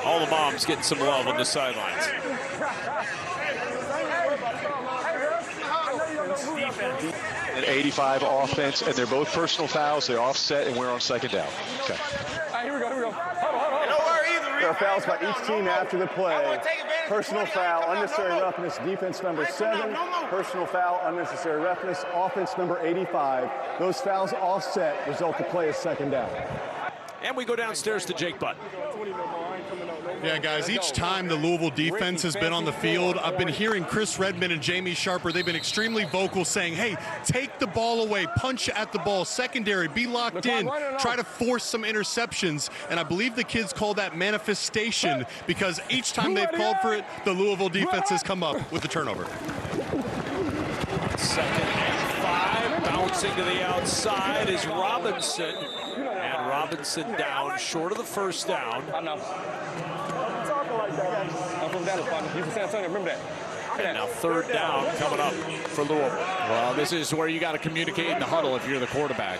All the moms getting some love on the sidelines. An 85 offense, and they're both personal fouls. They offset, and we're on second down. Okay. All right, here we go. Hold on. There are fouls by each team after the play. Personal foul, unnecessary roughness, defense number 7. Personal foul, unnecessary roughness, offense number 85. Those fouls offset, result to play is second down. And we go downstairs to Jake Butt. Yeah, guys, each time the Louisville defense has been on the field, I've been hearing Chris Redmond and Jamie Sharper, they've been extremely vocal saying, hey, take the ball away, punch at the ball, secondary, be locked in, try to force some interceptions. And I believe the kids call that manifestation because each time they've called for it, the Louisville defense has come up with a turnover. Second and 5, bouncing to the outside is Robinson. And Robinson down short of the first down. I know. I'm from Dallas, partner. You from San Antonio, remember that. And now third down coming up for Louisville. Well, this is where you got to communicate in the huddle if you're the quarterback.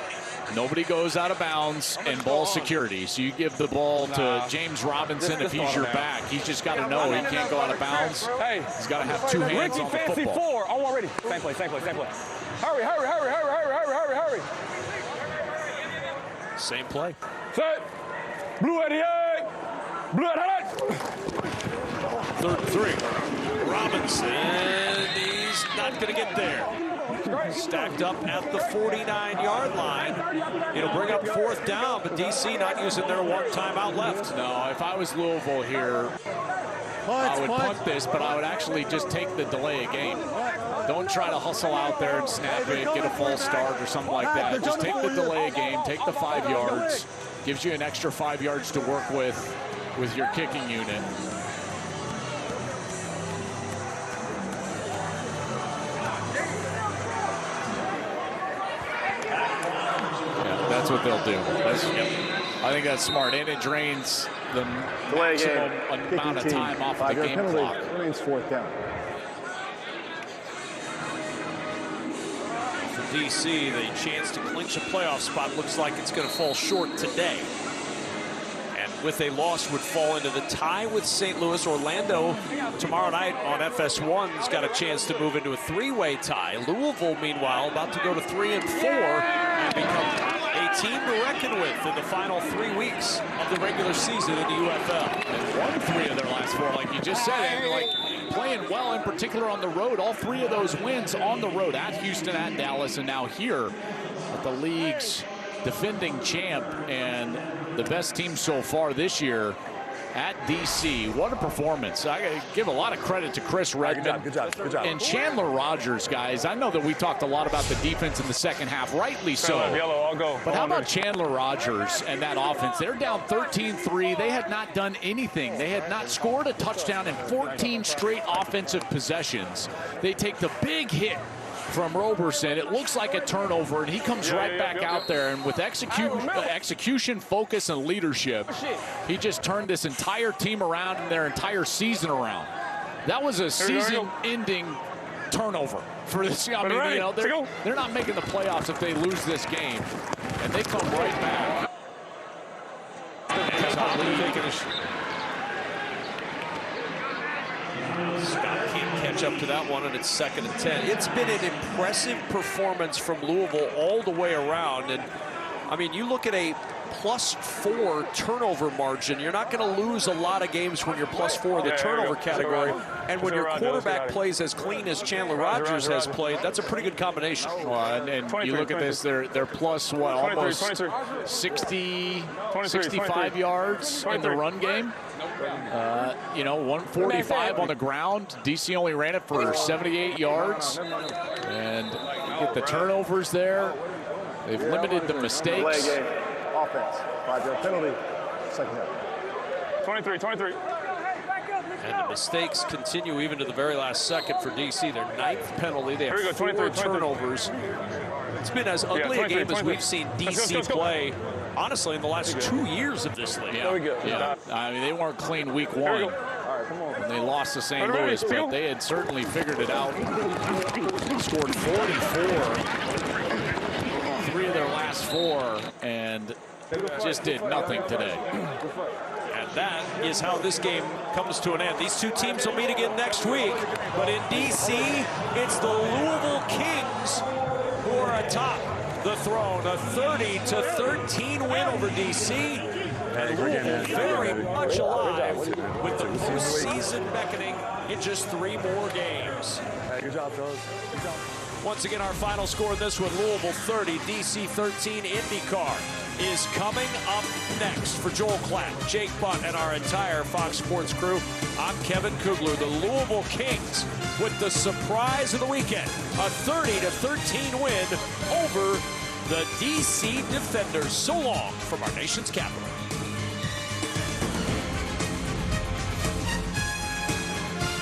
Nobody goes out of bounds and ball security. So you give the ball to James Robinson if he's your back. He's just got to know he can't go out of bounds. Hey, he's got to have 2 hands on the football. 4. I'm already. Same play. Hurry. Same play. Set. Blue 88. Blue 88. Third and 3. Robinson, he's not going to get there. Stacked up at the 49-yard line. It'll bring up fourth down, but DC not using their 1 timeout left. No, if I was Louisville here, I would punt this, but I would actually just take the delay of game. Don't try to hustle out there and snap it, get a false start or something like that. Just take the delay of game, take the 5 yards. Gives you an extra 5 yards to work with your kicking unit. That's what they'll do. I think that's smart, and it drains the maximum amount of time off of the game clock. Remains fourth down. For DC, the chance to clinch a playoff spot looks like it's going to fall short today. And with a loss would fall into the tie with St. Louis. Orlando tomorrow night on FS1's got a chance to move into a 3-way tie. Louisville, meanwhile, about to go to 3 and 4 and become a team to reckon with in the final 3 weeks of the regular season in the UFL. And won 3 of their last 4, like you just said, and like playing well, in particular on the road. All 3 of those wins on the road, at Houston, at Dallas, and now here at the league's defending champ and the best team so far this year at DC. What a performance. I gotta give a lot of credit to Chris Redmond. Good job. And Chandler Rogers, guys. I know that we talked a lot about the defense in the second half, rightly so. Yellow, I'll go. But how about Chandler Rogers and that offense? They're down 13-3. They had not done anything. They had not scored a touchdown in 14 straight offensive possessions. They take the big hit from Roberson. It looks like a turnover, and he comes right back out there, and with execution, focus, and leadership, he just turned this entire team around and their entire season around. That was a season-ending turnover for this. I mean, you know, they're not making the playoffs if they lose this game, and they come right back. Scott can't catch up to that one, and it's 2nd and 10. It's been an impressive performance from Louisville all the way around. And, I mean, you look at a +4 turnover margin. You're not going to lose a lot of games when you're +4 in the turnover category. And when your quarterback plays as clean as Chandler Rogers has played, that's a pretty good combination. Well, and you look at this, they're plus, what, almost 60, 65 yards in the run game. You know, 145 on the ground. DC only ran it for 78 yards. And you get the turnovers there. They've limited the mistakes. Offense, 5-yard penalty, second down. 23. And the mistakes continue even to the very last second for DC. Their 9th penalty. They have 4 turnovers. It's been as ugly a game as we've seen DC play, honestly, in the last 2 years of this league. Yeah. I mean, they weren't clean week 1 when they lost to St. Louis, but they had certainly figured it out. Scored 44 3 of their last 4 and just did nothing today. And that is how this game comes to an end. These two teams will meet again next week, but in D.C., it's the Louisville Kings who are atop the throne. A 30-13 win over D.C. And Louisville very much alive with the postseason beckoning in just 3 more games. Good job, fellas. Good job. Once again, our final score in this one, Louisville 30, DC 13. IndyCar is coming up next. For Joel Klatt, Jake Butt, and our entire Fox Sports crew, I'm Kevin Kugler. The Louisville Kings with the surprise of the weekend, a 30-13 win over the DC Defenders. So long from our nation's capital.